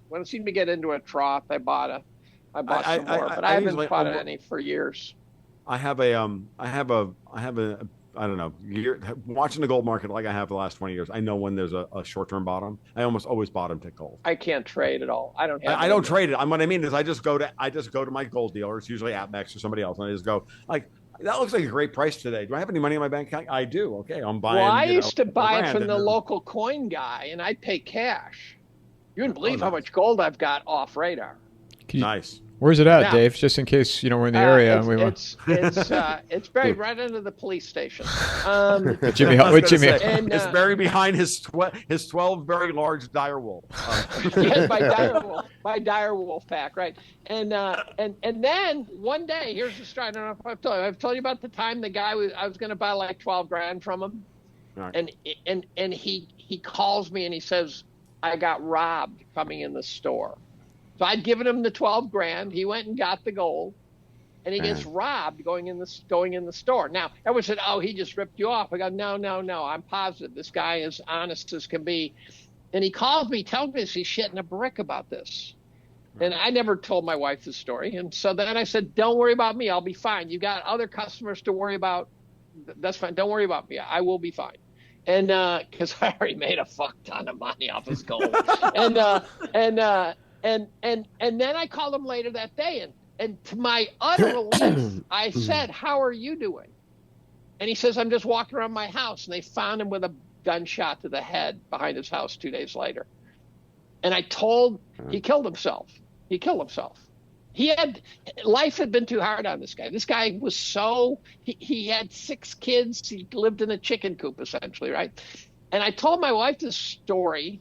I bought some more, but I haven't bought any for years. I have a I don't know, watching the gold market like I have the last 20 years. I know when there's a short-term bottom. I almost always bottom to gold. I can't trade at all. I don't trade it. What I mean is I just go to my gold dealer. It's usually APMEX or somebody else, and I just go like, that looks like a great price today. Do I have any money in my bank account? I do. Okay, I'm buying. Well, I used to buy it from the local coin guy, and I'd pay cash. You wouldn't believe how much gold I've got off radar. Nice. Where's it at, Dave? Just in case we're in the area. It's buried right under the police station. Jimmy. It's buried behind his 12 very large dire wolf. My dire wolf pack, right? And then one day, here's the story. I don't know if I've told you about the time the guy I was going to buy like 12 grand from him, right. and he calls me and he says, I got robbed coming in the store. So I'd given him the 12 grand. He went and got the gold, and he gets robbed going in the store. Now, everyone said, "Oh, he just ripped you off." I go, "No. I'm positive. This guy is honest as can be." And he calls me, tells me he's shitting a brick about this. And I never told my wife the story. And so then I said, "Don't worry about me. I'll be fine. You got other customers to worry about. That's fine. Don't worry about me. I will be fine." And because I already made a fuck ton of money off his gold, And then I called him later that day, and to my utter relief, I said, "How are you doing?" And he says, "I'm just walking around my house." And they found him with a gunshot to the head behind his house 2 days later. And I told he killed himself. Life had been too hard on this guy. This guy was he had 6 kids. He lived in a chicken coop essentially, right? And I told my wife this story.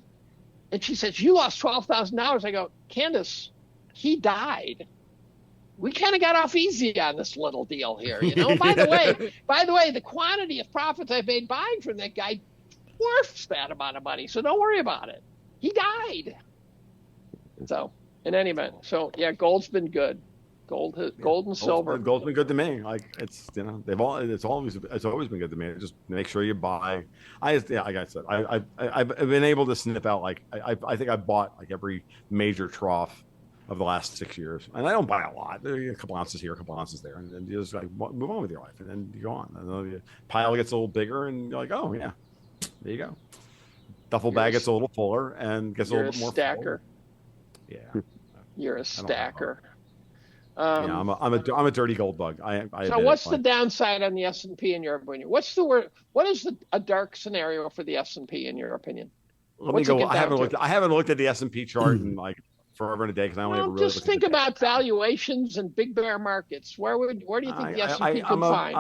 And she says, "You lost $12,000. I go, "Candace, he died. We kind of got off easy on this little deal here, you know." By the way, the quantity of profits I made buying from that guy dwarfs that amount of money. So don't worry about it. He died. So in any event, gold's been good. Gold and silver. Gold's been good to me. Like it's it's always been good to me. Just make sure you buy. Like I said, I've been able to snip out I think I bought like every major trough of the last 6 years, and I don't buy a lot. A couple ounces here, a couple ounces there, and you just like move on with your life, and then you go on. And then the pile gets a little bigger, and you're like, oh yeah, there you go. Duffel bag gets a little fuller and gets a little bit more stacker. Full. Yeah, you're a stacker. Yeah, I'm a dirty gold bug. So what's the downside on the S&P in your opinion? What is a dark scenario for the S&P in your opinion? Let me go. I haven't looked at the S&P chart in like forever and a day because I only ever really just think about valuations and big bear markets. Where do you think the S&P could find?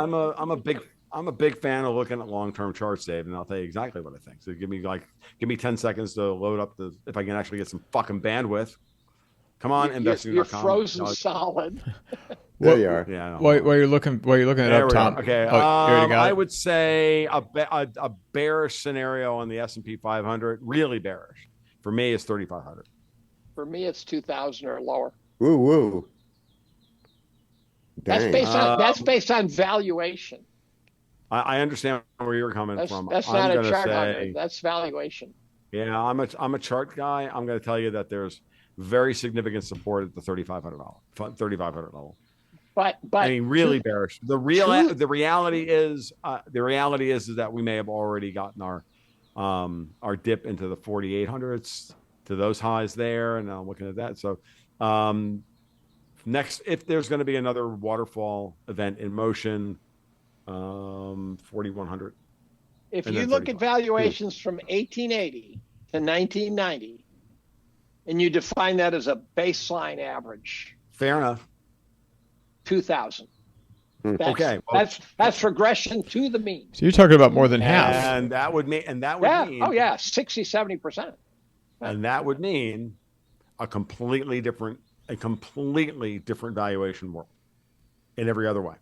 I'm a big fan of looking at long-term charts, Dave, and I'll tell you exactly what I think. So give me 10 seconds to load up if I can actually get some fucking bandwidth. Come on, investing.com. You're frozen solid. There you are. Yeah. While you're looking it up, Tom. Okay. I would say a bearish scenario on the S&P 500, really bearish. For me, it's 3,500. For me, it's 2,000 or lower. Woo. That's based on valuation. I understand where you're coming from. That's not a chart on that's valuation. Yeah, I'm a chart guy. I'm going to tell you that there's very significant support at the $3,500 level. But I mean, really bearish. The reality is that we may have already gotten our dip into the 4,800s to those highs there, and I'm looking at that. So next, if there's going to be another waterfall event in motion, 4,100. If you look at valuations from 1880 to 1990, and you define that as a baseline average, fair enough. 2,000. Okay, that's regression to the mean. So you're talking about more than half, and that would mean 60-70%. And that would mean a completely different valuation world in every other way.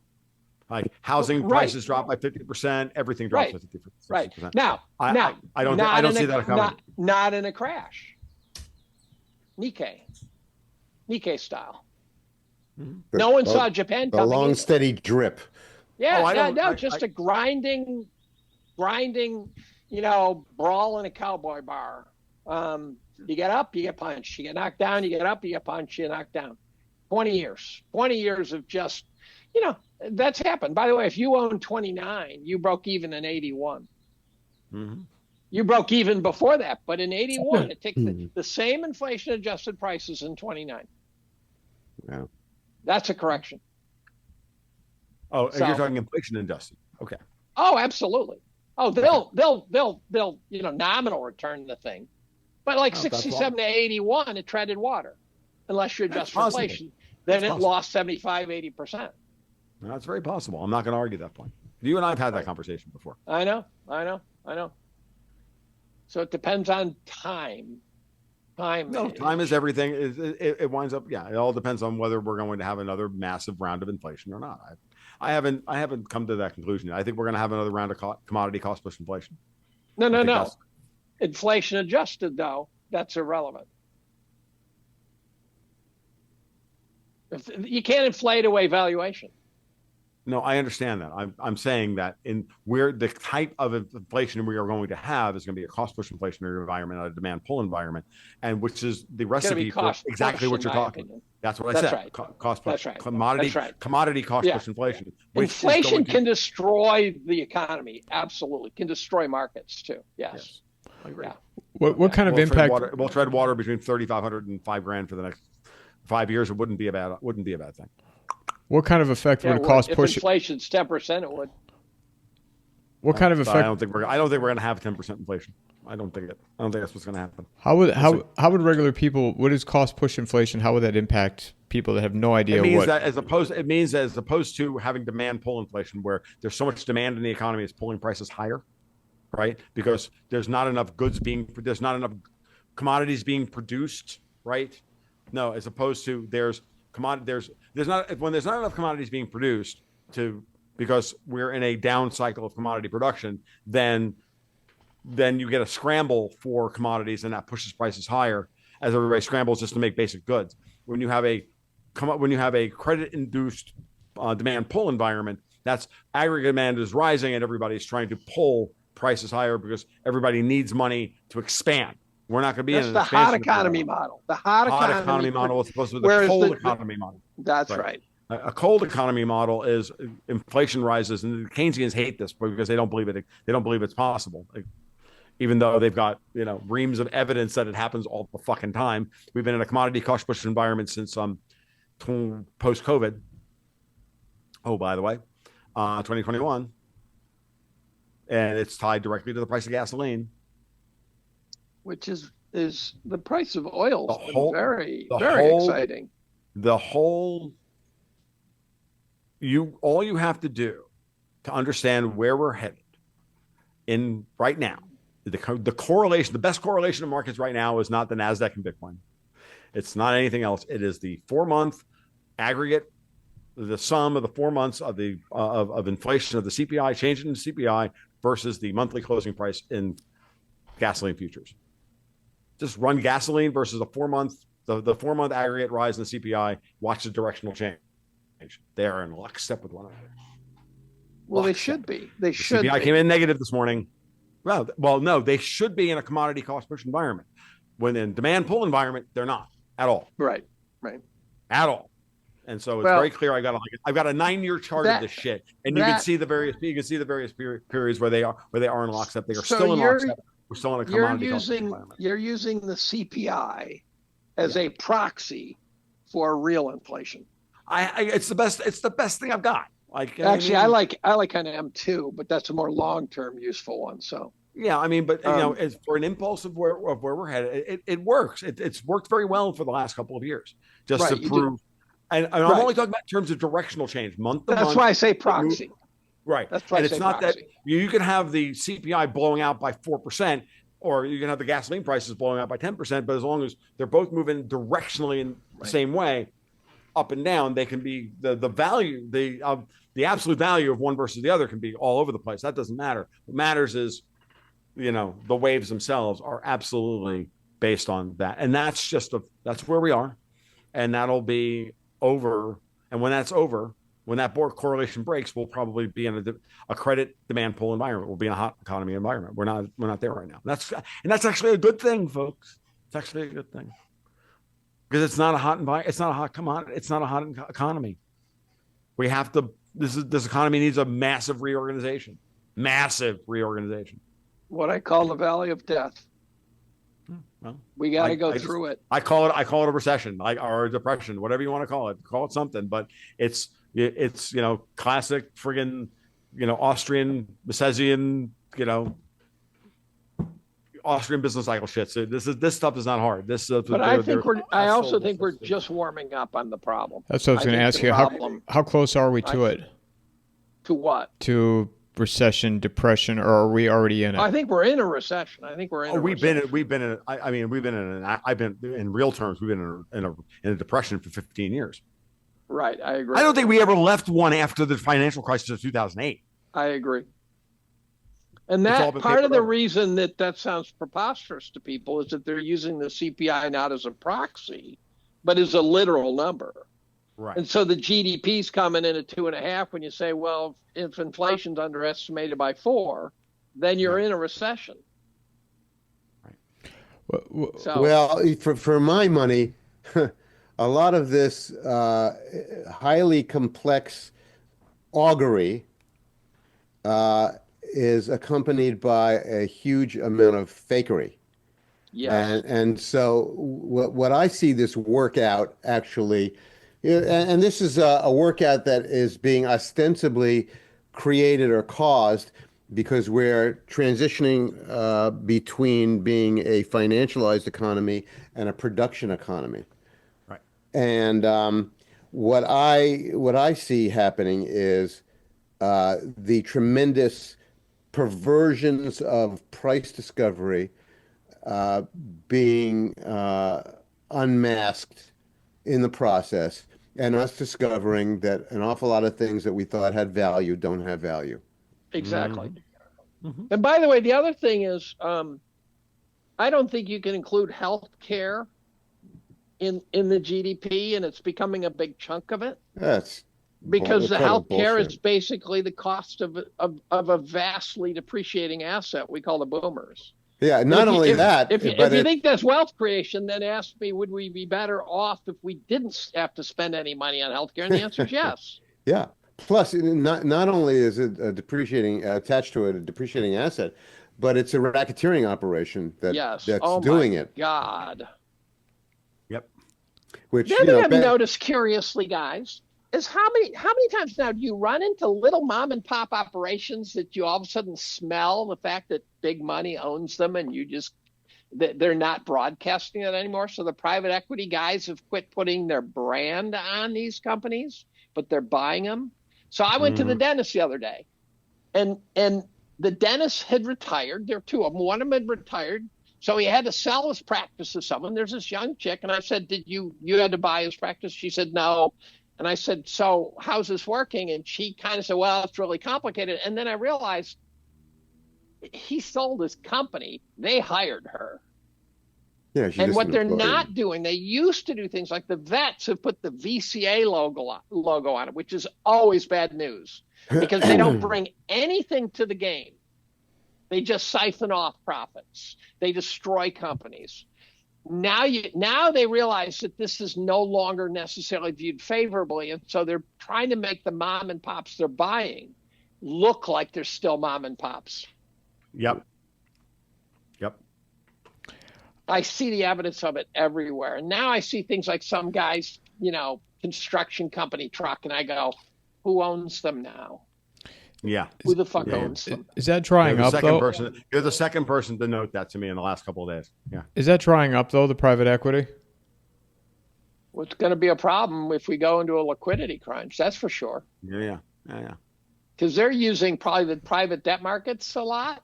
Like housing prices drop by 50%, everything drops by 50%. Right. Now, I don't see that coming. Not in a crash. Nikkei style. Mm-hmm. No one saw Japan coming. A long, steady drip. Yeah, just a grinding, brawl in a cowboy bar. You get up, you get punched. You get knocked down, you get up, you get punched, you get knocked down. 20 years of just, that's happened. By the way, if you own 29, you broke even in 81. Mm-hmm. You broke even before that, but in 81, it takes the same inflation-adjusted prices in 29. Yeah. That's a correction. Oh, and you're talking inflation adjusted. Okay. Oh, absolutely. Oh, they'll nominal return the thing, but like 67 to 81, it treaded water, unless you adjust for inflation. Then it lost 75-80%. That's very possible. I'm not going to argue that point. You and I have had that conversation before. I know. So it depends on time. Time is everything. It winds up. Yeah, it all depends on whether we're going to have another massive round of inflation or not. I haven't come to that conclusion yet. I think we're going to have another round of commodity cost push inflation. No. Inflation adjusted, though, that's irrelevant. You can't inflate away valuation. No, I understand that. I'm saying that where the type of inflation we are going to have is going to be a cost push inflationary environment, not a demand pull environment, and which is the recipe for exactly what you're talking about. That's what I said. Right. Cost push. That's right. Commodity cost push inflation. Inflation can destroy the economy. Absolutely, can destroy markets too. Yes. I agree. Yeah. What kind of impact? We'll tread water between $3,500 and $5,000 for the next 5 years. It wouldn't be a bad thing. What kind of effect would a cost push? If inflation's 10%, it would. What kind of effect? I don't think we're going to have 10% inflation. I don't think that's what's going to happen. How would regular people? What is cost push inflation? How would that impact people that have no idea? It means as opposed to having demand pull inflation, where there's so much demand in the economy, it's pulling prices higher, right? Because there's not enough there's not enough commodities being produced, right? No, as opposed to there's not enough commodities being produced because we're in a down cycle of commodity production, then you get a scramble for commodities, and that pushes prices higher as everybody scrambles just to make basic goods. When you have a come up when you have a credit induced demand pull environment, that's aggregate demand is rising and everybody's trying to pull prices higher because everybody needs money to expand. We're not going to be in an the hot expansion economy model. The hot economy model is supposed to be the cold economy model. That's right. A cold economy model is inflation rises, and the Keynesians hate this because they don't believe it. They don't believe it's possible, even though they've got reams of evidence that it happens all the fucking time. We've been in a commodity cost push environment since post COVID. Oh, by the way, 2021, and it's tied directly to the price of gasoline, which is the price of oil. Very exciting. All you have to do to understand where we're headed in right now, the correlation, the best correlation of markets right now is not the NASDAQ and Bitcoin. It's not anything else. It is the 4-month aggregate, the sum of the 4 months of the of inflation of the CPI, change in the CPI versus the monthly closing price in gasoline futures. Just run gasoline versus the 4-month, the 4-month aggregate rise in the CPI. Watch the directional change. They are in lockstep with one another. Well, they should be. They should. CPI came in negative this morning. Well, no, they should be in a commodity cost push environment. When in demand pull environment, they're not at all. Right. At all. And so it's very clear. I've got a 9-year chart of this shit, and you can see the various periods where they are in lockstep. They are still in lockstep. We're still in a commodity cost push environment. You're using the CPI as a proxy for real inflation. It's the best thing I've got. Actually, I like kind of M2, but that's a more long-term useful one. So yeah, but as for an impulse of where we're headed, it works. It's worked very well for the last couple of years, just to prove. And I'm only talking about in terms of directional change, month to month. That's why I say proxy. Right. That's why it's not proxy. That you can have the CPI blowing out by 4%, or you can have the gasoline prices blowing out by 10%. But as long as they're both moving directionally in the same way, up and down, they can be the value, the absolute value of one versus the other can be all over the place. That doesn't matter. What matters is, the waves themselves are absolutely based on that, and that's where we are, and that'll be over. And when that's over, when that correlation breaks, we'll probably be in a credit demand pull environment. We'll be in a hot economy environment. We're not there right now. That's actually a good thing, folks. It's actually a good thing. Because it's not a hot environment. It's not a hot commodity. It's not a hot economy. We have to. This economy needs a massive reorganization. Massive reorganization. What I call the valley of death. Well, we got to go through it. I call it a recession, or a depression, whatever you want to call it. Call it something, but it's classic friggin' Austrian Misesian Austrian business cycle shit. So this stuff is not hard. But I also think we're just warming up on the problem. That's what I was going to ask you. How close are we to it? To what? To recession, depression, or are we already in it? I think we're in a recession. We've been in. I've been in real terms. We've been in a depression for 15 years. Right, I agree. I don't think we ever left one after the financial crisis of 2008. I agree. And that part of the reason that sounds preposterous to people is that they're using the CPI not as a proxy, but as a literal number. Right. And so the GDP's coming in at 2.5. When you say, well, if inflation's underestimated by 4, then you're in a recession. Right. Well, for my money, a lot of this highly complex augury is accompanied by a huge amount of fakery. Yes. And so what I see this workout actually, and this is a workout that is being ostensibly created or caused because we're transitioning between being a financialized economy and a production economy. Right. And what I see happening is the tremendous perversions of price discovery being unmasked in the process, and us discovering that an awful lot of things that we thought had value don't have value. Exactly. Mm-hmm. And by the way, the other thing is, I don't think you can include health care in the GDP, and it's becoming a big chunk of it. That's Because the total healthcare is bullshit. basically the cost of a vastly depreciating asset we call the boomers. Yeah, And not only that, if but you it, think that's wealth creation, then ask me, would we be better off if we didn't have to spend any money on healthcare? And the answer is yes. yeah. Plus, not only is it a depreciating attached to it a depreciating asset, but it's a racketeering operation Yes. that's Oh doing my it. God. Yep. Which, The you other know, thing I've noticed curiously, guys, is how many times now do you run into little mom and pop operations that you all of a sudden smell the fact that big money owns them, and you just they're not broadcasting it anymore. So the private equity guys have quit putting their brand on these companies, but they're buying them. So I went to the dentist the other day, and the dentist had retired. There were two of them. One of them had retired. So he had to sell his practice to someone. There's this young chick, and I said, "Did you had to buy his practice?" She said, "No." And I said, "So how's this working?" And she kind of said, "Well, it's really complicated." And then I realized he sold his company. They hired her. yeah, she's And just what an they're employee. not doing, they used to do things like the vets have put the VCA logo on it, which is always bad news because they don't bring anything to the game. They just siphon off profits. They destroy companies. Now they realize that this is no longer necessarily viewed favorably, and so they're trying to make the mom and pops they're buying look like they're still mom and pops. Yep. Yep. I see the evidence of it everywhere, and now I see things like some guys, construction company truck, and I go, who owns them now? Yeah. Who the fuck Yeah. owns them? Is that drying up though? You're the second person to note that to me in the last couple of days. Yeah. Is that drying up though? The private equity? What's going to be a problem if we go into a liquidity crunch? That's for sure. Yeah. Because they're using probably the private debt markets a lot.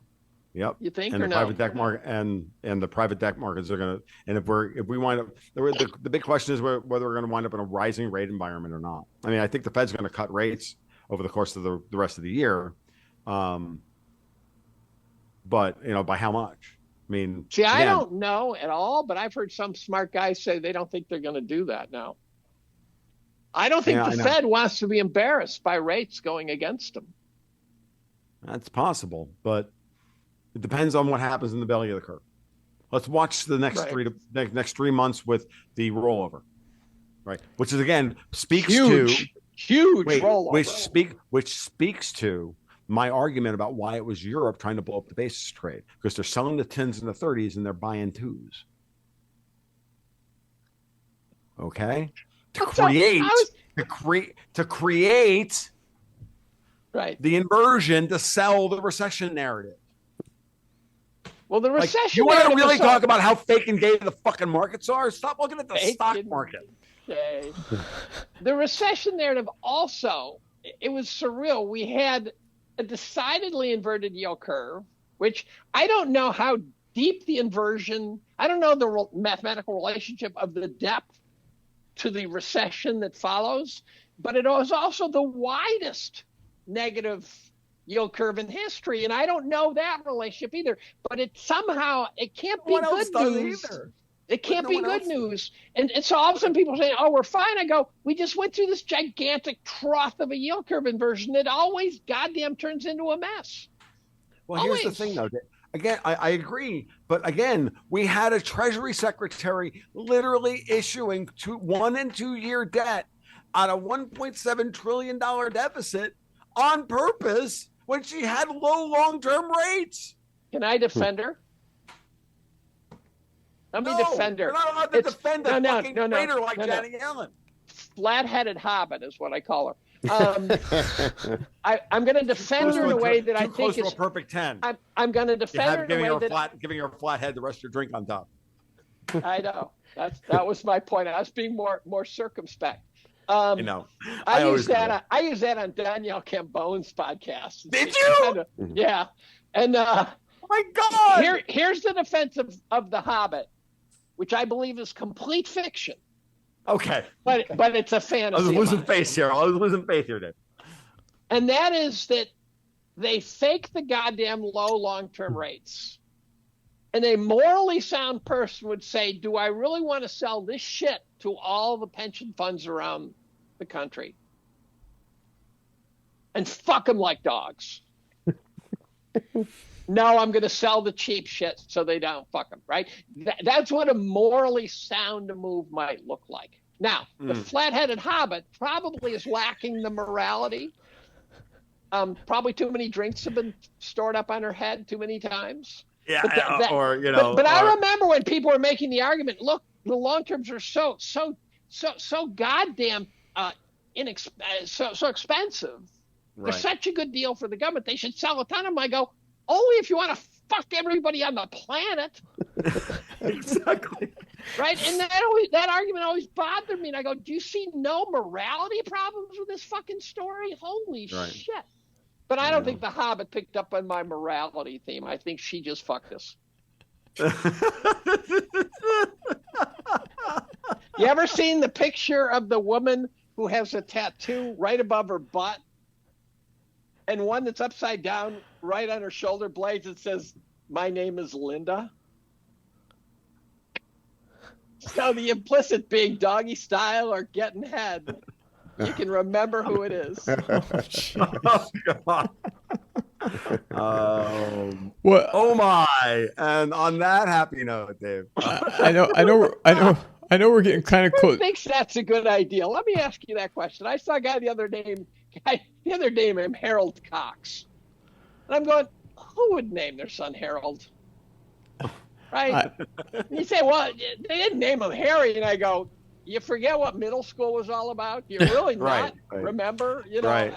Yep. You think, and or the no? private debt market and the private debt markets are going to, and if we wind up, the big question is whether we're going to wind up in a rising rate environment or not. I mean, I think the Fed's going to cut rates over the course of the rest of the year, but by how much? I mean, See, I don't know at all, but I've heard some smart guys say they don't think they're going to do that now. I don't think the Fed wants to be embarrassed by rates going against them. That's possible, but it depends on what happens in the belly of the curve. Let's watch the next next 3 months with the rollover, right? Which is again speaks huge rollover. Which speaks to my argument about why it was Europe trying to blow up the basis trade, because they're selling the 10s and the 30s and they're buying 2s. Okay, to create the inversion to sell the recession narrative. Well, the recession. You want to really talk about how fake and gay the fucking markets are? Stop looking at the stock market. The recession narrative also, it was surreal. We had a decidedly inverted yield curve, which I don't know how deep the inversion, I don't know the mathematical relationship of the depth to the recession that follows, but it was also the widest negative yield curve in history, and I don't know that relationship either. But it can't be good news. It can't be good news. And so all of a sudden people say, "Oh, we're fine." I go, "We just went through this gigantic trough of a yield curve inversion that always goddamn turns into a mess." Well, here's the thing, though. Again, I agree, but again, we had a Treasury Secretary literally issuing 1 and 2 year debt on a $1.7 trillion deficit on purpose when she had low long-term rates. Can I defend her? Let me defend her. You're not allowed to defend a fucking traitor like Janet Yellen. Flat-headed hobbit is what I call her. I'm going to defend her in a way that I think is a perfect 10. I'm going to defend her in a way that giving her a flat head, the rest of your drink on top. I know that was my point. I was being more circumspect. I know. I use that on Danielle Cambone's podcast. Did you? Yeah. And oh my God. Here's the defense of the Hobbit, which I believe is complete fiction. Okay. But it's a fantasy. I was losing faith here, Dave. And that is that they fake the goddamn low long-term rates. And a morally sound person would say, do I really want to sell this shit to all the pension funds around the country? And fuck them like dogs. No, I'm going to sell the cheap shit so they don't fuck them, right? That's what a morally sound move might look like. Now, the flat-headed hobbit probably is lacking the morality. Probably too many drinks have been stored up on her head too many times. Yeah, But I remember when people were making the argument, look, the long terms are so goddamn so expensive. Right. They're such a good deal for the government. They should sell a ton of them. I go, only if you want to fuck everybody on the planet. Exactly. Right? And that argument always bothered me. And I go, do you see no morality problems with this fucking story? Holy shit. But I don't think the Hobbit picked up on my morality theme. I think she just fucked us. You ever seen the picture of the woman who has a tattoo right above her butt? And one that's upside down right on her shoulder blades that says, my name is Linda. So the implicit being doggy style or getting head. You can remember who it is. Oh, God. What? Oh my! And on that happy note, Dave. I know we're getting kind of close. Who thinks that's a good idea? Let me ask you that question. I saw a guy the other day named Harold Cox, and I'm going, who would name their son Harold? Right? And you say, well, they didn't name him Harry, and I go, you forget what middle school was all about? You really not remember? You know,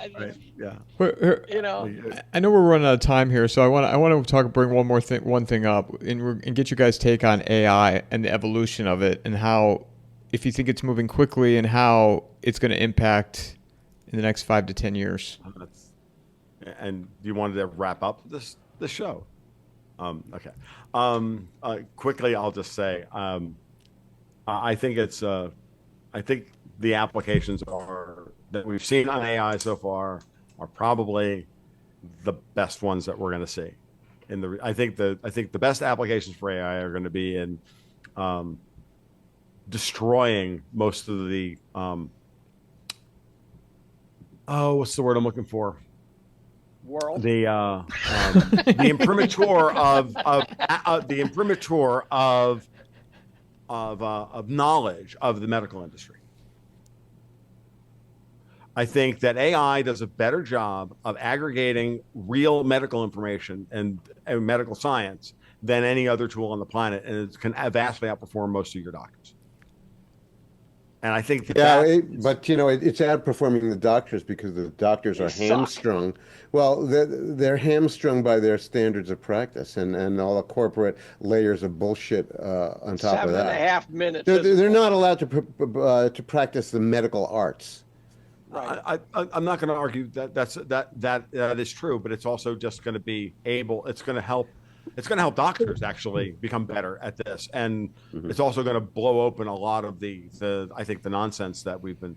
yeah. You know, I know we're running out of time here, so I want to bring one thing up and get you guys' take on AI and the evolution of it, and how, if you think it's moving quickly, and how it's going to impact in the next 5 to 10 years. And you wanted to wrap up this show. Okay. Quickly, I'll just say, I think the applications that we've seen on AI so far are probably the best ones that we're going to see. I think the best applications for AI are going to be in destroying most of the what's the word I'm looking for? World. The imprimatur of knowledge of the medical industry. I think that AI does a better job of aggregating real medical information and medical science than any other tool on the planet, and it can vastly outperform most of your doctors. And I think but it's outperforming the doctors because the doctors are hamstrung. Well, they're hamstrung by their standards of practice and all the corporate layers of bullshit on top of that. 7.5 minutes. They're not allowed to practice the medical arts. Right. I'm not going to argue that is true, but it's also just going to be it's going to help doctors actually become better at this, and it's also going to blow open a lot of the I think the nonsense that we've been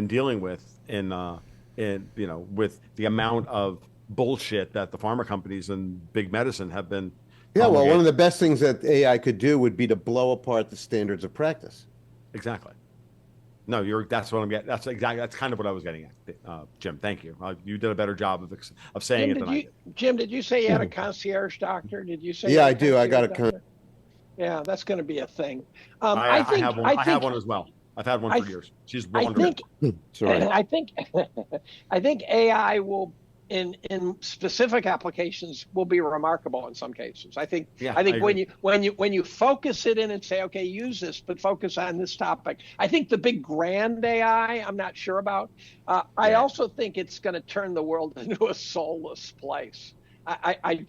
dealing with in with the amount of bullshit that the pharma companies and big medicine have been. Yeah, well, one of the best things that AI could do would be to blow apart the standards of practice. Exactly. No, that's what I'm getting. That's kind of what I was getting at, Jim. Thank you. You did a better job of saying it than I did. Jim, did you say you had a concierge doctor? Did you say? Yeah, I do. I got a concierge. Yeah, that's going to be a thing. I have one as well. I've had one for years. She's wonderful. I think AI will, in specific applications, will be remarkable in some cases. I think when you focus it in and say, okay, use this, but focus on this topic. I think the big grand AI, I'm not sure about. I also think it's going to turn the world into a soulless place. I'm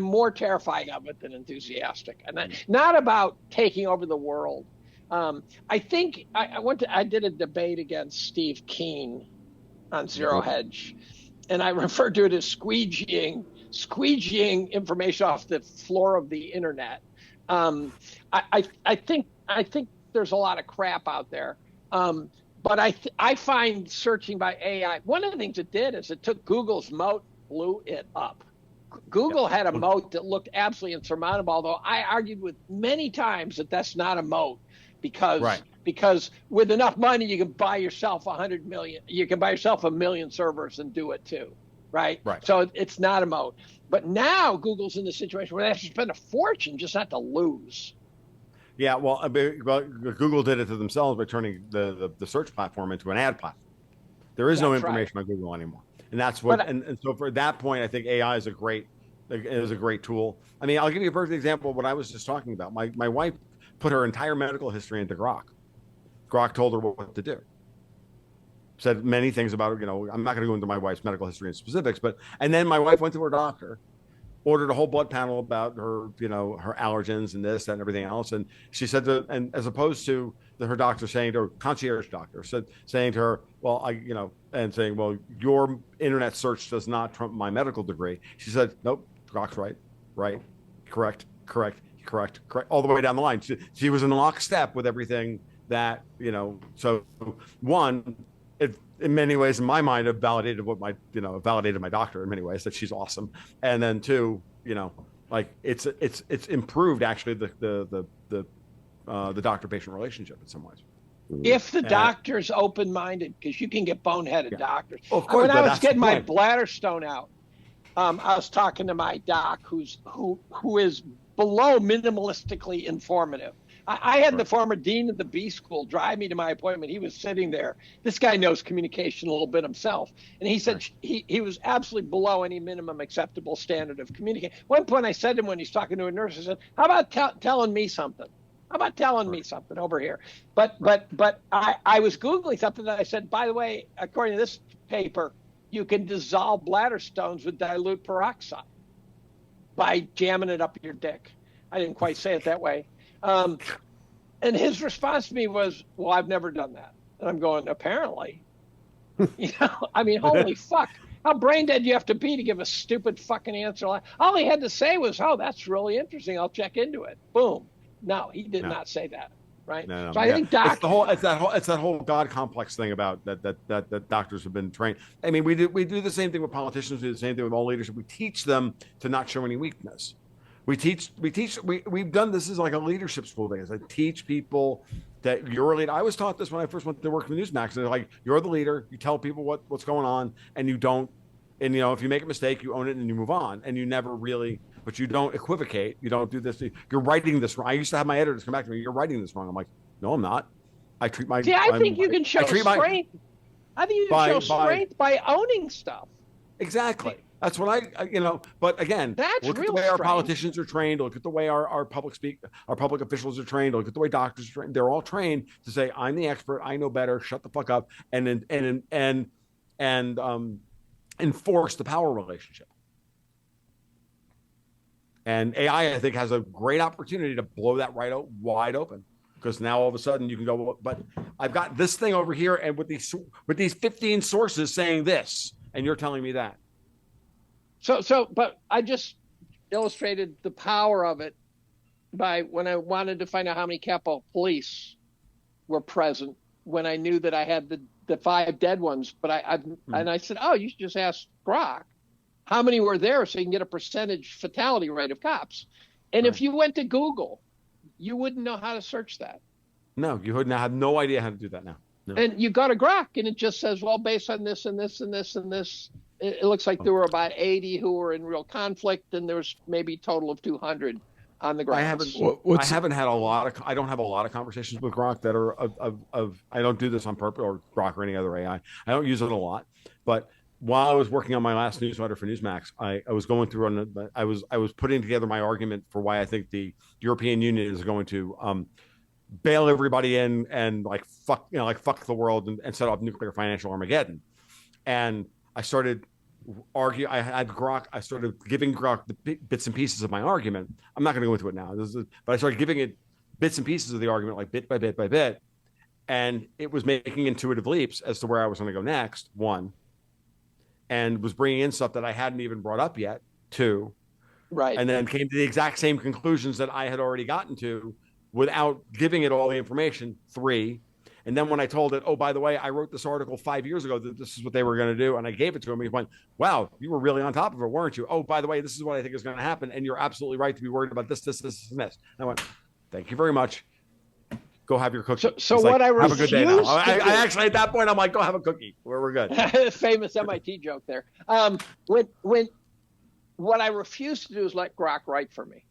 more terrified of it than enthusiastic, and not about taking over the world. I think I did a debate against Steve Keen on Zero Hedge, and I referred to it as squeegeeing information off the floor of the internet. I think there's a lot of crap out there, but I find searching by AI, one of the things it did is it took Google's moat, blew it up. Google had a moat that looked absolutely insurmountable, although I argued with many times that that's not a moat because with enough money you can buy yourself 100 million. You can buy yourself 1 million servers and do it too, right? So it's not a moat. But now Google's in the situation where they have to spend a fortune just not to lose. Yeah, well, Google did it to themselves by turning the search platform into an ad platform. There is no information on Google anymore, and that's what. And so for that point, I think AI is a great tool. I mean, I'll give you a perfect example of what I was just talking about. My wife put her entire medical history into Grok. Grok told her what to do. Said many things about her. I'm not going to go into my wife's medical history in specifics, and then my wife went to her doctor, ordered a whole blood panel about her, her allergens and this, that, and everything else. And she said and as opposed to her doctor saying to her, concierge doctor saying to her, well, and saying, well, your internet search does not trump my medical degree. She said, nope, Grok's right, correct, all the way down the line. She was in lockstep with everything that, so one, it, in many ways, in my mind, it validated validated my doctor in many ways that she's awesome. And then two, it's improved actually the doctor-patient relationship in some ways. If the doctor's open-minded, because you can get boneheaded doctors. Well, of course, when I was getting my bladder stone out, I was talking to my doc, who is below minimalistically informative. I had the former dean of the B school drive me to my appointment. He was sitting there. This guy knows communication a little bit himself. And he said he was absolutely below any minimum acceptable standard of communication. One point I said to him when he's talking to a nurse, I said, how about telling me something? How about telling me something over here? But I was Googling something that I said, by the way, according to this paper, you can dissolve bladder stones with dilute peroxide by jamming it up your dick. I didn't quite say it that way. And his response to me was, well, I've never done that. And I'm going, apparently. I mean, holy fuck. How brain dead do you have to be to give a stupid fucking answer? All he had to say was, oh, that's really interesting. I'll check into it. Boom. No, he did not say that. Right. No. So I think it's that whole God complex thing about that doctors have been trained. I mean, we do the same thing with politicians. We do the same thing with all leadership. We teach them to not show any weakness. We've done this as like a leadership school thing. I teach people that you're a leader. I was taught this when I first went to work for Newsmax. They're like, you're the leader. You tell people what's going on, and you don't. And if you make a mistake, you own it and you move on. And you never really, but you don't equivocate. You don't do this. You're writing this wrong. I used to have my editors come back to me. You're writing this wrong. I'm like, no, I'm not. I treat my. See, I think you can show strength. I think you can show strength by owning stuff. Exactly. That's what but again, look at the way our politicians are trained. Look at the way our public officials are trained. Look at the way doctors are trained. They're all trained to say, I'm the expert. I know better. Shut the fuck up. And enforce the power relationship. And AI, I think, has a great opportunity to blow that wide open, because now all of a sudden you can go, but I've got this thing over here, and with these 15 sources saying this, and you're telling me that. But I just illustrated the power of it by when I wanted to find out how many Capitol Police were present, when I knew that I had the 5 dead ones. But and I said, oh, you should just ask Grok how many were there, so you can get a percentage fatality rate of cops. And if you went to Google, you wouldn't know how to search that. No, you wouldn't have no idea how to do that now. No. And you go to Grok, and it just says, well, based on this and this and this and this, it looks like there were about 80 who were in real conflict, and there's maybe a total of 200 on the ground. I don't have a lot of conversations with Grok that are of I don't do this on purpose, or Grok or any other AI. I don't use it a lot. But while I was working on my last newsletter for Newsmax, I was going through I was putting together my argument for why I think the European Union is going to bail everybody in and fuck the world and set off nuclear financial Armageddon. And I started I started giving Grok the bits and pieces of my argument. I'm not going to go into it now, but I started giving it bits and pieces of the argument, like bit by bit by bit. And it was making intuitive leaps as to where I was going to go next, 1. And was bringing in stuff that I hadn't even brought up yet, 2. Right. And then came to the exact same conclusions that I had already gotten to without giving it all the information, 3. And then when I told it, oh, by the way, I wrote this article 5 years ago that this is what they were going to do, and I gave it to him, he went, wow, you were really on top of it, weren't you? Oh, by the way, this is what I think is going to happen, and you're absolutely right to be worried about this, this, this, and this. And I went, thank you very much. Go have your cookie. So what I have a good day now. refuse to do- I actually, at that point, I'm like, go have a cookie. We're good. Famous MIT joke there. When what I refuse to do is let Grok write for me.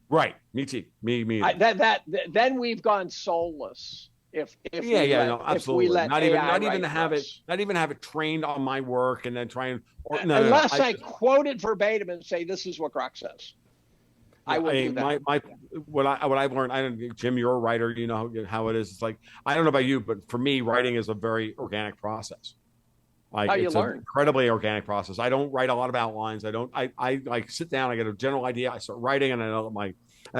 Right. Me too. Me. Then we've gone soulless. If absolutely. we let not AI even have us. it trained on my work and then try and Unless I quote it verbatim and say this is what Grok says. I will do that. What I've learned, Jim, you're a writer, you know how it is. It's like, I don't know about you, but for me, writing is a very organic process. Like, it's an incredibly organic process. I don't write a lot of outlines. I like sit down, I get a general idea, I start writing, and I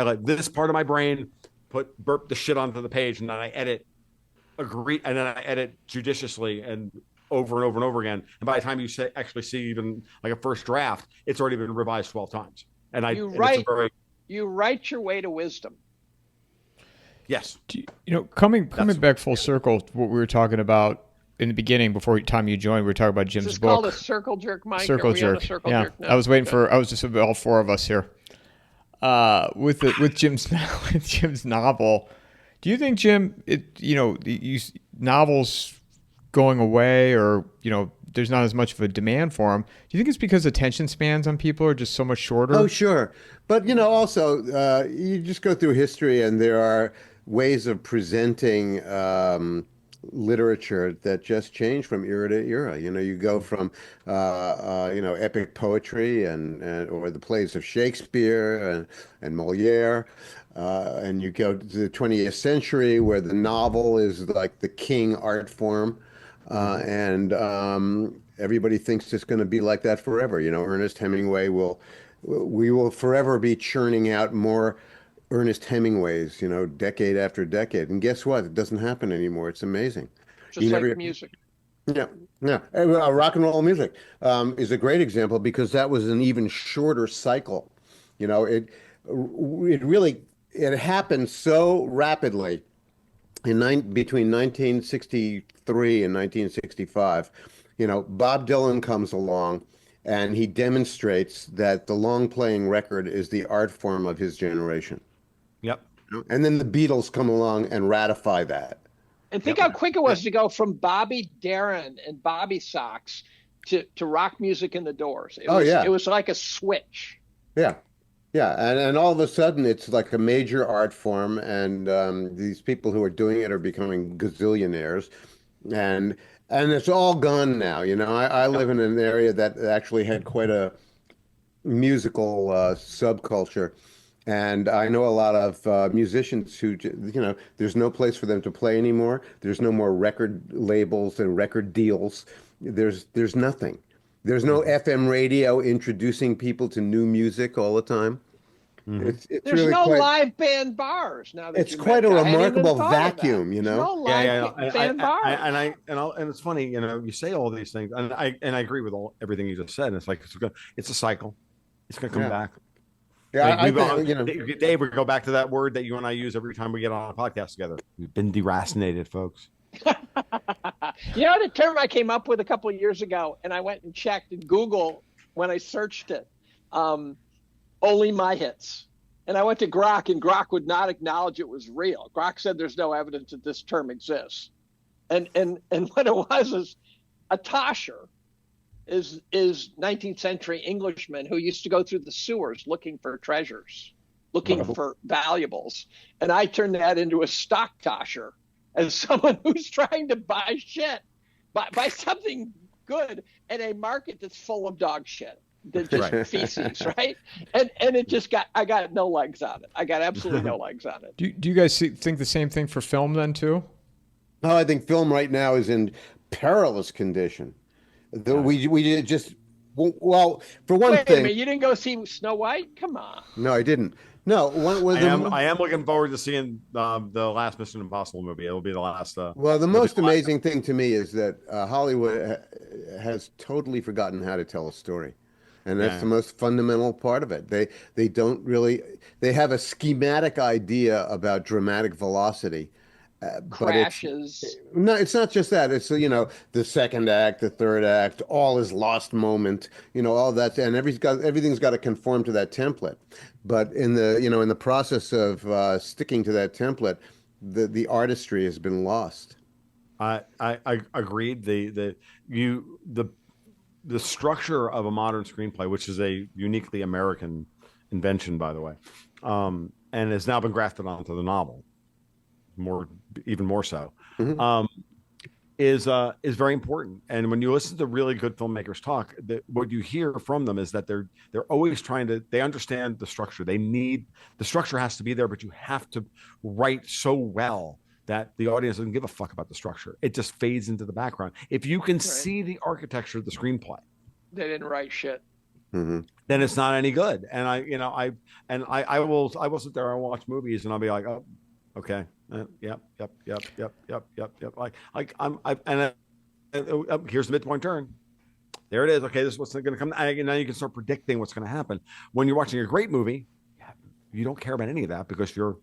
let this part of my brain burp the shit onto the page, and then I edit, and then I edit judiciously and over and over and over again. And by the time you actually see even like a first draft, it's already been revised 12 times. And you write your way to wisdom. Yes. Coming back full circle to what we were talking about in the beginning, before time you joined, we were talking about Jim's book. Is this called a circle jerk, Mike? Circle jerk. Jerk now? I was waiting for. I was just all four of us here. With Jim's novel, do you think, Jim, novels going away, or there's not as much of a demand for them? Do you think it's because attention spans on people are just so much shorter? Oh, sure. But, also you just go through history, and there are ways of presenting literature that just change from era to era. You go from, epic poetry and or the plays of Shakespeare and Moliere, and you go to the 20th century, where the novel is like the king art form. And everybody thinks it's going to be like that forever. Ernest Hemingway we will forever be churning out more Ernest Hemingways, decade after decade. And guess what? It doesn't happen anymore. It's amazing. Just like music. Yeah. Rock and roll music is a great example, because that was an even shorter cycle. It happened so rapidly between 1963 and 1965. Bob Dylan comes along, and he demonstrates that the long playing record is the art form of his generation. Yep. And then the Beatles come along and ratify that. And think how quick it was to go from Bobby Darin and Bobby Sox to rock music in the Doors. It was like a switch. Yeah. And all of a sudden, it's like a major art form, and these people who are doing it are becoming gazillionaires, and it's all gone now. I live in an area that actually had quite a musical subculture, and I know a lot of musicians who, there's no place for them to play anymore. There's no more record labels and record deals. There's nothing. There's no FM radio introducing people to new music all the time. Mm-hmm. There's really live band bars now. It's quite a remarkable vacuum, There's no live band bars. And it's funny, you say all these things, and I agree with everything you just said. And it's like it's a cycle. It's going to come back. Yeah, Dave, we go back to that word that you and I use every time we get on a podcast together. We've been deracinated, folks. The term I came up with a couple of years ago, and I went and checked in Google when I searched it, only my hits. And I went to Grok, and Grok would not acknowledge it was real. Grok said there's no evidence that this term exists. And what it was is a tosher is 19th century Englishman who used to go through the sewers looking for treasures, looking for valuables. And I turned that into a stock tosher as someone who's trying to buy shit, buy something good in a market that's full of dog shit, that's just feces, right? And I got no legs on it. I got absolutely no legs on it. Do you guys think the same thing for film then too? No, I think film right now is in perilous condition. We just, well, for one Wait thing. A minute, you didn't go see Snow White? Come on. No, I didn't. No, I am looking forward to seeing the last Mission Impossible movie. It'll be the last. Well, the most amazing thing to me is that Hollywood has totally forgotten how to tell a story, and that's the most fundamental part of it. They don't really. They have a schematic idea about dramatic velocity, but crashes. it's not just that. It's, the second act, the third act, all is lost moment, all that, and everything's got to conform to that template. But in the process of sticking to that template, the artistry has been lost. I agreed. The structure of a modern screenplay, which is a uniquely American invention, by the way, and has now been grafted onto the novel, even more so, is very important. And when you listen to really good filmmakers talk, what you hear from them is that they're always they understand the structure. The structure has to be there, but you have to write so well that the audience doesn't give a fuck about the structure. It just fades into the background. If you can see the architecture of the screenplay, they didn't write shit. Mm-hmm. Then it's not any good. And I will sit there and watch movies and I'll be like, oh, okay, yep. Here's the midpoint turn. There it is. Okay, this is what's going to come. And now you can start predicting what's going to happen. When you're watching a great movie, you don't care about any of that because you're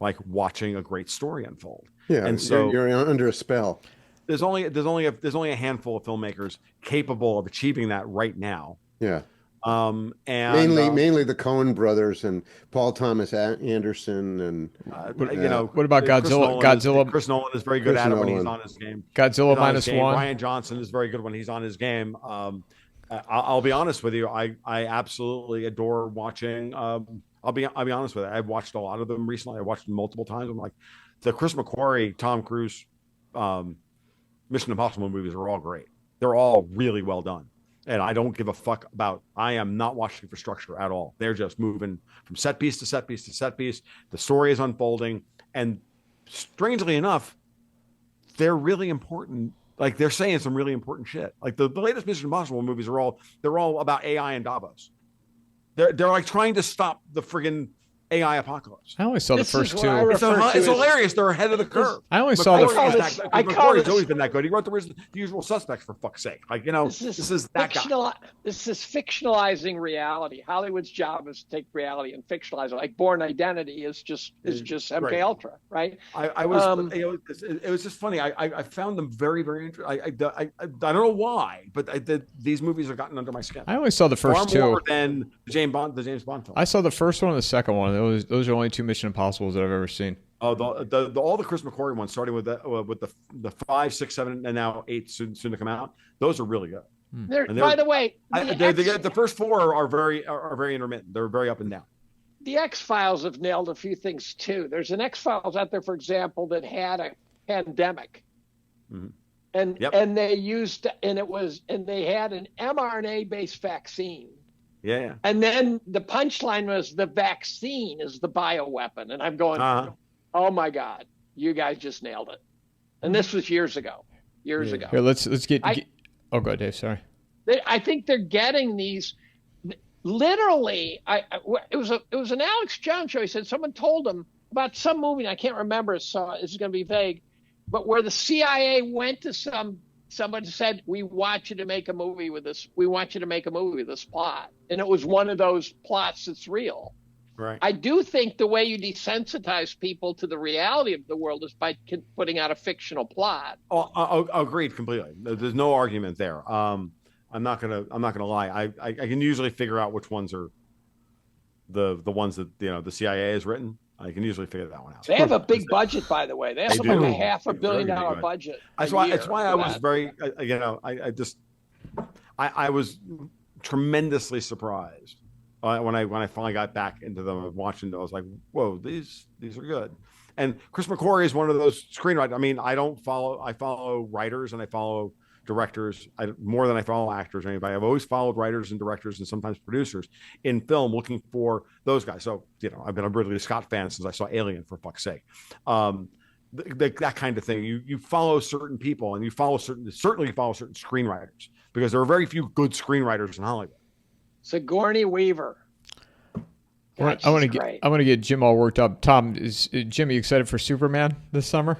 like watching a great story unfold. Yeah, and so you're under a spell. There's only a handful of filmmakers capable of achieving that right now. Yeah. And mainly the Coen brothers and Paul Thomas Anderson and what about Godzilla? Chris Nolan is very good at it when he's on his game. Godzilla -1. Ryan Johnson is very good when he's on his game. I'll be honest with you. I absolutely adore watching. I'll be honest with you. I've watched a lot of them recently. I watched them multiple times. I'm like, the Chris McQuarrie, Tom Cruise, Mission Impossible movies are all great. They're all really well done. And I don't give a fuck about, I am not watching for structure at all. They're just moving from set piece to set piece to set piece. The story is unfolding. And strangely enough, they're really important. Like they're saying some really important shit. Like the latest Mission Impossible movies they're all about AI and Davos. They're like trying to stop the friggin' AI apocalypse. I only saw the first two. It's hilarious. They're ahead of the curve. I only saw the first. McQuarrie's always been that good. He wrote the Usual Suspects, for fuck's sake. Like, this is that guy. This is fictionalizing reality. Hollywood's job is to take reality and fictionalize it. Like Bourne Identity is just MK Ultra, right? It was just funny. I found them very, very interesting. I don't know why, but these movies have gotten under my skin. I only saw the first two. More than the James Bond film. I saw the first one and the second one. Those are only two Mission Impossibles that I've ever seen. Oh, all the Chris McQuarrie ones, starting with the 5, 6, 7, and now 8 soon to come out. Those are really good. By the way, the first 4 are very intermittent. They're very up and down. The X-Files have nailed a few things too. There's an X-Files out there, for example, that had a pandemic, and they had an mRNA-based vaccine. Yeah. And then the punchline was the vaccine is the bioweapon. And I'm going, oh my God, you guys just nailed it. And this was years ago. Here, let's get. Oh, go ahead, Dave. Sorry. I think they're getting these. Literally, it was an Alex Jones show. He said someone told him about some movie. I can't remember. So it's going to be vague, but where the CIA went to someone said, we want you to make a movie with this. We want you to make a movie with this plot. And it was one of those plots that's real. Right. I do think the way you desensitize people to the reality of the world is by putting out a fictional plot. Oh, agreed completely. There's no argument there. I'm not gonna lie. I can usually figure out which ones are the ones that the CIA has written. I can usually figure that one out. They have a big budget, by the way. They have something like a $500 million budget. That's why I was very, I was tremendously surprised when I finally got back into them and watching them. I was like, whoa, these are good. And Chris McQuarrie is one of those screenwriters. I mean, I follow writers and I follow directors more than I follow actors or anybody. I've always followed writers and directors and sometimes producers in film, looking for those guys. So, I've been a Ridley Scott fan since I saw Alien, for fuck's sake. That kind of thing. You follow certain people and you certainly follow certain screenwriters, because there are very few good screenwriters in Hollywood. Sigourney Weaver. I want to get Jim all worked up. Tom, is Jim, you excited for Superman this summer?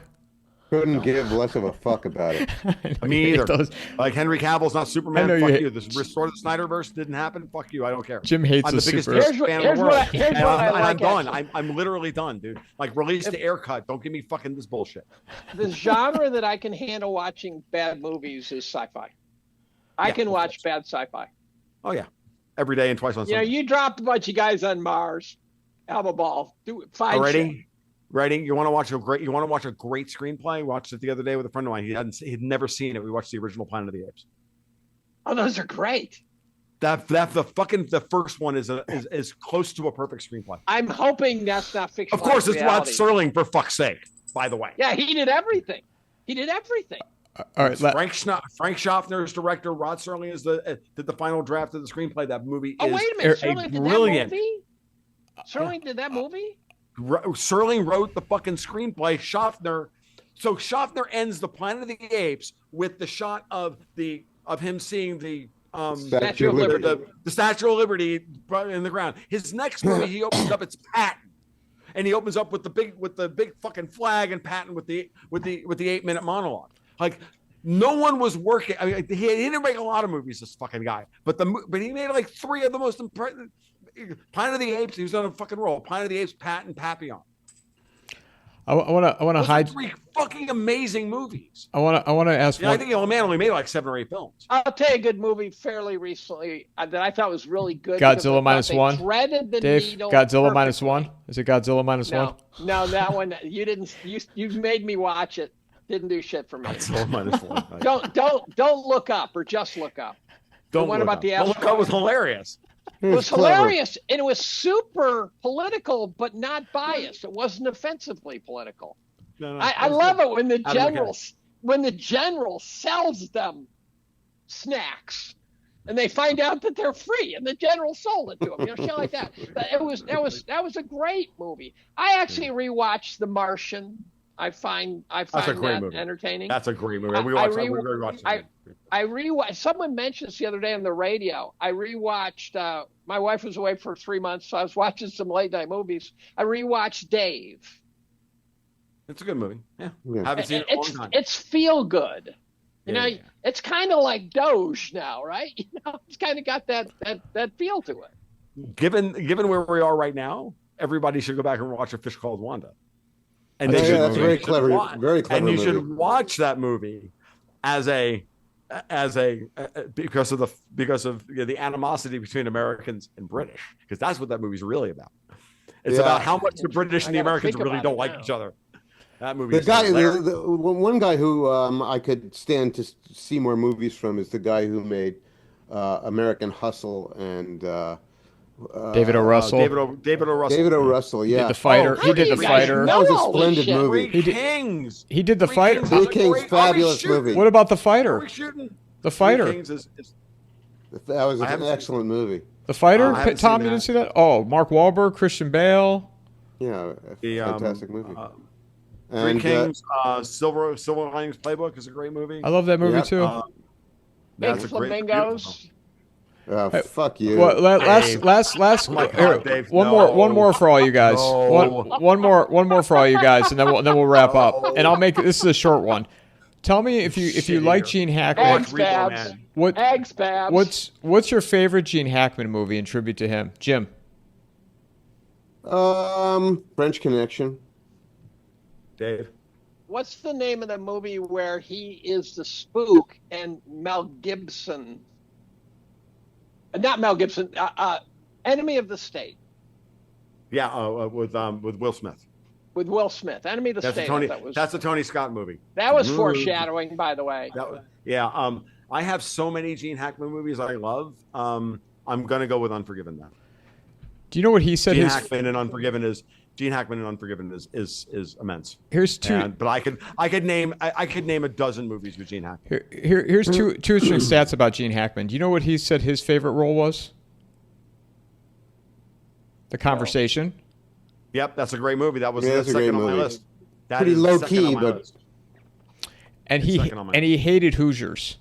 Couldn't give less of a fuck about it. Me either. Like Henry Cavill's not Superman. Fuck you. This restore the Snyderverse didn't happen. Fuck you. I don't care. Jim hates I'm the biggest super. fan in the world. I'm done. Actually. I'm literally done, dude. Like release the air cut. Don't give me fucking this bullshit. The genre that I can handle watching bad movies is sci-fi. I can watch bad sci-fi. Oh yeah, every day and twice on Sunday. You dropped a bunch of guys on Mars. Have a ball. Do it. Fine. Ready? You want to watch a great screenplay? Watched it the other day with a friend of mine. He'd never seen it. We watched the original Planet of the Apes. Oh, those are great. The first one is close to a perfect screenplay. I'm hoping that's not fiction. Of course, it's Rod Serling, for fuck's sake. By the way. Yeah, he did everything. All right, Frank Schaffner's director. Rod Serling did the final draft of the screenplay. That movie is wait a minute. Serling did brilliant. That movie? Serling did that movie? Serling wrote the fucking screenplay. Schaffner ends the Planet of the Apes with the shot of him seeing the Statue of Liberty. The Statue of Liberty in the ground. His next movie, he opens up, it's Patton, and he opens up with the big fucking flag and Patton with the 8-minute monologue. Like no one was working. I mean, he didn't make a lot of movies. This fucking guy, but he made like 3 of the most impressive. Planet of the Apes. He was on a fucking roll. Planet of the Apes, Patton, Papillon. I want to hide 3 fucking amazing movies. I want to ask. I think the old man only made like 7 or 8 films. I'll tell you a good movie fairly recently that I thought was really good. Godzilla minus one. Threaded the Dave, needle. Godzilla minus one. Is it Godzilla minus one? No, that one you didn't. You made me watch it. Didn't do shit for me. Godzilla minus one. Don't look up or just look up. Don't look up. Don't look up was hilarious. It was hilarious, and it was super political, but not biased. It wasn't offensively political. No, I love it when the general sells them snacks, and they find out that they're free, and the general sold it to them. Shit like that. That was a great movie. I actually rewatched The Martian. I find that entertaining. That's a great movie. We rewatched it. I rewatched. Someone mentioned this the other day on the radio. I rewatched. My wife was away for 3 months, so I was watching some late night movies. I rewatched Dave. It's a good movie. Yeah. Haven't seen it in a long time. It's feel good. It's kind of like Doge now, right? It's kind of got that feel to it. Given where we are right now, everybody should go back and watch A Fish Called Wanda. And that's very clever. Very clever. And you movie. should watch that movie because of the animosity between Americans and British, because that's what that movie's really about. It's about how much the British and the Americans really don't like each other. That movie. The one guy who I could stand to see more movies from is the guy who made American Hustle and David O. Russell. David O. Russell. David O. Russell. Yeah. He did The Fighter. He did The Fighter. That was a splendid movie. He did The Fighter. Three Kings, fabulous movie. What about The Fighter? The Fighter. That was an excellent movie. The Fighter. Tom, you didn't see that? Oh, Mark Wahlberg, Christian Bale. Yeah, fantastic movie. Three Kings, Silver Linings Playbook is a great movie. I love that movie too. Big Flamingos. Fuck you. Well, last. One more for all you guys. One more for all you guys, and then we'll wrap up. And I'll make this is a short one. Tell me if you like Gene Hackman. Eggs, Babs. What's your favorite Gene Hackman movie in tribute to him, Jim? French Connection. Dave. What's the name of the movie where he is the spook and Mel Gibson? Not Mel Gibson. Enemy of the State. Yeah, with Will Smith. With Will Smith, Enemy of the State. That's a Tony Scott movie. That was foreshadowing, by the way. I have so many Gene Hackman movies I love. I'm gonna go with Unforgiven now. Do you know what he said? Gene Hackman in Unforgiven is immense. Here's two. But I could name a dozen movies with Gene Hackman. Here's two interesting stats about Gene Hackman. Do you know what he said his favorite role was? The Conversation. Yep, that's a great movie. That was the second on my list. Pretty low key, but. And he hated Hoosiers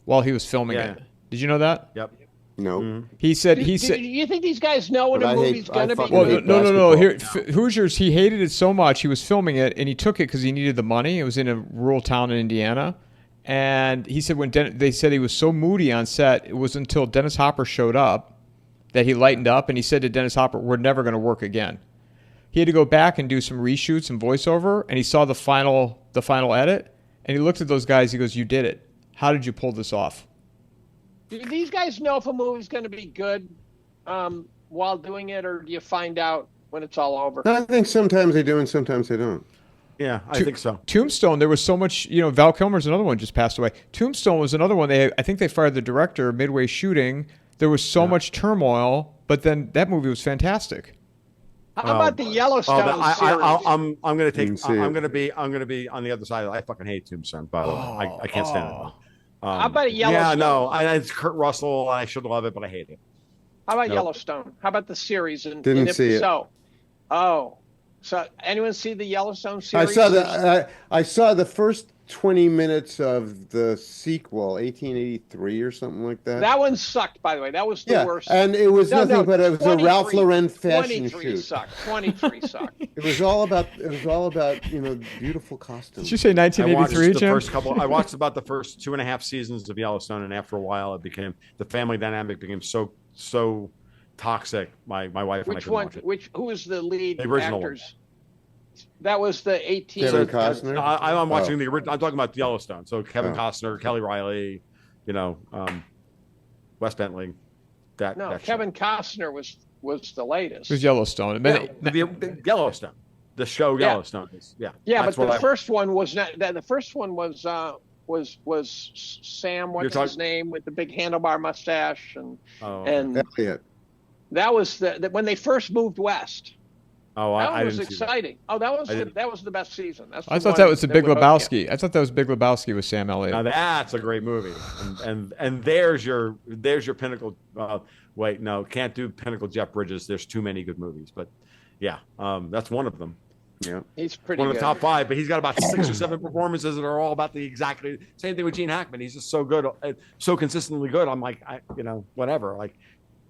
while he was filming it. Did you know that? Yep. No. Mhm. He said Do you think these guys know when But a I movie's hate- going I to be fucking well, hate good? no. basketball. Here, Hoosiers. He hated it so much. He was filming it, and he took it because he needed the money. It was in a rural town in Indiana, and he said when they said he was so moody on set, it was until Dennis Hopper showed up that he lightened up, and he said to Dennis Hopper, "We're never going to work again." He had to go back and do some reshoots and voiceover, and he saw the final edit, and he looked at those guys. He goes, "You did it. How did you pull this off?" Do these guys know if a movie's going to be good while doing it, or do you find out when it's all over? I think sometimes they do and sometimes they don't. Yeah, I think so. Tombstone, there was so much, Val Kilmer's another one just passed away. Tombstone was another one. I think they fired the director midway shooting. There was so much turmoil, but then that movie was fantastic. How about the Yellowstone series? I'm gonna take. Didn't see I'm it. gonna be on the other side. I fucking hate Tombstone. By the way, I can't stand it. How about Yeah, Yellowstone? no, it's Kurt Russell. I should love it, but I hate it. How about Nope. Yellowstone? How about the series? And Didn't if see it. So, so anyone see the Yellowstone I series? saw I saw the first 20 minutes of the sequel, 1883 or something like that. That one sucked, by the way. That was the worst. and it was No, nothing but it was a 23 Ralph Lauren fashion 23 shoot. sucked. 23 sucked. It was all about beautiful costumes. Did you say I watched 1983, the Jim? first couple. I watched about the first 2.5 seasons of Yellowstone, and after a while, it became the family dynamic became so toxic. My wife and I Which couldn't one? watch it. Who was the lead The original one. actors? That was the 18. Kevin Costner? I'm watching the original. I'm talking about Yellowstone. So Kevin Oh. Costner, Kelly Riley, Wes Bentley. No, Kevin Costner was the latest. It was Yellowstone. The Yellowstone, the show Yeah. Yellowstone. Yeah, that's but what the first one was not. The first one was Sam. What's his name with the big handlebar mustache and Elliot. that was the when they first moved west. Oh, That I one was didn't see that. exciting. Oh, that was I didn't- that was the best season. That's I the thought one that was the Big would hook you. Lebowski. I thought that was Big Lebowski with Sam Elliott. Now that's a great movie, and there's your pinnacle. Wait, no, can't do pinnacle Jeff Bridges. There's too many good movies, but yeah, that's one of them. Yeah. He's pretty One of good. the top 5, but he's got about 6 or 7 performances that are all about the exactly same thing with Gene Hackman. He's just so good, so consistently good. I'm like, whatever. Like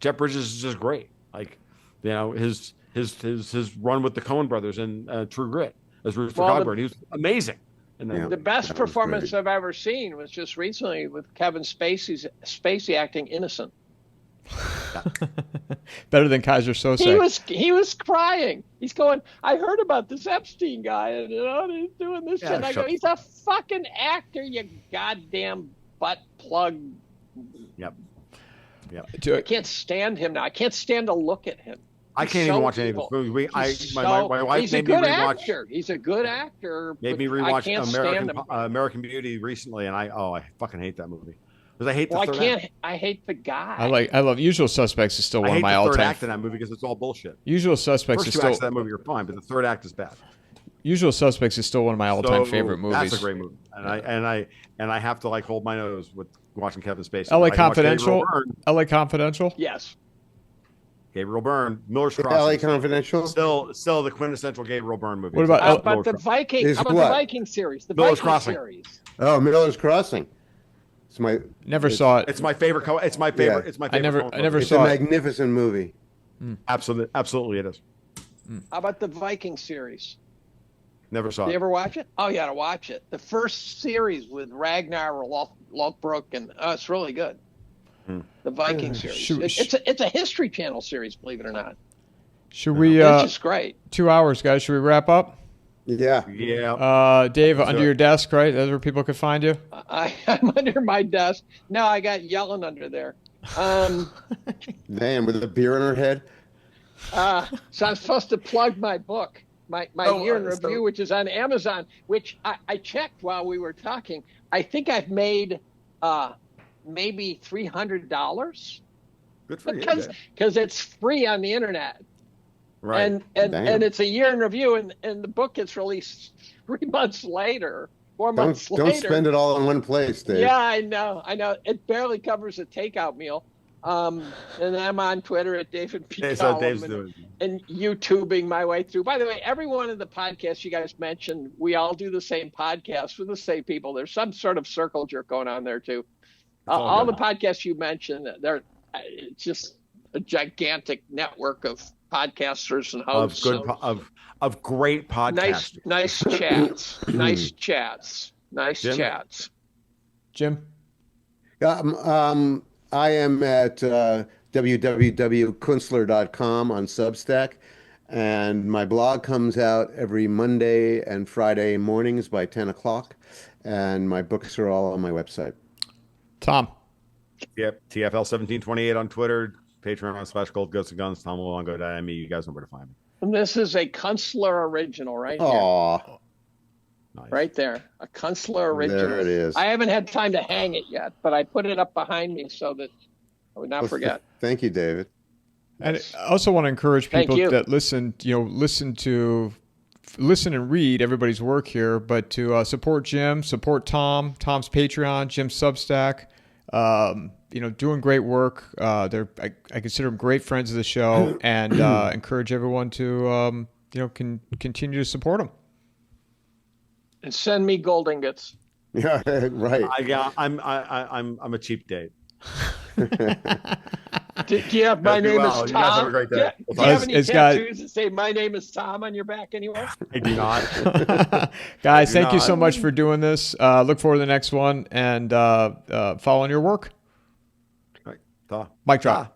Jeff Bridges is just great. Like, his run with the Coen brothers and True Grit as Ruther Cogburn. He was amazing. And then, The best That was performance great. I've ever seen was just recently with Kevin Spacey acting innocent. Better than Kaiser Sose. He was crying. He's going, I heard about this Epstein guy, and he's doing this Yeah, shit. And I go, shut- he's a fucking actor, you goddamn butt plug. Yep. I can't stand him now. I can't stand to look at him. I He's can't so even watch any of his evil. movies. He's My wife he's a made me good rewatch. actor. He's a good actor. Made me but I rewatch can't stand him. American Beauty recently, and I fucking hate that movie because I hate the Well, I third can't. act. I hate the guy. I love Usual Suspects is still I one hate of my the third all-time. act in that movie because it's all bullshit. Usual Suspects First is 2 still acts of that movie are fine, but the third act is bad. Usual Suspects is still one of my all-time So, favorite movies. That's a great movie, and I have to like hold my nose with watching Kevin Spacey. L.A. I can watch Confidential. Gabriel Byrne, L.A. Confidential. Yes. Gabriel Byrne, Miller's LA Crossing. Confidential. Still the quintessential Gabriel Byrne movie. What about- How Oh, about the Viking? Is How about what? the Viking series? The Miller's Viking Crossing. series. Oh, Miller's Crossing. It's my. Never it's- saw it. It's my favorite. It's my favorite. Yeah. It's my I favorite. never- Coen I never movie. It's a saw it. magnificent movie. Absolutely, it is. How about the Viking series? Never saw Do it. you ever watch it? Oh, you got to watch it. The first series with Ragnar Lothbrok, and it's really good. The Viking series. shoot. It's a History Channel series, believe it or not. Should we? It's just great. 2 hours, guys. Should we wrap up? Yeah. Yeah. Dave, Let's under do it. your desk, right? That's where people could find you. I'm under my desk. No, I got yelling under there. Damn, with a beer in her head. So I'm supposed to plug my book, my year in review, which is on Amazon, which I checked while we were talking. I think I've made maybe $300 Good for you. because Dave. it's free on the internet. Right. And Damn. it's a year in review, and the book gets released 3 months later, 4 months later. Don't spend it all in one place, Dave. Yeah, I know. It barely covers a takeout meal. And I'm on Twitter at David P. That's what Collum Dave's doing. and YouTubing my way through. By the way, every one of the podcasts you guys mentioned, we all do the same podcast with the same people. There's some sort of circle jerk going on there too. all All the good. podcasts you mentioned, they're it's just a gigantic network of podcasters and Of hosts. good, of great podcasts. Nice chats. Nice chats. Nice Jim? chats. Jim? I am at www.kunstler.com on Substack, and my blog comes out every Monday and Friday mornings by 10 o'clock, and my books are all on my website. Tom? Yep. TFL 1728 on Twitter, Patreon / Gold Ghosts and Guns, Tom Luongo.me. You guys know where to find me. And this is a Kunstler original right here. Aw, Nice. Right there. A Kunstler original. there it is. I haven't had time to hang it yet, but I put it up behind me so that I would not Well, forget. Thank you, David. And I also want to encourage Thank people you. that listen and read everybody's work here, but to support Jim, support Tom, Tom's Patreon, Jim's Substack. Doing great work. I consider them great friends of the show, and encourage everyone to continue to support them. And send me gold ingots. Yeah, right. I'm a cheap date. Do you have my name well. is You guys Tom? have a great day. Do you have any It's got- tattoos that say my name is Tom on your back anywhere? I do not. Guys, I do thank you not. so much for doing this. Look forward to the next one, and following your work. Right. Ta. Mic drop.